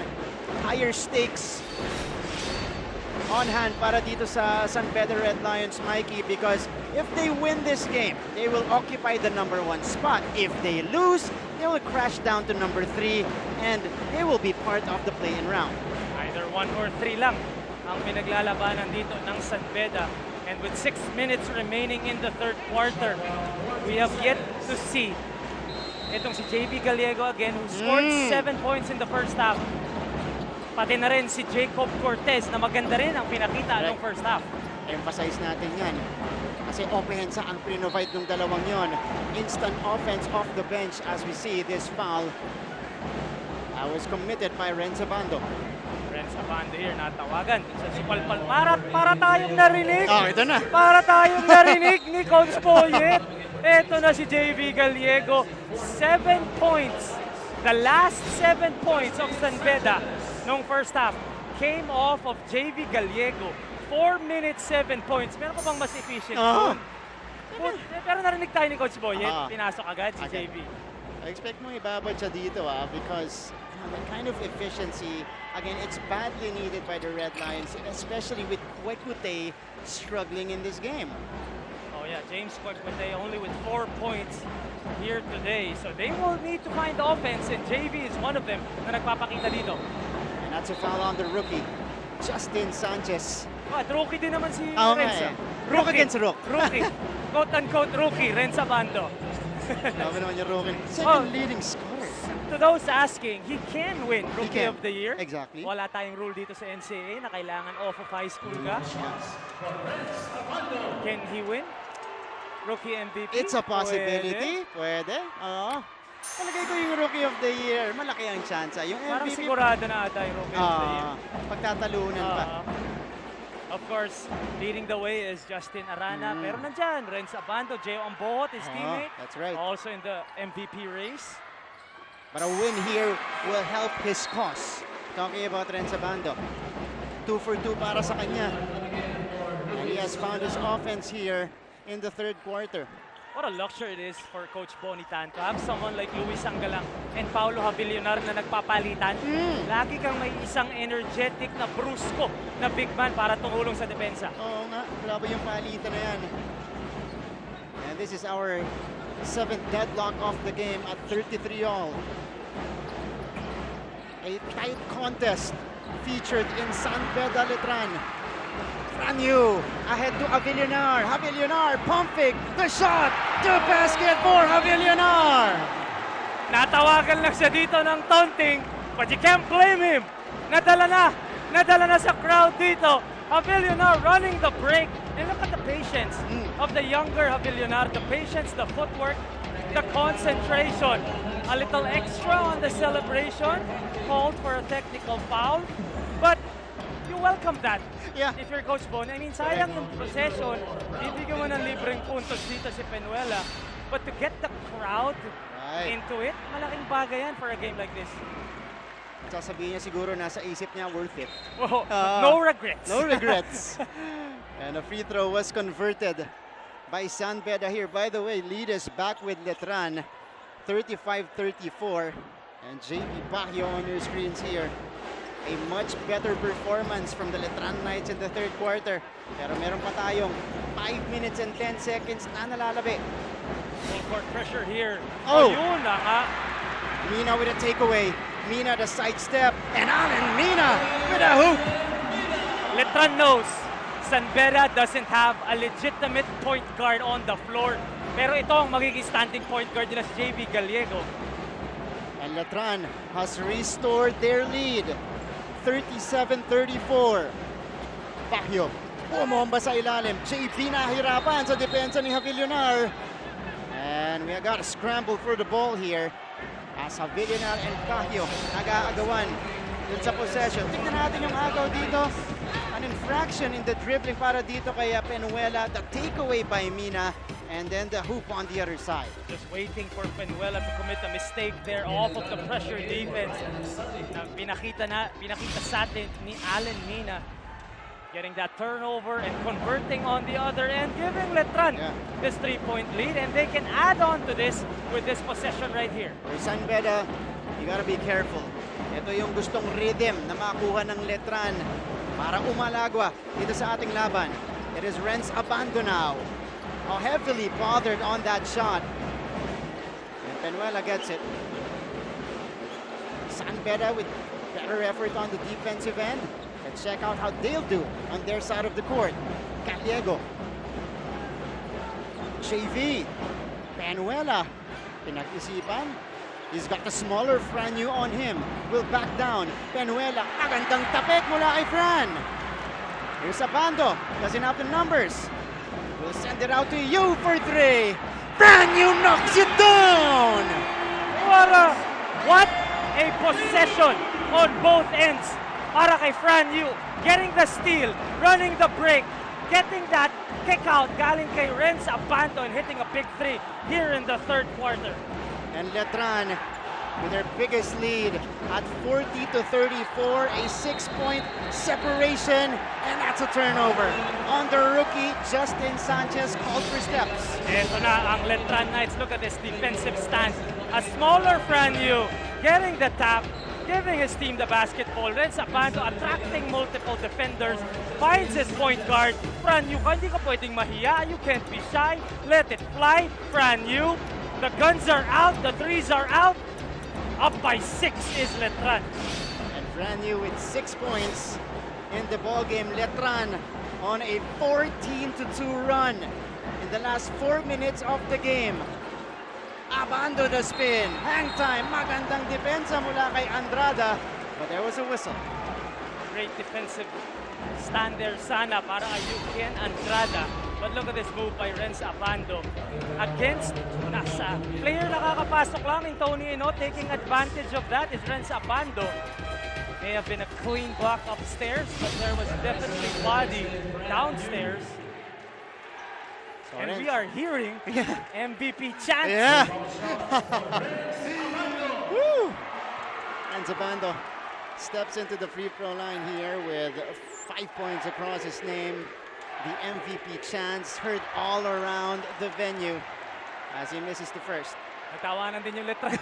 higher stakes on hand para dito sa San Beda Red Lions, Mikey, because if they win this game, they will occupy the number 1 spot. If they lose, they will crash down to number 3 and they will be part of the play-in round. Either 1 or 3 lang ang pinaglalabanan dito ng San Beda. And with 6 minutes remaining in the third quarter, we have yet to see itong si JB Gallego again, who scored 7 points in the first half. Pati na rin si Jacob Cortez na maganda rin ang pinakita ng first half. Emphasize natin yan. Kasi opensa ang provide ng dalawang yon. Instant offense off the bench as we see this foul. That was committed by Renzo Bando. Renzo Bando here, natawagan sa Sipalpal. Para tayong narinig. Oh, ito na. Para tayong narinig ni Coach Boyet. Ito na si JV Gallego. 7 points. The last 7 points of San Beda nung first half came off of JV Gallego. 4 minutes, 7 points. Meron pa bang mas efficient doon? Pero narinig tayo ni Coach Boyet. Pinasok agad si JV. I expect mo ibabad siya dito because that kind of efficiency, again, it's badly needed by the Red Lions, especially with Kwekute struggling in this game. Oh yeah, James Kwekute only with 4 points here today. So they will need to find offense, and JV is one of them na nagpapakita dito. And that's a foul on the rookie, Justin Sanchez. At rookie din naman si Renza. Rook against Rook. Rookie. Quote-unquote rookie, Renza Bando. Sabi naman yung rookie. Second leading scorer. To those asking, he can win Rookie of the Year. Exactly. Wala tayong rule dito sa NCAA na kailangan off of high school ka. Can he win? Rookie MVP? It's a possibility. Pwede. Oo. Talagay ko yung Rookie of the Year. Malaki ang chance. Yung MVP. Parang sigurado na ata yung Rookie of the Year. Pagtatalunan pa. Of course, leading the way is Justin Arana. Pero nandyan, Renz Abando, Jeyo Ambohot, his teammate. That's right. Also in the MVP race. But a win here will help his cause. Talking about Renz Abando. 2 for 2 para sa kanya. And he has found his offense here in the third quarter. What a luxury it is for Coach Bonitan to have someone like Luis Angalang and Paulo Havillonar na nagpapalitan. Lagi kang may isang energetic na brusko na big man para tumulong sa depensa. Oo nga, grabe yung palitan na yan. And this is our 7th deadlock of the game at 33 all. A tight contest featured in San Beda Letran. Franyu ahead to Havillonar. Havillonar, pump fake, the shot, the basket for Havillonar. Natawagan lang siya dito ng taunting, but you can't blame him. Nadala na sa crowd dito. Havillonar running the break. And look at the patience of the younger Havillonar. The patience, the footwork, the concentration. A little extra on the celebration, called for a technical foul. But you welcome that. Yeah. If you're Coach Bon, I mean, sayang yung possession, bibigyan mo ng libreng puntos dito si Penuela. But to get the crowd into it, malaking bagay yan for a game like this. Sasabihin niya siguro nasa isip niya, worth it. Oh, no regrets. No regrets. And a free throw was converted by San Beda here. By the way, lead is back with Letran, 35-34. And JB Baguio on your screens here. A much better performance from the Letran Knights in the third quarter. Pero meron pa tayong 5 minutes and 10 seconds na nalalabi. Full court pressure here. Oh! Yun na nga. Mina with a takeaway. Mina the sidestep. And Allen Mina with a hoop. Letran knows San Beda doesn't have a legitimate point guard on the floor. Pero ito ang magiging standing point guard nila si JB Gallego. And Letran has restored their lead. 37-34. Baguio, bumomba sa ilalim. JP nahirapan sa depensa ni Havillonar. And we got a scramble for the ball here. As Havillonar and Baguio nag-aagawan dun sa possession. Tignan natin yung agaw dito. An infraction in the dribbling para dito kay Penuela. The takeaway by Mina. And then the hoop on the other side. Just waiting for Penuela to commit a mistake there off of the pressure defense. Na pinakita sa atin ni Allen Mina. Getting that turnover and converting on the other end, giving Letran this 3-point lead, and they can add on to this with this possession right here. For San Beda, you gotta be careful. Ito yung gustong rhythm na makuha ng Letran para umalagwa dito sa ating laban. It is Renz Abando now. How heavily bothered on that shot. And Penuela gets it. San Beda with better effort on the defensive end. Let's check out how they'll do on their side of the court. Gallego. JV. Penuela. Pinag-isipan. He's got the smaller Franyu on him. Will back down. Penuela. Magandang tapik mula kay Fran. Here's Abando. Doesn't have the numbers. We'll send it out to you for 3. Franyu knocks it down! What a possession on both ends para kay Franyu. Getting the steal, running the break, getting that kick out galing kay Renz Abando and hitting a big 3 here in the third quarter. And Letran with their biggest lead at 40-34, a 6-point separation, and that's a turnover on the rookie Justin Sanchez, called for steps. Ito na ang Letran Knights. Look at this defensive stance. A smaller Franyu getting the tap, giving his team the basketball. Renz Abando attracting multiple defenders, finds his point guard. Franyu, hindi ka pwedeng mahiya. You can't be shy. Let it fly. Franyu, the guns are out, the threes are out. Up by 6 is Letran. And Franyu with 6 points in the ball game. Letran on a 14-2 run in the last 4 minutes of the game. Abando the spin. Hang time. Magandang depensa mula kay Andrada. But there was a whistle. Great defensive stand there sana para ayukin Andrada. But look at this move by Renz Abando. Against nasa player nakakapasok lang in Tony Ino, taking advantage of that is Renz Abando. May have been a clean block upstairs, but there was definitely body downstairs. And we are hearing MVP chants. Yeah. Woo. Renzabando steps into the free throw line here with 5 points across his name. The MVP chants heard all around the venue as he misses the first. Natawanan din yung Letran.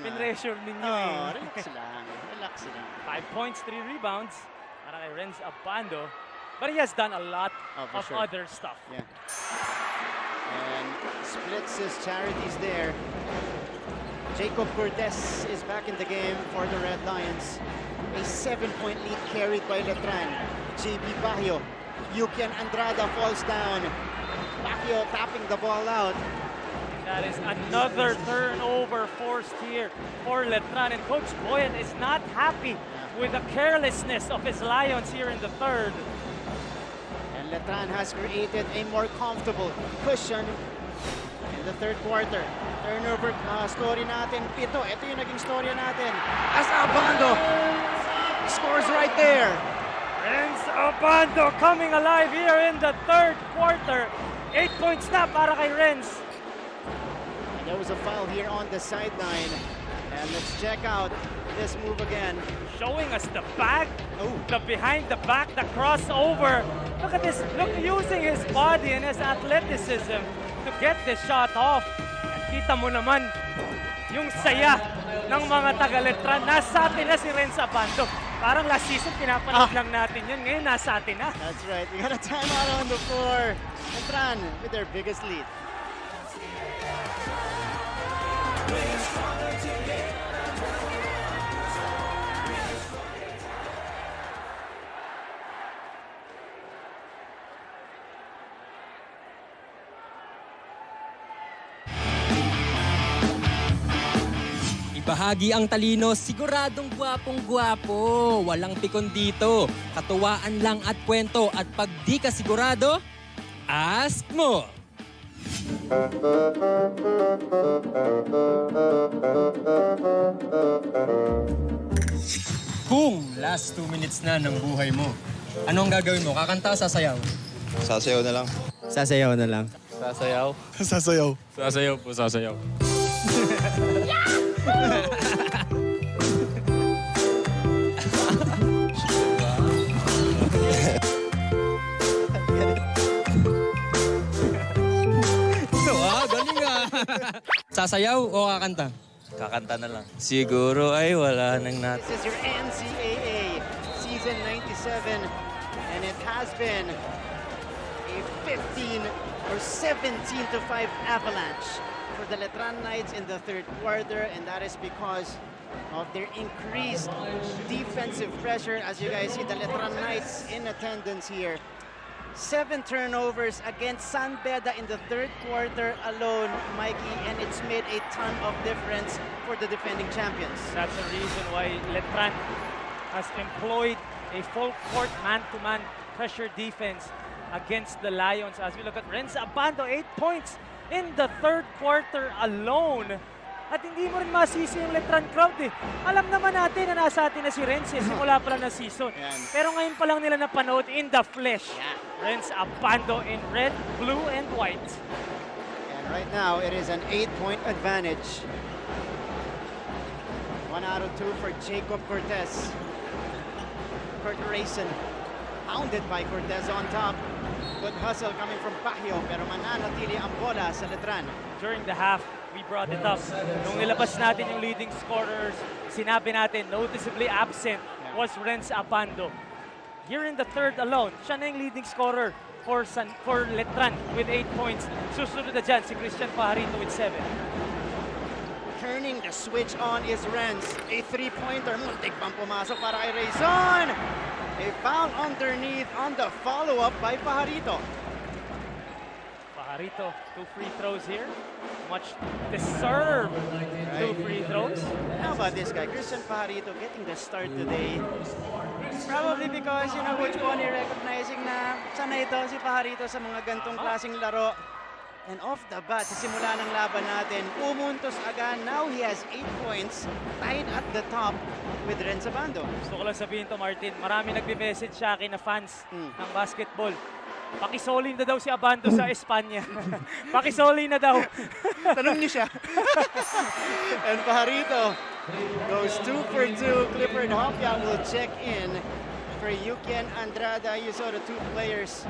Pinressure ninyo Relax lang. Relax lang. 5 points, 3 rebounds para kay Renz Abando. But he has done a lot of other stuff. Yeah. And splits his charities there. Jacob Cortez is back in the game for the Red Lions. A 7-point lead carried by Letran. JB Bajo. Yukian Andrada falls down. Bajo tapping the ball out. That is another turnover forced here for Letran. And Coach Boyan is not happy with the carelessness of his Lions here in the third. And Letran has created a more comfortable cushion in the third quarter. Turnover story natin, 7. Ito yung naging storya natin. As Abando scores right there. Renz Abando coming alive here in the third quarter. 8 points na para kay Renz. And there was a foul here on the sideline. And let's check out this move again. Showing us the back, the behind the back, the crossover. Look at this, look, using his body and his athleticism to get this shot off. At kita mo naman yung saya ng mga taga-Letran. Nasa atin na si Renz Abando. Parang last season, pinapanood lang natin yun. Ngayon, nasa atin na. That's right. We got a timeout on the floor. Letran with their biggest lead. Bahagi ang talino, siguradong gwapong-gwapo. Walang pikon dito. Katuwaan lang at kwento. At pag di ka sigurado, ask mo! Kung last 2 minutes na ng buhay mo, anong gagawin mo? Kakanta o sasayaw? Sasayaw na lang. Sasayaw na lang. Sasayaw? Sasayaw. Sasayaw po, sasayaw. Galing ah. Sasayaw o kakanta? Kakanta na lang. Siguro ay wala nang This is your NCAA Season 97, and it has been a 15 or 17-5 avalanche for the Letran Knights in the third quarter, and that is because of their increased defensive pressure. As you guys see, the Letran Knights in attendance here. 7 turnovers against San Beda in the third quarter alone, Mikey, and it's made a ton of difference for the defending champions. That's the reason why Letran has employed a full court man-to-man pressure defense against the Lions. As we look at Renz Abando, 8 points in the third quarter alone. At hindi mo rin masisi yung Letran crowd eh. Alam naman natin na nasa atin na si Renz simula pa lang ng season. Pero ngayon pa lang nila napanood in the flesh. Renz Abando in red, blue, and white. And right now, it is an 8-point advantage. 1 out of 2 for Jacob Cortez. Kurt Rayson, hounded by Cortez on top. Good hustle coming from Bajo, pero mananatili ang bola sa Letran. During the half, we brought it up. Nung nilabas natin yung leading scorers, sinabi natin noticeably absent was Renz Abando. Here in the third alone, siya na yung leading scorer for Letran with 8 points. Susunod na dyan si Christian Pajarito with 7. Turning the switch on is Renz. A 3-pointer, muntik pang pumasok para kay Rayson. A foul underneath on the follow-up by Pajarito. Pajarito, 2 free throws here. Much deserved 2 free throws. How about this guy, Christian Pajarito, getting the start today? Probably because, you know, Coach Bonnie recognizing na sanay ito si Pajarito sa mga gantong klaseng laro. And off the bat, sa simula ng laban natin, umuntos agad. Now he has 8 points, tied at the top with Renz Abando. Gusto ko lang sabihin to, Martin, marami nagbe-message sa akin na fans ng basketball. Pakisoli na daw si Abando sa Espanya. Pakisoli na daw. Tanong niyo siya. And Pajarito goes 2 for 2. Clifford Hopia will check in for Yukian Andrada. You saw the two players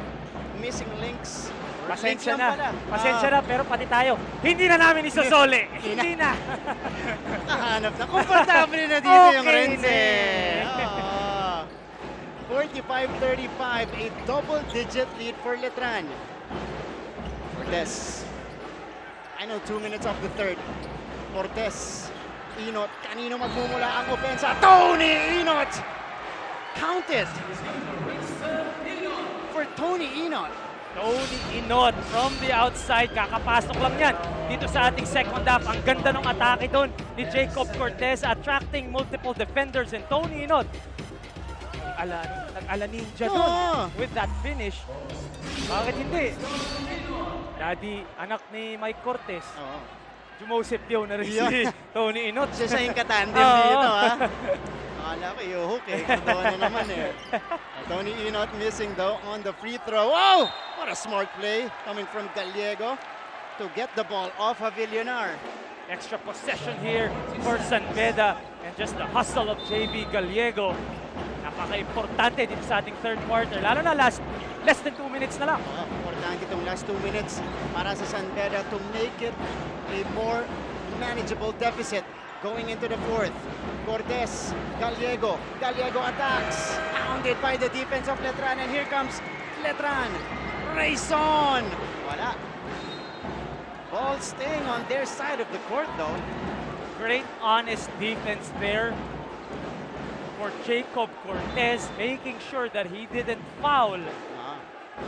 missing links. Pasensya Links lang na. pala. Pasensya na, pero pati tayo. Hindi na namin isosole. Hindi na. Nahanap na. Komportable na dito yung Okay Renz. na. 45-35, a double-digit lead for Letran. Cortez. I know 2 minutes of the third. Cortez. Inot. Kanino magmumula ang opensa? Tony Inot! Counted. For Tony Inot. Tony Inot from the outside. Kakapasok lang yan dito sa ating second half. Ang ganda ng atake doon ni Jacob Cortez, attracting multiple defenders, and Tony Inot nag-ala ninja doon with that finish. Bakit hindi? Daddy, anak ni Mike Cortez. Jumoseph Pio na rin si Tony Inot. Siya sa katandem dito, ha? Akala ko i-hook eh. Totoo na naman eh. Tony Inot missing though on the free throw. Wow! What a smart play coming from Gallego to get the ball off of Villonar. Extra possession here for San Beda, and just the hustle of JV Gallego. Napaka-importante dito sa ating third quarter. Lalo na less than 2 minutes na lang. Importante itong last 2 minutes para sa San Beda to make it a more manageable deficit going into the fourth. Cortez, Gallego. Gallego attacks. Pounded by the defense of Letran, and here comes Letran. Rayson. Wala. Ball staying on their side of the court though. Great honest defense there for Jacob Cortez, making sure that he didn't foul.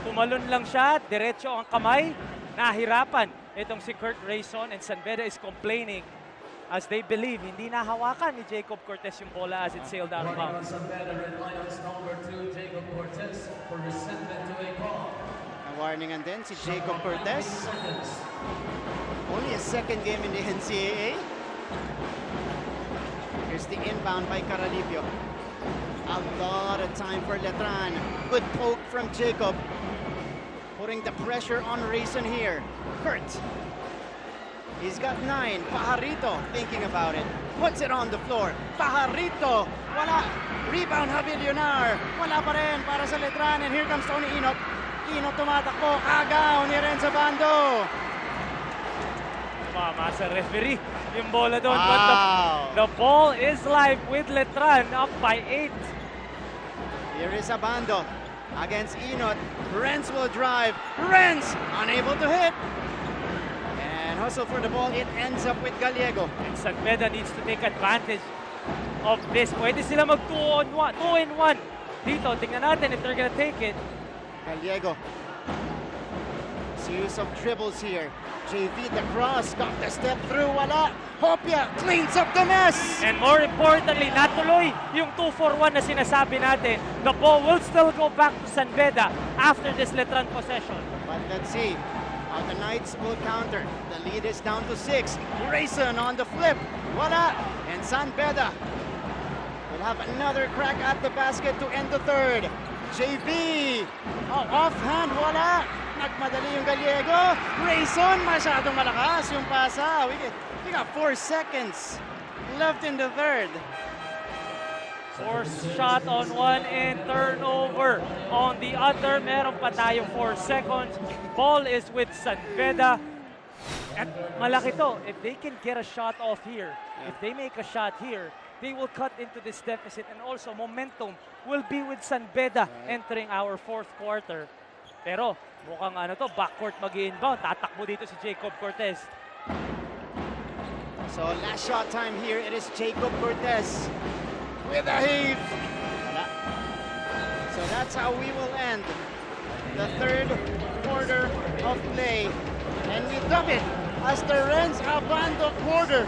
Tumalon lang siya, diretso ang kamay, nahirapan itong si Kurt Rayson, and San Beda is complaining as they believe hindi nahawakan ni Jacob Cortez yung bola as it sailed out of bounds. San Beda Red Lions number 2, Jacob Cortez, for resentment to a call. Warning and then si Jacob Cortez. Only a second game in the NCAA. Here's the inbound by Caralipio. A lot of time for Letran. Good poke from Jacob. Putting the pressure on Rayson here. Kurt. He's got 9. Pajarito thinking about it. Puts it on the floor. Pajarito. Wala. Rebound Villonar. Wala pa rin para sa Letran. And here comes Tony Inot. Inot tumatakbo. Agaw ni Renz Abando. Tumama sa referee yung bola doon. Wow. But the ball is live with Letran up by 8. Here is Abando against Inot. Renz will drive. Renz unable to hit. And hustle for the ball. It ends up with Gallego. And San Beda needs to take advantage of this. Pwede sila mag 2-in-1 dito. Tingnan natin if they're gonna take it. Gallego. Series of dribbles here. JV the cross, got the step through, wala. Hopia cleans up the mess. And more importantly, natuloy yung 2-for-1 na sinasabi natin. The ball will still go back to San Beda after this Letran possession. But let's see how the Knights will counter. The lead is down to 6. Rayson on the flip, wala. And San Beda will have another crack at the basket to end the third. JV, offhand, wala. Nagmadali yung Gallego. Rayson, masyadong malakas yung pasa. We got 4 seconds left in the third. Forced shot on one and turnover on the other. Meron pa tayong 4 seconds. Ball is with San Beda. At malaki to. If they can get a shot off here, if they make a shot here, they will cut into this deficit, and also momentum will be with San Beda entering our fourth quarter. Pero mukhang backcourt mag-i-inbound. Tatakbo dito si Jacob Cortez. So last shot time here, it is Jacob Cortez with a heave. So that's how we will end the third quarter of play. And we dub it as the Renz Abando quarter.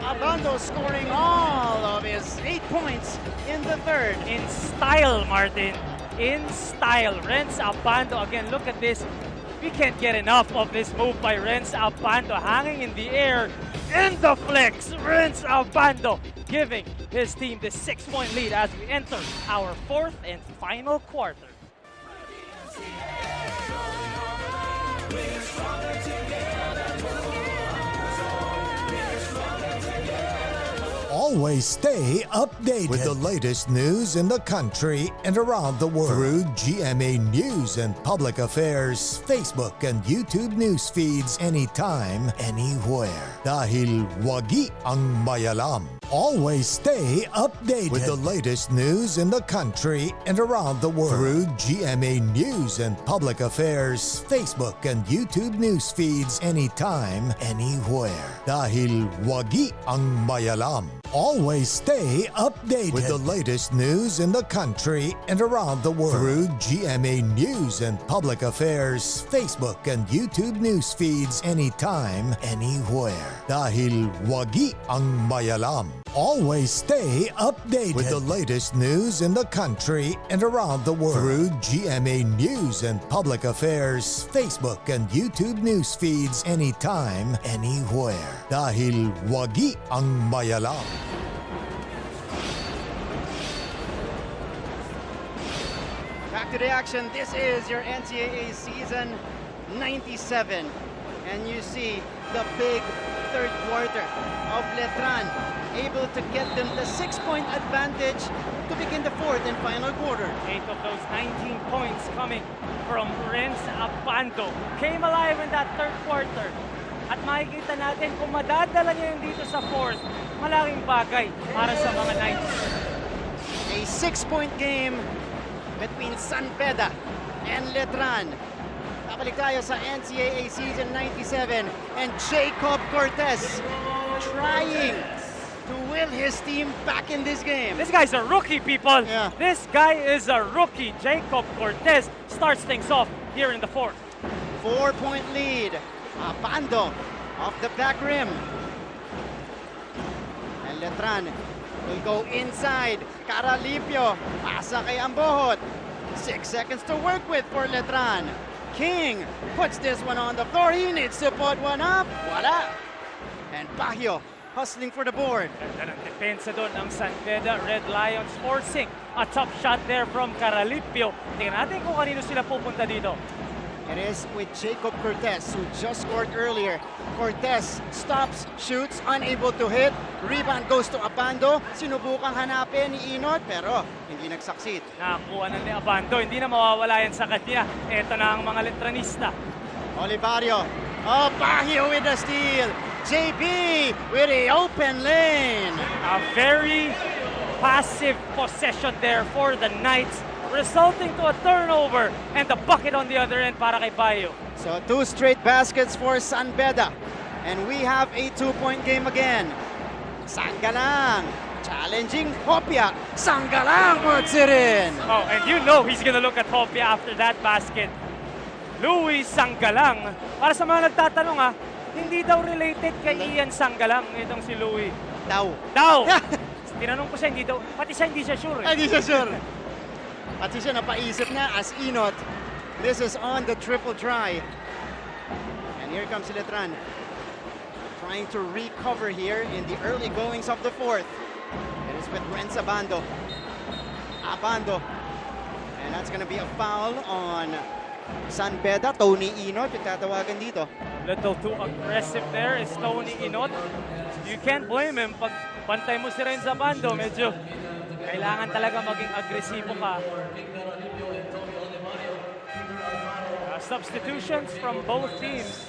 Abando scoring all of his 8 points in the third. In style, Martin. In style. Renz Abando, again, look at this. We can't get enough of this move by Renz Abando, hanging in the air, in the flex. Renz Abando giving his team the 6-point lead as we enter our fourth and final quarter. Always stay updated with the latest news in the country and around the world through GMA News and Public Affairs Facebook and YouTube news feeds anytime, anywhere. Dahil wagi ang mayalam. Always stay updated with the latest news in the country and around the world through GMA News and Public Affairs Facebook and YouTube news feeds anytime, anywhere. Dahil wagi ang mayalam. Always stay updated with the latest news in the country and around the world through GMA News and Public Affairs Facebook and YouTube news feeds anytime, anywhere. Dahil wagi ang mayalam. Always stay updated with the latest news in the country and around the world through GMA News and Public Affairs Facebook and YouTube news feeds anytime, anywhere. Dahil wagi ang mayalam. Back to the action. This is your NCAA season 97. And you see the big third quarter of Letran able to get them the 6-point advantage to begin the fourth and final quarter. 8 of those 19 points coming from Renz Abando. Came alive in that third quarter. At makikita natin kung madadala niya yun dito sa fourth, malaking bagay para sa mga Knights. A 6-point game between San Beda and Letran. Babalik tayo sa NCAA Season 97 and Jacob Cortez trying to will his team back in this game. This guy's a rookie, people. Yeah. This guy is a rookie. Jacob Cortez starts things off here in the fourth. 4-point lead. Abando off the back rim. And Letran will go inside. Caralipio. Pasa kay Ambohot. 6 seconds to work with for Letran. King puts this one on the floor. He needs to put one up. Wala. And Baguio hustling for the board. Ganda ng depensa doon ang San Beda Red Lions, forcing a tough shot there from Caralipio. Tingnan natin kung kanino sila pupunta dito. It is with Jacob Cortez, who just scored earlier. Cortez stops, shoots, unable to hit. Rebound goes to Abando. Sinubukang hanapin ni Inot, pero hindi nag-succeed. Nakakuha na ni Abando. Hindi na mawawala yan sa kanya. Ito na ang mga Letranista. Olivario. Oh, Baguio with the steal. JB with the open lane. A very passive possession there for the Knights, resulting to a turnover and the bucket on the other end para kay Bayo. So 2 straight baskets for San Beda. And we have a 2-point game again. Sanggalang challenging Hopia. Sanggalang puts it in. Oh, and you know he's gonna look at Hopia after that basket. Louis Sanggalang. Para sa mga nagtatanong hindi daw related kay Ian Sanggalang itong si Louis. Daw. Tinanong ko siya, pati siya hindi siya sure. Hindi siya sure. Pati siya napaisip na as Inot. This is on the triple try. And here comes Letran. Trying to recover here in the early goings of the fourth. It is with Renz Abando. Abando. And that's gonna be a foul on San Beda. Tony Inot yung tatawagan dito. Little too aggressive there is Tony Inot. You can't blame him. Pag pantay mo si Renz Abando, medyo kailangan talaga maging agresibo ka. Substitutions from both teams.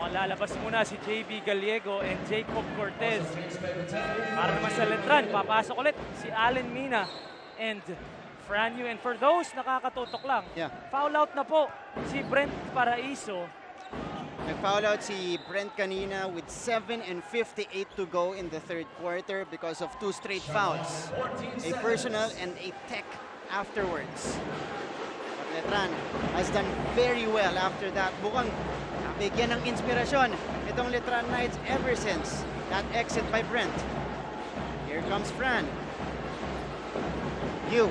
Lalabas muna si JB Gallego and Jacob Cortez. Para naman sa Letran, papasok ulit si Allen Mina and Franyu. And for those nakakatutok lang, foul out na po si Brent Paraiso. Nag-foul out si Brent kanina with 7:58 to go in the third quarter because of 2 straight fouls. A personal and a tech afterwards. But Letran has done very well after that. Bukang nabigyan ng inspirasyon itong Letran Knights ever since that exit by Brent. Here comes Fran. Yu.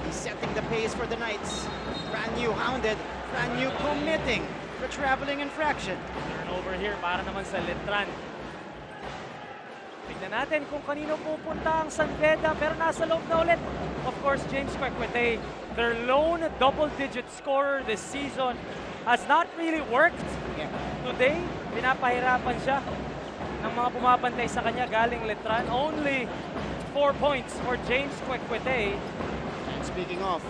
He's setting the pace for the Knights. Fran Yu hounded. Fran Yu committing the traveling infraction. Turnover here para naman sa Letran. Tignan natin kung kanino pupunta ang San Beda, pero nasa loob na ulit. Of course, James Quequete, their lone double-digit scorer this season, has not really worked. Today, pinapahirapan siya ng mga pumapantay sa kanya galing Letran. Only 4 points for James Kwek-Kwetay. And speaking of,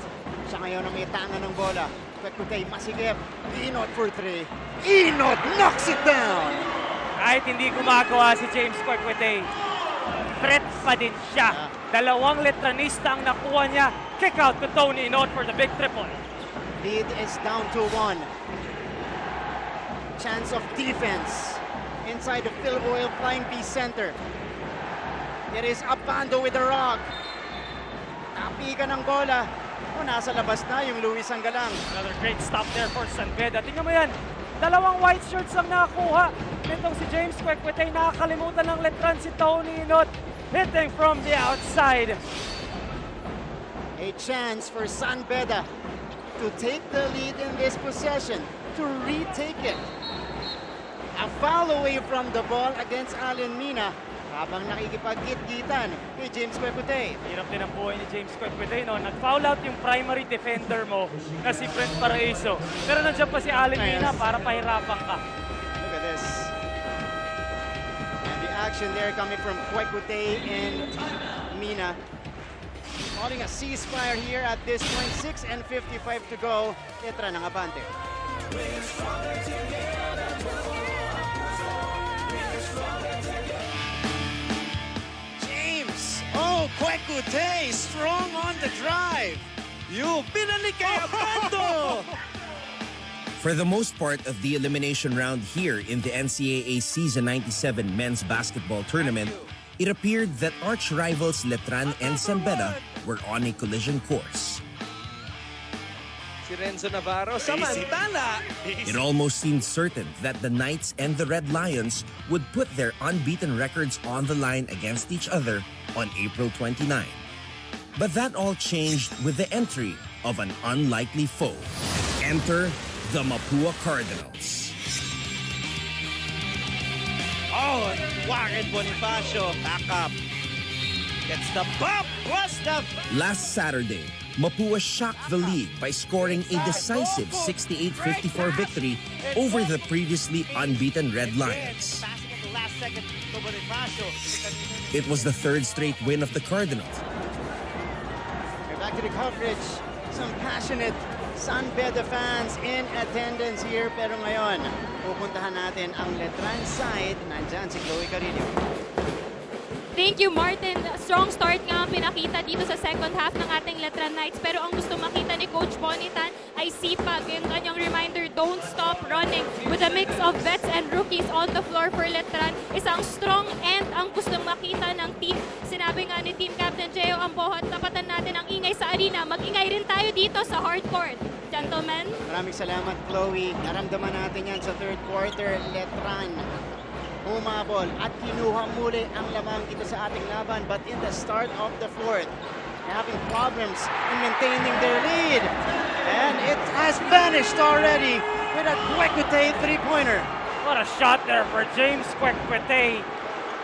siya ngayon ang may tangan ng bola. Kwek-Kwetay masigip. Inot for 3. Inot knocks it down! Kahit hindi gumagawa si James Kwek-Kwetay, threat pa din siya. Dalawang Letranista ang nakuha niya. Kick out to Tony Inot for the big triple. Lead is down to 1. Chance of defense inside the Phil Oil Flying P Center. It is Abando with the rock. Napika ng bola. O, nasa labas na yung Luis Anggalang. Another great stop there for San Beda. Tingnan mo yan. Dalawang white shirts ang nakakuha. Nitong si James Kwek-Kwetay, nakakalimutan ng Letran si Tony Inot. Hitting from the outside. A chance for San Beda to take the lead in this possession, to retake it. A foul away from the ball against Allen Mina habang nakikipagkit-kitan kay James Kwek-Kwetay. Hirap din ang buhay ni James Kwek-Kwetay, no? Nag-foul out yung primary defender mo na si Brent Paraiso. Pero nandiyan pa si Allen Mina para pahirapan ka. Look at this. And the action there coming from Kwek-Kwetay and Mina. Calling a ceasefire here at this point. 6:55 to go. Letran ang abante. James! Oh, Kwek-Kwetay strong on the drive. You pinalik kay Abando! For the most part of the elimination round here in the NCAA Season 97 Men's Basketball Tournament, it appeared that arch rivals Letran and San Beda were on a collision course. Si Renzo Navarro, samantala. It almost seemed certain that the Knights and the Red Lions would put their unbeaten records on the line against each other on April 29. But that all changed with the entry of an unlikely foe. Enter the Mapua Cardinals. Oh, Warren Bonifacio, back up. Gets the bump, was the... Last Saturday, Mapua shocked the league by scoring a decisive 68-54 victory over the previously unbeaten Red Lions. It was the third straight win of the Cardinals. Back to the coverage. Some passionate San Beda fans in attendance here. Pero ngayon, pupuntahan natin ang Letran side. Nandyan si Chloe Carrillo. Thank you, Martin. Strong start nga ang pinakita dito sa second half ng ating Letran Knights. Pero ang gusto makita ni Coach Bonitan ay sipag. Yung kanyang reminder, don't stop running. With a mix of vets and rookies on the floor for Letran, isang strong end ang gustong makita ng team. Sinabi nga ni Team Captain Gio Ambohot, tapatan natin ang ingay sa arena. Mag-ingay rin tayo dito sa hardcourt. Gentlemen. Maraming salamat, Chloe. Naramdaman natin yan sa third quarter. Letran humabol at kinuha muli ang lamang dito sa ating laban. But in the start of the fourth, they're having problems in maintaining their lead. And it has vanished already with a Kwek-Kwetay three-pointer. What a shot there for James Kwek-Kwetay.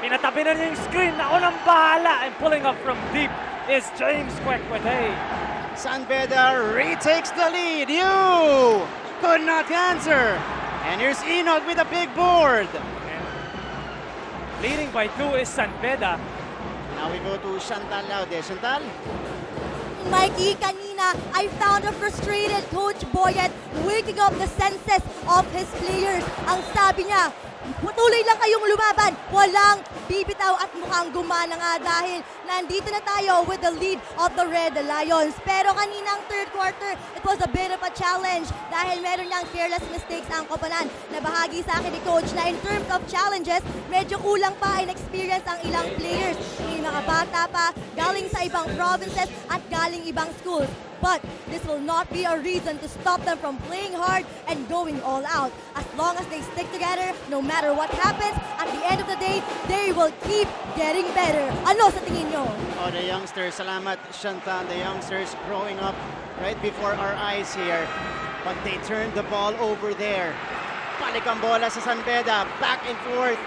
Pinatabi na niya yung screen. Ako nang bahala. And pulling up from deep is James Kwek-Kwetay. San Beda retakes the lead. You could not answer. And here's Enoch with a big board. Leading by 2 is San Beda. Now we go to Chantal Laude. Chantal? Mikey, kanina, I found a frustrated Coach Boyet waking up the senses of his players. Ang sabi niya, patuloy lang kayong lumaban. Walang bibitaw at mukhang gumana nga dahil nandito na tayo with the lead of the Red Lions. Pero kaninang third quarter, it was a bit of a challenge dahil meron niyang careless mistakes ang koponan. Nabahagi sa akin ni Coach na in terms of challenges, medyo kulang pa in experience ang ilang players. May mga bata pa, galing sa ibang provinces at galing ibang schools. But this will not be a reason to stop them from playing hard and going all out. As long as they stick together, no matter what happens, at the end of the day, they will keep getting better. Ano sa tingin nyo? Oh, the youngsters, salamat Chantal, the youngsters growing up right before our eyes here. But they turned the ball over there. Balik ang bola sa San Beda, back and forth.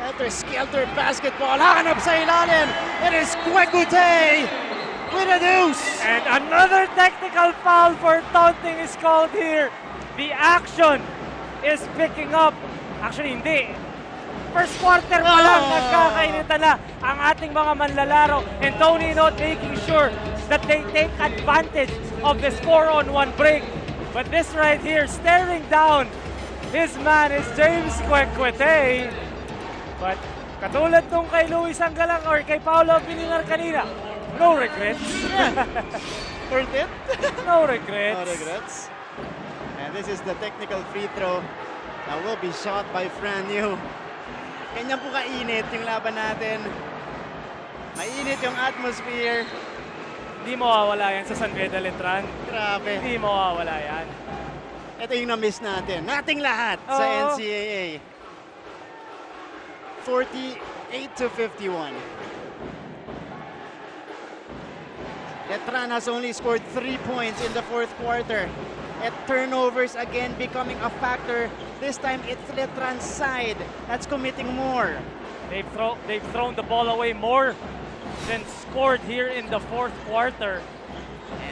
Helter-skelter basketball, hanap sa ilalim. It is Kwek-Kwetay with a deuce. And another technical foul for taunting is called here. The action is picking up. Actually, hindi. First quarter pa lang, nagkakainitan na ang ating mga manlalaro. And Tony not making sure that they take advantage of this 4-on-1 break. But this right here, staring down his man is James Quequete. But katulad nung kay Luis Anggalang or kay Paolo Pilinar kanina, no regrets. Worth it? No regrets. No regrets. And this is the technical free throw that will be shot by Fran Yu. Ganyan po kainit yung laban natin. Mainit yung atmosphere. Hindi mawawala yan sa San Beda, Letran. Grabe. Hindi mawawala yan. Ito yung na-miss natin. Nating lahat sa NCAA. 48-51. Letran has only scored 3 points in the fourth quarter. At turnovers again becoming a factor. This time it's Letran's side that's committing more. They've thrown the ball away more than scored here in the fourth quarter.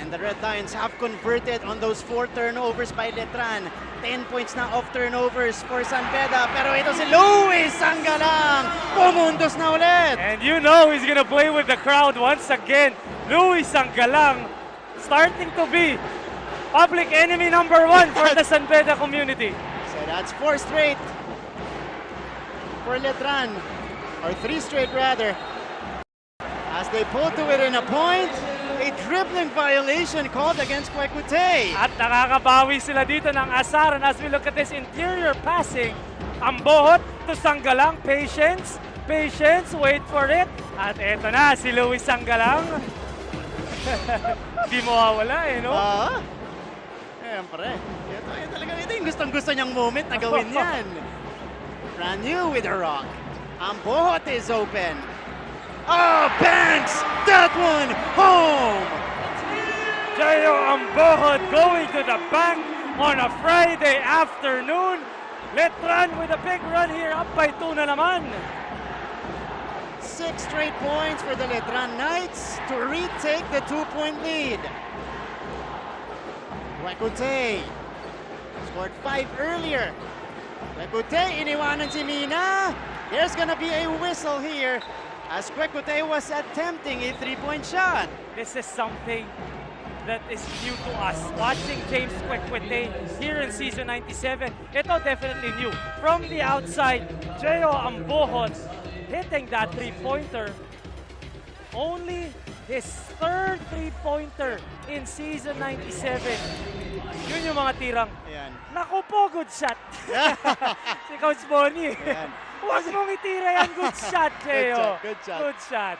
And the Red Lions have converted on those 4 turnovers by Letran. 10 points na off turnovers for San Beda. Pero ito si Luis Anggalang. Pumuntos na ulit. And you know he's gonna play with the crowd once again. Luis Anggalang starting to be public enemy number 1 for the San Beda community. So that's 4 straight for Letran. Or 3 straight rather. As they pull to within a point, a dribbling violation called against Quequete. At nakakabawi sila dito ng asaran as we look at this interior passing. Ang bohot to Sanggalang. Patience, patience, wait for it. At eto na si Luis Anggalang. Di mawawala no? Siyempre. Ito yung gustong-gusto niyang moment na gawin yan. Brand new with a rock. Ang bohot is open. Oh, Banks! That one home! Jayo Ambohod going to the bank on a Friday afternoon. Letran with a big run here, up by 2 na naman. 6 straight points for the Letran Knights to retake the 2-point lead. Quequete scored 5 earlier. Quequete iniwanan si Mina. There's gonna be a whistle here as Quequete was attempting a 3-point shot. This is something that is new to us. Watching James Quequete here in season 97, ito definitely new. From the outside, Jayo Ambohod hitting that 3-pointer. Only his 3rd 3-pointer in season 97. Yun yung mga tirang, naku po, good shot. Si Coach Bonnie. Huwag mong itira yan, good shot, Jayo. Good shot. Good shot.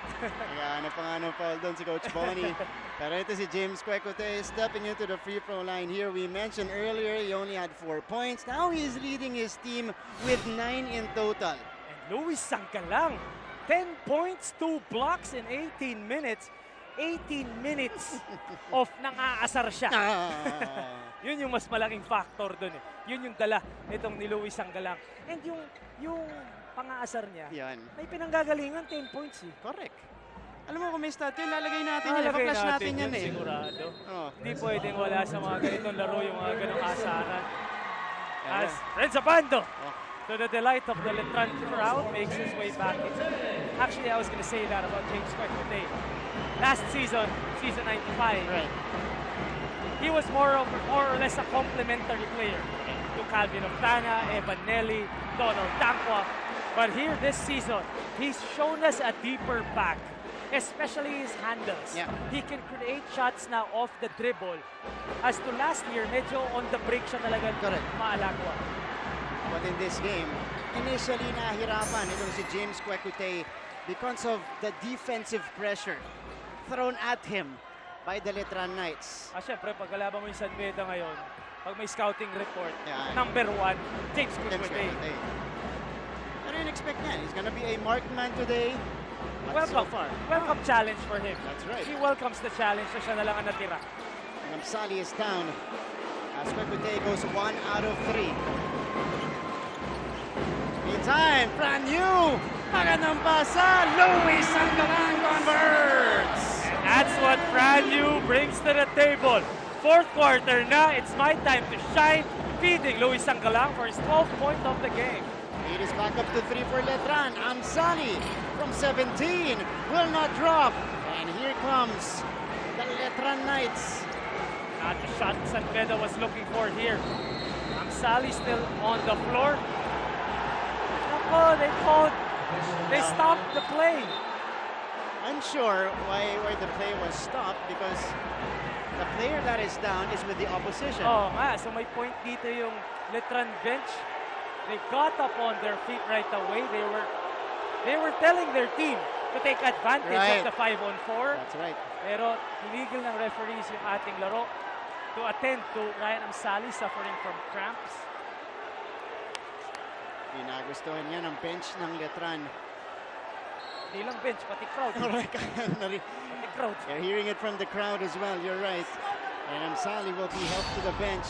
Ano pa nga nung foul doon si Coach Bonnie. Pero ito si James Quequete stepping into the free throw line here. We mentioned earlier he only had 4 points. Now he's leading his team with 9 in total. And Luis Anggalang, 10 points, 2 blocks in 18 minutes. 18 minutes of nang-aasar siya. Yun yung mas malaking factor dun eh. Yun yung dala itong ni Luis Anggalang. And yung pang-aasar niya, may pinanggagalingan 10 points eh. Correct. Alam mo kung may stat yun, lalagay natin yan. Ipa-flash natin yan eh. Sigurado. Hindi pwedeng wala sa mga ganitong laro yung mga ganong asaran. As Renzo Bando, to the delight of the Letran crowd, makes his way back in. Actually, I was going to say that about James Quequete. Last season, season 95, he was more or less a complementary player to Calvin Octana, Evan Nelly, Donald Tangwa. But here this season, he's shown us a deeper back, especially his handles. He can create shots now off the dribble. As to last year, medyo on the break siya talaga maalagwa. But in this game, initially nahirapan itong si James Quequete because of the defensive pressure thrown at him by the Letran Knights. Siyempre, pag kalaban mo yung San Beda ngayon, pag may scouting report, number 1, James Quequete. Pero yun expect niya, he's gonna be a marked man today. Welcome, welcome challenge for him. That's right. He welcomes the challenge na siya na lang ang natira. And Amsali is down as Quequete goes 1 out of 3. Meantime, brand new! Magandang pasa, Luis Anggalang converts! And that's what brand new brings to the table. Fourth quarter na, it's my time to shine. feeding Luis Sangalang for his 12th point of the game. It is back up to 3 for Letran. Amsali from 17 will not drop. And here comes the Letran Knights. Not the shot San Beda was looking for here. Amsali still on the floor. Nako, they stopped the play. Unsure why the play was stopped because the player that is down is with the opposition. Oh, so may point dito yung Letran bench. They got up on their feet right away. They were telling their team to take advantage of the 5-on-4. That's right. Pero tinigil ng referees yung ating laro to attend to Ryan Amsali suffering from cramps. Pinagustuhan niya ng bench ng Letran. Hindi lang bench, pati crowd. Pati crowd. You're hearing it from the crowd as well, you're right. And Amsali will be helped to the bench.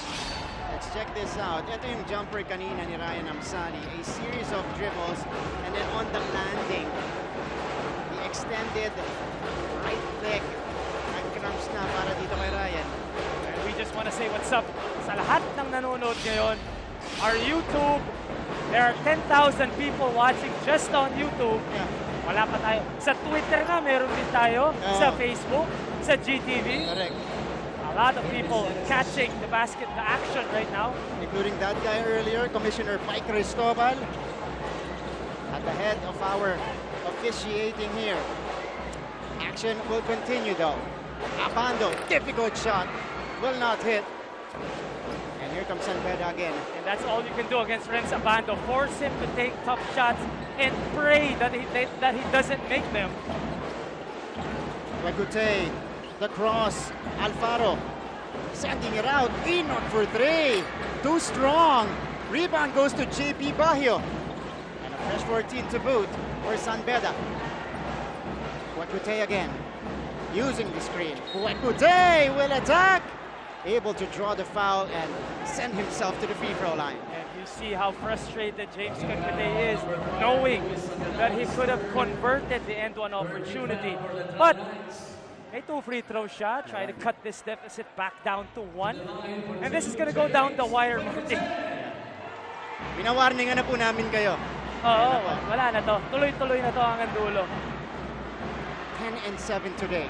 Let's check this out. Ito yung jumper kanina ni Ryan Amsali. A series of dribbles and then on the landing, the extended right leg. Nag-cramps na para dito kay Ryan. And we just want to say what's up sa lahat ng nanonood ngayon. Our YouTube, there are 10,000 people watching just on YouTube. Yeah. Wala pa tayo. Sa Twitter nga, meron din tayo. Sa Facebook, sa GTV. Correct. A lot of people catching the action right now. Including that guy earlier, Commissioner Mike Cristobal. At the head of our officiating here. Action will continue though. Abando, difficult shot. Will not hit. And here comes San Beda again. And that's all you can do against Renz Abando. Force him to take tough shots and pray that he doesn't make them. Wagute, the cross, Alfaro, sending it out, Enoch for 3, too strong. Rebound goes to JP Bahio. And a fresh 14 to boot for San Beda. Wagute again, using the screen. Wagute will attack, able to draw the foul and send himself to the free throw line. And you see how frustrated James Quequete is, knowing that he could have converted the end-one opportunity. But a 2 free throw shot, try to cut this deficit back down to 1. And this is going to go down the wire, Martin. Pinawarningan na po namin kayo. Oo, wala na to. Tuloy-tuloy na to hanggang dulo. 10-7 today.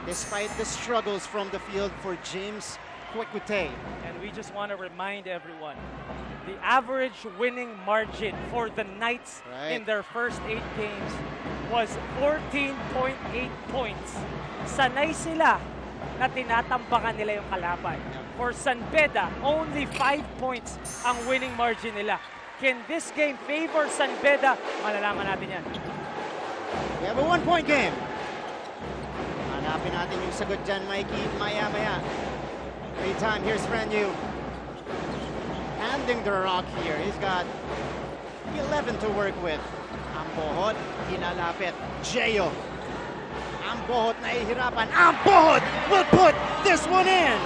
Despite the struggles from the field for James Quequete. And we just want to remind everyone, the average winning margin for the Knights in their first 8 games was 14.8 points. Sanay sila na tinatambakan nila yung kalaban. For San Beda, only 5 points ang winning margin nila. Can this game favor San Beda? Malalaman natin yan. We have a 1-point game. Hanapin natin yung sagot dyan, Mikey, maya-maya. Free time, here's Frenu. Handing the rock here. He's got 11 to work with. Ambohot, inalapit. Jeyo. Ambohot nahihirapan. Ambohot will put this one in.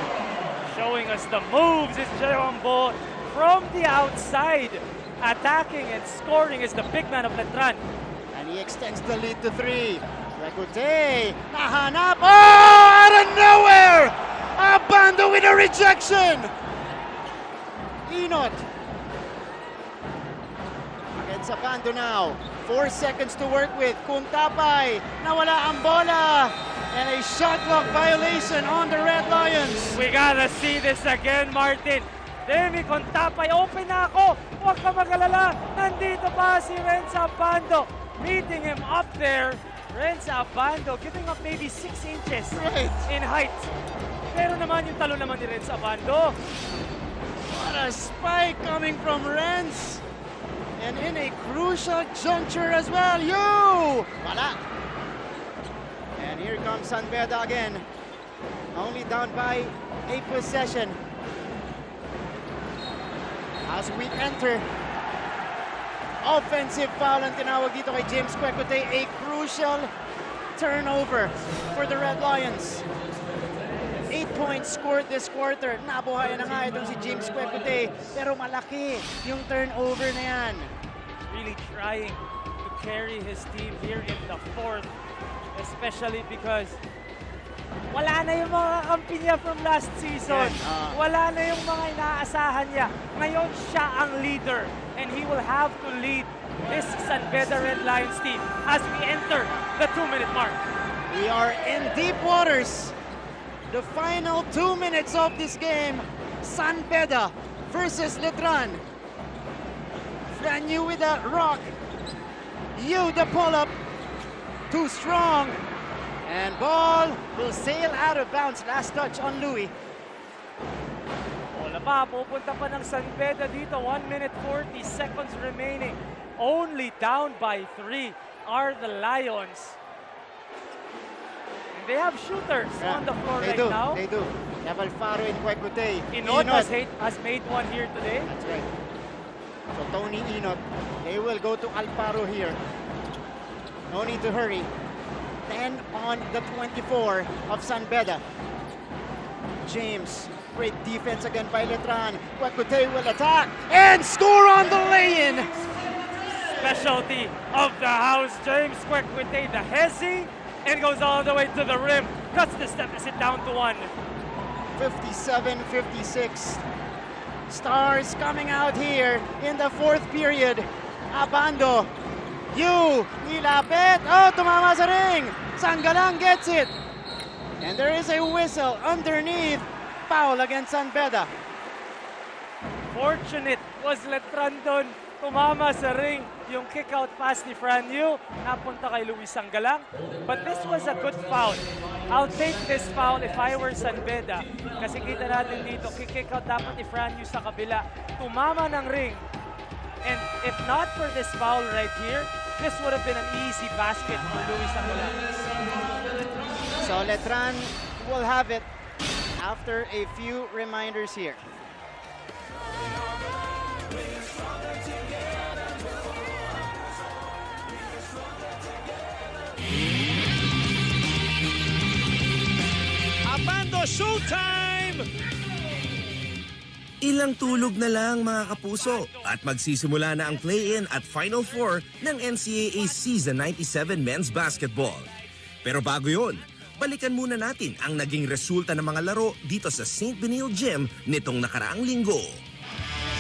Showing us the moves is Jeyo Ambohot from the outside. Attacking and scoring is the big man of Letran. And he extends the lead to 3. Recute, nahanap. Oh, out of nowhere! Abando with a rejection! Enot. Against Abando now. 4 seconds to work with. Kuntapay, nawala ang bola. And a shot clock violation on the Red Lions. We gotta see this again, Martin. Demi Kuntapay, open na ako. Huwag ka mag-alala. Nandito pa si Renz Abando. Meeting him up there. Renz Abando giving up maybe 6 inches in height. Pero naman yung talo naman ni Renz Abando. What a spike coming from Renz. And in a crucial juncture as well. Wala. And here comes San Beda again. Only down by a possession. As we enter, offensive foul ang tinawag dito kay James Quequete. A crucial turnover for the Red Lions. 8 points scored this quarter. Nabuhay na nga itong si James Quequete. Pero malaki yung turnover na yan. Really trying to carry his team here in the 4th. Especially because Wala na yung mga kampi niya from last season. Wala na yung mga inaasahan niya. Ngayon siya ang leader. And he will have to lead this San Beda Red Lions team as we enter the 2-minute mark. We are in deep waters. The final 2 minutes of this game. San Beda versus Letran. Fran Yu with a rock. Yu the pull-up. Too strong. And ball will sail out of bounds. Last touch on Louis. Wala pa, pupunta pa ng San Beda dito. 1 minute 40 seconds remaining. Only down by 3 are the Lions. And they have shooters on the floor right now. They do. They have Alfaro and Huecote. Inot has made one here today. That's right. So Tony Inot, they will go to Alfaro here. No need to hurry. 10 on the 24 of San Beda. James, great defense again by Letran. Huecote will attack and score on the lay-in. Specialty of the house, James Huecote, the hezzy, and goes all the way to the rim. Cuts this deficit down to 1. 57-56. Stars coming out here in the fourth period. Abando. Yu, nilapit. Oh, tumama sa ring. Sanggalang gets it. And there is a whistle underneath. Foul against San Beda. Fortunate was Letran doon. Tumama sa ring yung kick-out pass ni Fran Yu. Napunta kay Luis Sanggalang. But this was a good foul. I'll take this foul if I were San Beda. Kasi kita natin dito, kick out dapat ni Fran Yu sa kabila. Tumama ng ring. And if not for this foul right here, this would have been an easy basket for Luis Sanggalang. So Letran will have it after a few reminders here. Abando showtime! Ilang tulog na lang mga kapuso at magsisimula na ang play-in at Final Four ng NCAA Season 97 Men's Basketball. Pero bago yun, balikan muna natin ang naging resulta ng mga laro dito sa St. Benil Gym nitong nakaraang linggo.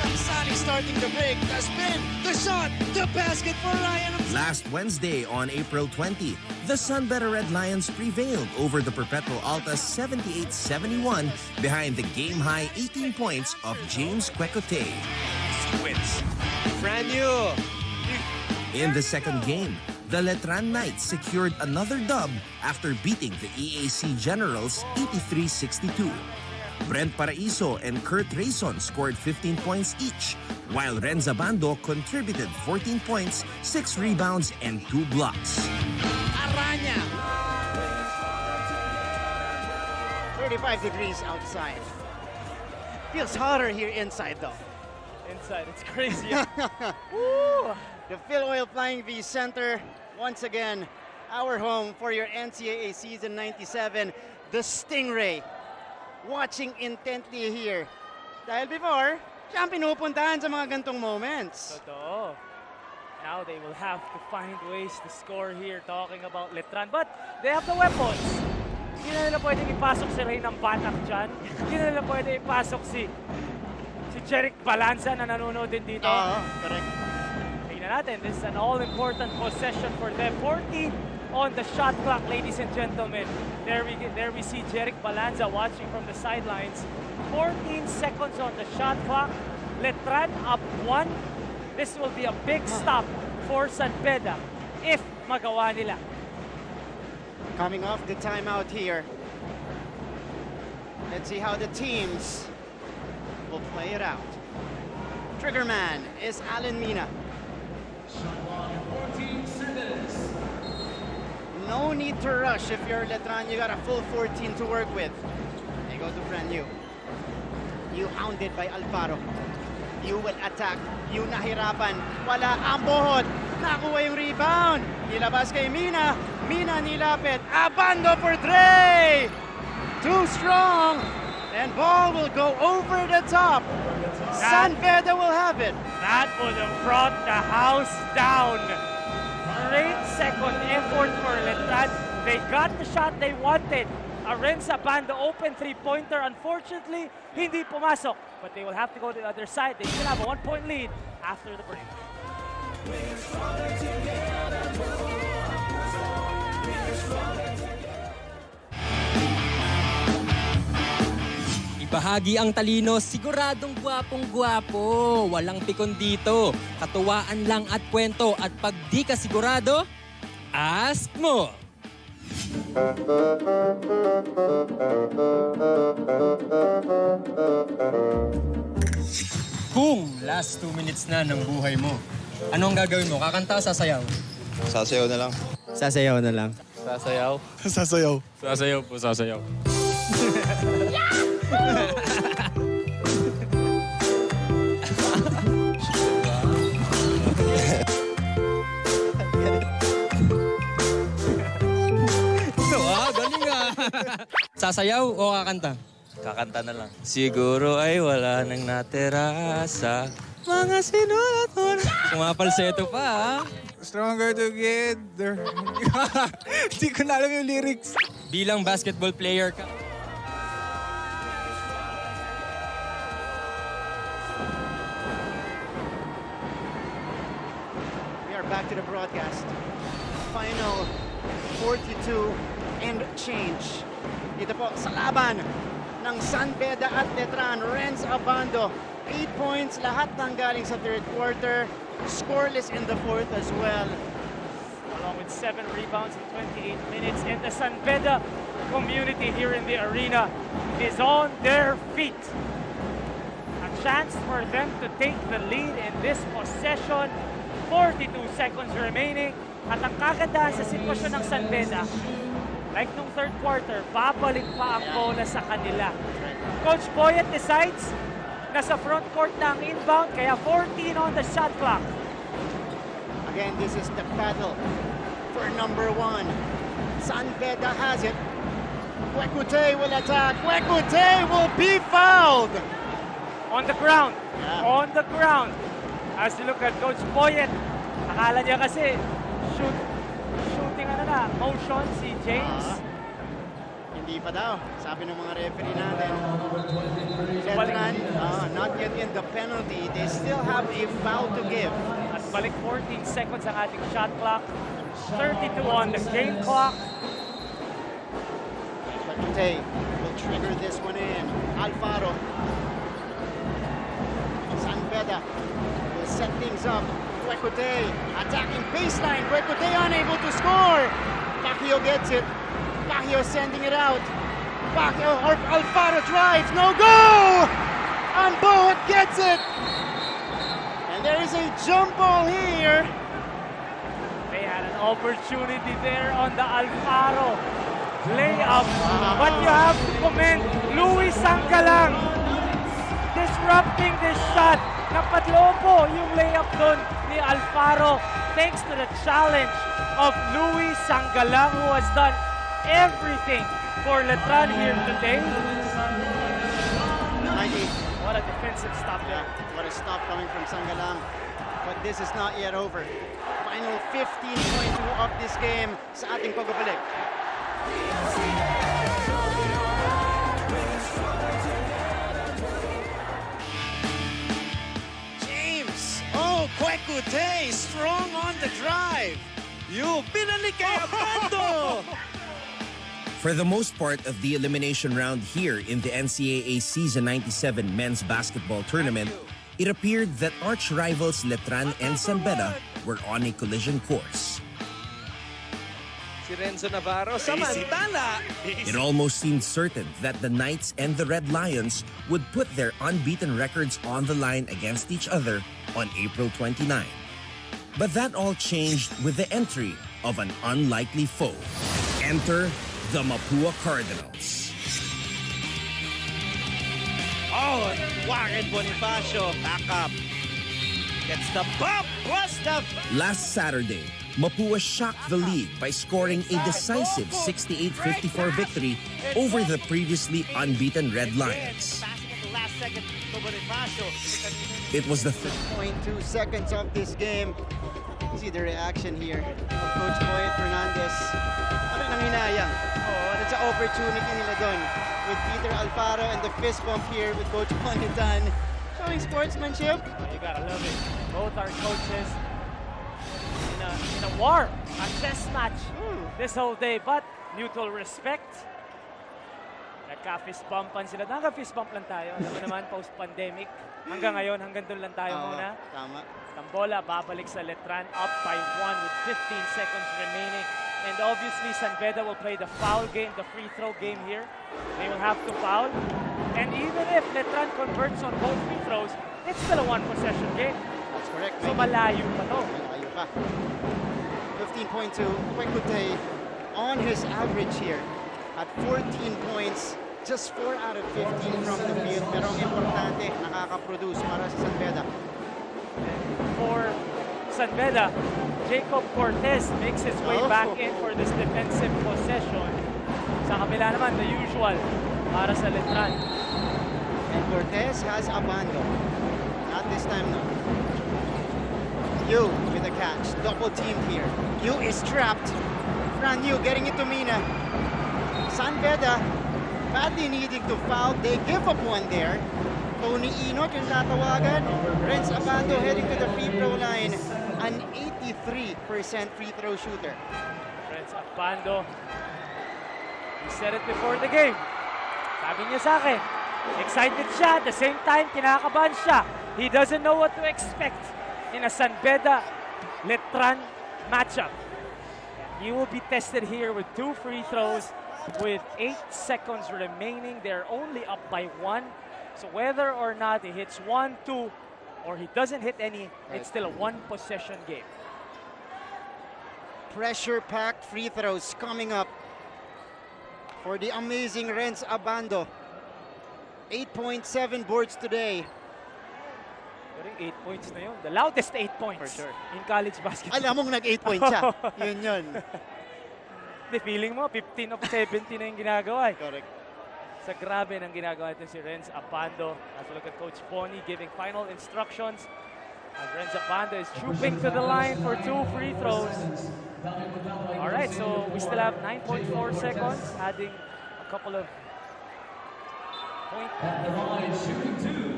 Sani starting the break, the spin, the shot, the basket for Ryan. Last Wednesday on April 20, the San Beda Red Lions prevailed over the Perpetual Altas 78-71 behind the game-high 18 points of James Huecote. Fran Yu. In the second game, the Letran Knights secured another dub after beating the EAC Generals 83-62. Brent Paraiso and Kurt Rayson scored 15 points each, while Renza Bando contributed 14 points, 6 rebounds, and 2 blocks. Aranya. 35 degrees outside. Feels hotter here inside though. Inside, it's crazy. Woo! The Phil Oil Flying V Center, once again, our home for your NCAA Season 97, the Stingray. Watching intently here. Dahil before, siya ang pinupuntahan sa mga gantong moments. Totoo. Now they will have to find ways to score here, talking about Letran. But they have the weapons. Hindi na nila pwedeng ipasok si Ray ng batak dyan. Hindi na nila pwedeng ipasok si Jeric Balanza na nanonood din dito. Correct. Tingnan natin, this is an all-important possession for them. 40 on the shot clock, ladies and gentlemen. There we see Jeric Balanza watching from the sidelines. 14 seconds on the shot clock. Letran up 1. This will be a big stop for San Beda if magawa nila. Coming off the timeout here. Let's see how the teams will play it out. Triggerman is Alan Mina. 14 seconds. No need to rush if you're Letran. You got a full 14 to work with. They go to Fran Yu. Yu hounded by Alfaro. Yu will attack. Yu nahirapan. Wala ang buhod. Nakuha yung rebound. Nilabas kay Mina. Mina nilapit. Abando for Dre. Too strong. And ball will go over the top. San Beda will have it. That would have brought the house down. Great second effort for Letran. They got the shot they wanted. Arenza Bando open three-pointer. Unfortunately, hindi pumasok. But they will have to go to the other side. They still have a 1-point lead after the break. Ibahagi ang talino, siguradong gwapong-gwapo. Walang pikon dito. Katuwaan lang at kwento. At pag di ka sigurado, ask mo! Kung last 2 minutes na ng buhay mo, ano ang gagawin mo? Kakanta o sasayaw? Sasayaw na lang. Sasayaw na lang. Sasayaw? Sasayaw. Sasayaw po, sasayaw. Galing ah. Sasayaw o kakanta? Kakanta na lang. Siguro ay wala nang natira sa mga sinulat mo. Kumapalseto pa ah. Stronger together. Hindi ko na alam yung lyrics. Bilang basketball player ka. We are back to the broadcast. Final 42 and change. Dito po sa laban ng San Beda at Letran. Renz Abando, 8 points. Lahat ng galing sa third quarter. Scoreless in the fourth as well. Along with 7 rebounds in 28 minutes. And the San Beda community here in the arena is on their feet. A chance for them to take the lead in this possession. 42 seconds remaining. At ang kagandahan sa sitwasyon ng San Beda, like nung third quarter, babalik pa ang bola sa kanila. Coach Boyet decides nasa front court na ang inbound, kaya 14 on the shot clock. Again, this is the battle for number 1. San Beda has it. Kwekute will attack. Kwekute will be fouled. On the ground. Yeah. On the ground. As you look at Coach Boyet, akala niya kasi shooting motion si James. Hindi pa daw, sabi ng mga referee natin. Letran, not yet in the penalty. They still have a foul to give. At balik 14 seconds ang ating shot clock. 32 on the game clock. Kwekute will trigger this one in. Alfaro. San Beda will set things up. Kwekute attacking baseline. Kwekute unable to score. Pacquiao gets it. Pacquiao sending it out. Pacquiao or Alfaro drives. No go! Amboat gets it. And there is a jump ball here. They had an opportunity there on the Alfaro layup. But you have to commend Luis Sangalang disrupting this shot. Napadlobo yung layup doon ni Alfaro thanks to the challenge of Luis Sangalang, who has done everything for Letran here today. What a defensive stop there. What a stop coming from Sangalang. But this is not yet over. Final 15.2 of this game sa ating pagbabalik. Kwekute, strong on the drive. You binalik kay Abando. For the most part of the elimination round here in the NCAA Season 97 Men's Basketball Tournament, it appeared that arch rivals Letran and San Beda were on a collision course. Si Renzo Navarro, samantala. It almost seemed certain that the Knights and the Red Lions would put their unbeaten records on the line against each other on April 29. But that all changed with the entry of an unlikely foe. Enter the Mapua Cardinals. Oh, Warren Bonifacio, back up. Gets the bump, plus the... Last Saturday, Mapua shocked the league by scoring a decisive 68-54 victory over the previously unbeaten Red Lions. It was the 0.2 seconds of this game. See the reaction here of Coach Boyet Fernandez. Ano nang hinayang? Oh, what a sa opportunity nila doon. With Peter Alfaro and the fist bump here with Coach Ponitan. Showing sportsmanship. You gotta love it. Both our coaches in a war, a chess match this whole day, but mutual respect. Nagka-fist bumpan sila. Nagka-fist bump lang tayo. Alam mo naman, post-pandemic. Hanggang ngayon, hanggang doon lang tayo muna. Tama. Tambola babalik sa Letran, up by 1 with 15 seconds remaining. And obviously, San Beda will play the foul game, the free throw game here. They will have to foul. And even if Letran converts on both free throws, it's still a one-possession game. That's correct. So malayo pa to. Malayo pa. 15.2. Kwekute on his average here at 14 points. Just 4 out of 15 from the field. Pero ang importante, nakaka-produce para sa San Beda. For San Beda, Jacob Cortez makes his way back in for this defensive possession. Sa kabila naman, the usual para sa Letran. And Cortez has Abando. Not this time, no. Yu with a catch. Double team here. Yu is trapped. Fran Yu getting it to Mina. San Beda badly needing to foul. They give up one there. Tony Inot yung tatawagan. Renz Abando heading to the free throw line. An 83% free throw shooter. Renz Abando. He said it before the game. Sabi niya sa akin, excited siya. At the same time, kinakabahan siya. He doesn't know what to expect in a San Beda Letran matchup. He will be tested here with 2 free throws with 8 seconds remaining. They're only up by 1. So whether or not he hits 1, 2, or he doesn't hit any, it's still a one-possession game. Pressure-packed free throws coming up for the amazing Renz Abando. 8.7 boards today. Pero 8 points na yun. The loudest 8 points For sure. in college basketball. Alam mong nag-8 points siya. Yun. Hindi, feeling mo, 15 of 17 na yung ginagawa. Correct. Sa grabe ng ginagawa ito si Renz Abando. As we look at Coach Pony giving final instructions. As Renz Abando is trooping to the line for 2 free throws. Alright, so we still have 9.4 seconds, adding a couple of points.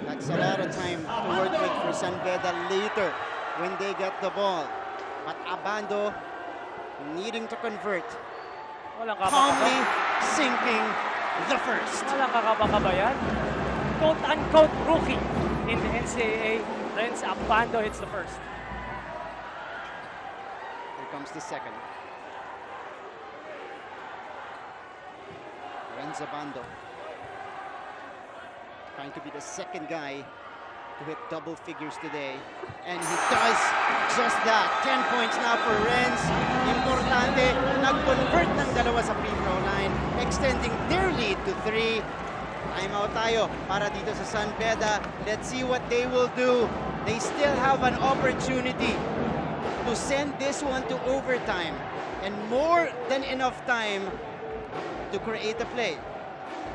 That's a lot of time to work with for San Beda later when they get the ball. But Abando needing to convert. Calmly sinking the first. Walang kakabaka yan. Quote-unquote rookie in the NCAA. Renz Abando hits the first. Here comes the second. Renz Abando trying to be the second guy to hit double figures today. And he does just that. 10 points now for Renz. Importante, nag-convert ng dalawa sa free throw line, extending their lead to 3. Timeout tayo para dito sa San Beda. Let's see what they will do. They still have an opportunity to send this one to overtime. And more than enough time to create a play.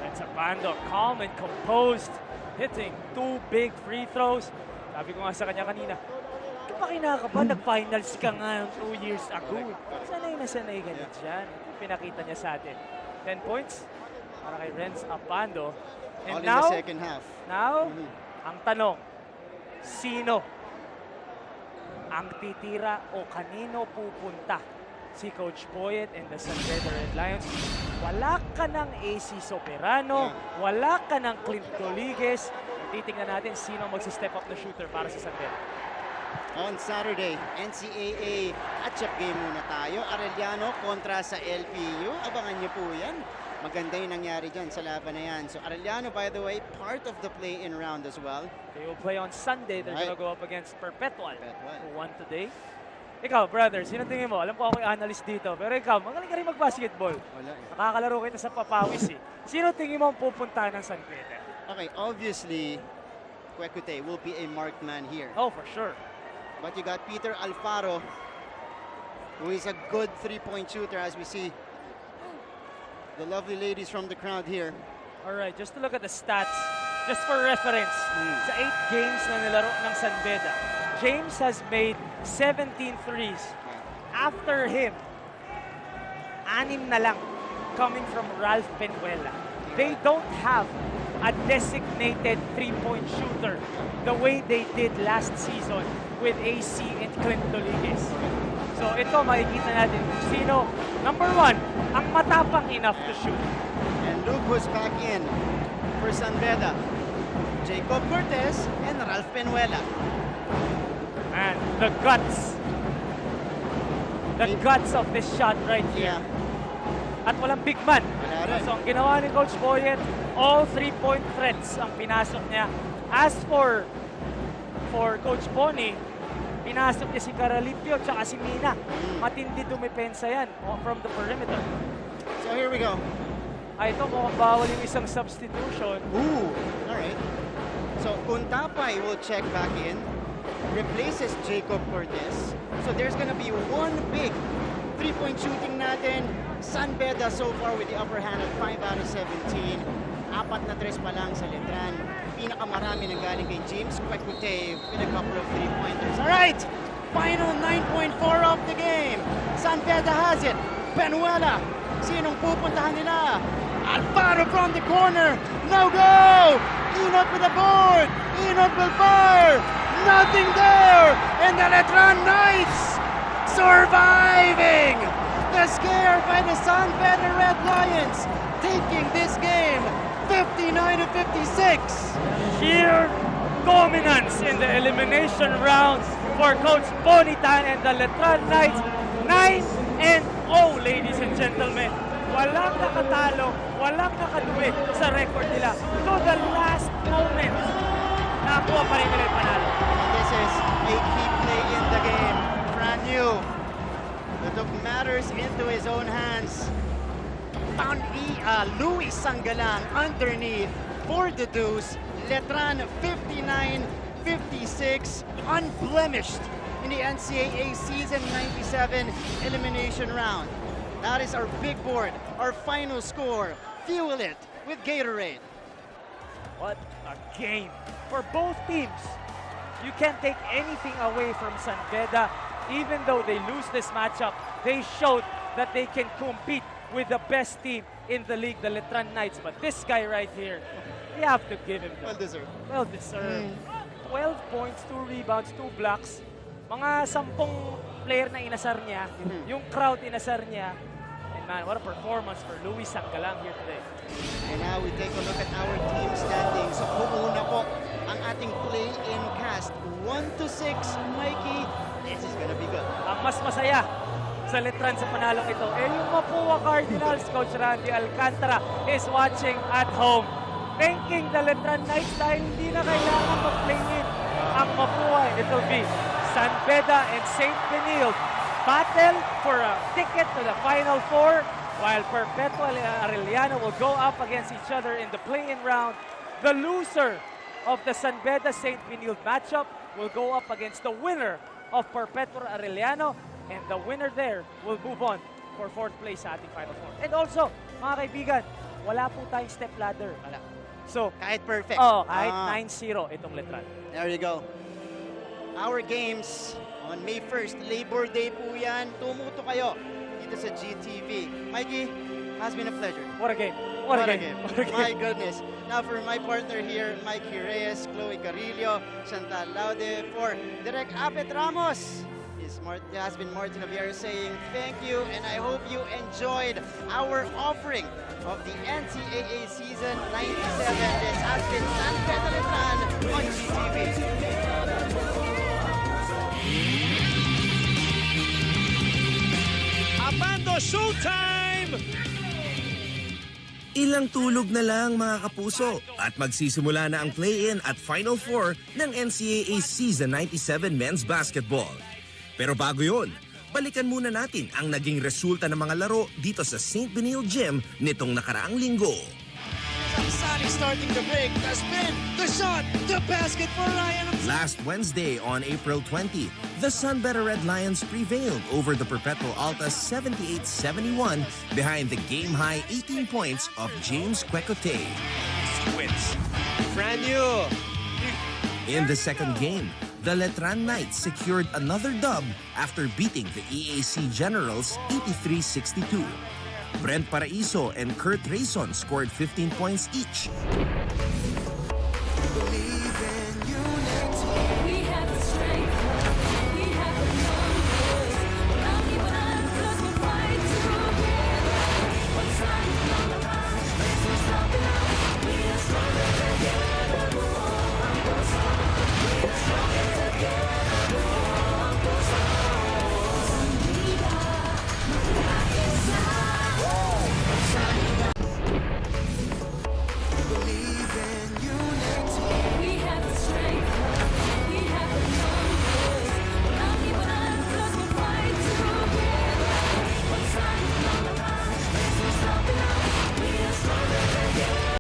Renz Abando, calm and composed, hitting 2 big free throws. Sabi ko nga sa kanya kanina, ito pa kinakabahan, nag-finals ka nga 2 years ago. Sanay na sanay ganit dyan. Pinakita niya sa atin. 10 points para kay Renz Abando. And all in the second half. Now, ang tanong, sino ang titira o kanino pupunta? Si Coach Boyet and the San Beda Red Lions. Wala ka ng AC Soberano, wala ka ng Clint Rodriguez. Titingnan natin sino magsi-step up na shooter para sa San Beda. On Saturday, NCAA matchup game muna tayo. Arellano kontra sa LPU. Abangan niyo po yan. Maganda yung nangyari dyan sa laban na yan. So Arellano, by the way, part of the play-in round as well. They will play on Sunday. They're gonna go up against Perpetual, who won today. Ikaw, brother, sino tingin mo? Alam ko ako yung analyst dito. Pero ikaw, magaling ka rin mag-basketball. Nakakalaro kita sa papawis eh. Sino tingin mo ang pupunta ng San Beda? Okay, obviously, Kwekute will be a marked man here. Oh, for sure. But you got Peter Alfaro, who is a good three-point shooter, as we see the lovely ladies from the crowd here. All right, just to look at the stats, just for reference, sa 8 games na nilaro ng San Beda, James has made 17 threes. After him, 6 na lang coming from Ralph Penuela. They don't have a designated three-point shooter the way they did last season with AC and Clint Dolinguez. So ito, makikita natin kung sino, number one, ang matapang enough to shoot. And look who's back in for San Beda. Jacob Cortez and Ralph Penuela. And the guts of this shot right here. At walang big man. So ang ginawa ni Coach Boyet, all three-point threats ang pinasok niya. As for Coach Bonnie, pinasok niya si Caralipio at si Mina. Matindi dumepensa yan from the perimeter. So here we go. Ito mukhang bawal yung isang substitution. Ooh, alright. So Untapay will check back in, replaces Jacob Cortez. So there's gonna be one big three-point shooting natin. San Beda so far with the upper hand at 5 out of 17. 4 na tres pa lang sa Letran. Pinakamarami nang galing kay James Kwekute with a couple of three-pointers. Alright! Final 9.4 of the game. San Beda has it. Penuela. Sinong pupuntahan nila? Alvaro from the corner. No go! Enot with the board. Enot will fire. Nothing there. And the Letran Knights surviving the scare by the San Beda Red Lions, taking this game 59-56. Sheer dominance in the elimination round for Coach Bonitan and the Letran Knights. 9-0, ladies and gentlemen. Walang nakatalo, walang nakadumi sa record nila. To the last moment, nakuha pa rin nila yung panalo. And this is a key play in the game. Brand new. That took matters into his own hands. Found Luis Sangalang underneath for the deuce. Letran 59-56, unblemished in the NCAA Season 97 elimination round. That is our big board, our final score. Fuel it with Gatorade. What a game for both teams. You can't take anything away from San Beda. Even though they lose this matchup, they showed that they can compete with the best team in the league, the Letran Knights. But this guy right here, you have to give him that. Well-deserved. Well-deserved. 12 points, 2 rebounds, 2 blocks. Mga 10 player na inasar niya. Yung crowd inasar niya. And man, what a performance for Luis Sangalang here today. And now we take a look at our team standings. So puuna po ang ating play-in cast. 1-6, Mikey. This is gonna be good. Ang mas masaya sa Letran sa panalong ito, yung Mapua Cardinals, Coach Randy Alcantara is watching at home. Thanking the Letran Knights dahil hindi na kailangan mag-play-in ang Mapua. It'll be San Beda and St. Benilde battle for a ticket to the Final Four, while Perpetual and Arellano will go up against each other in the play-in round. The loser of the San Beda St. Benilde matchup will go up against the winner of Perpetual Arellano, and the winner there will move on for 4th place sa ating Final Four. And also, mga kaibigan, wala po tayong step ladder. Wala. So, kahit perfect. Kahit 9-0 itong Letran. There you go. Our games on May 1st, Labor Day po yan. Tumuto kayo dito sa GTV. Mikey, has been a pleasure. What a game. What a game. My goodness. Now for my partner here, Mikey Reyes, Chloe Carillo, Chantal Laude, for Direk Apet Ramos. Has been Martin Javier saying thank you, and I hope you enjoyed our offering of the NCAA Season 97. This has been San Beda Letran on GTV. Abando Showtime! Ilang tulog na lang mga kapuso at magsisimula na ang play-in at Final Four ng NCAA Season 97 Men's Basketball. Pero bago yun, balikan muna natin ang naging resulta ng mga laro dito sa St. Benilde Gym nitong nakaraang linggo. Starting the break, the spin, the shot, the basket for Ryan. Last Wednesday on April 20, the San Beda Red Lions prevailed over the Perpetual Altas 78-71 behind the game-high 18 points of James Kwekute. Brand new. In the second game, the Letran Knights secured another dub after beating the EAC Generals 83-62. Brent Paraiso and Kurt Rayson scored 15 points each.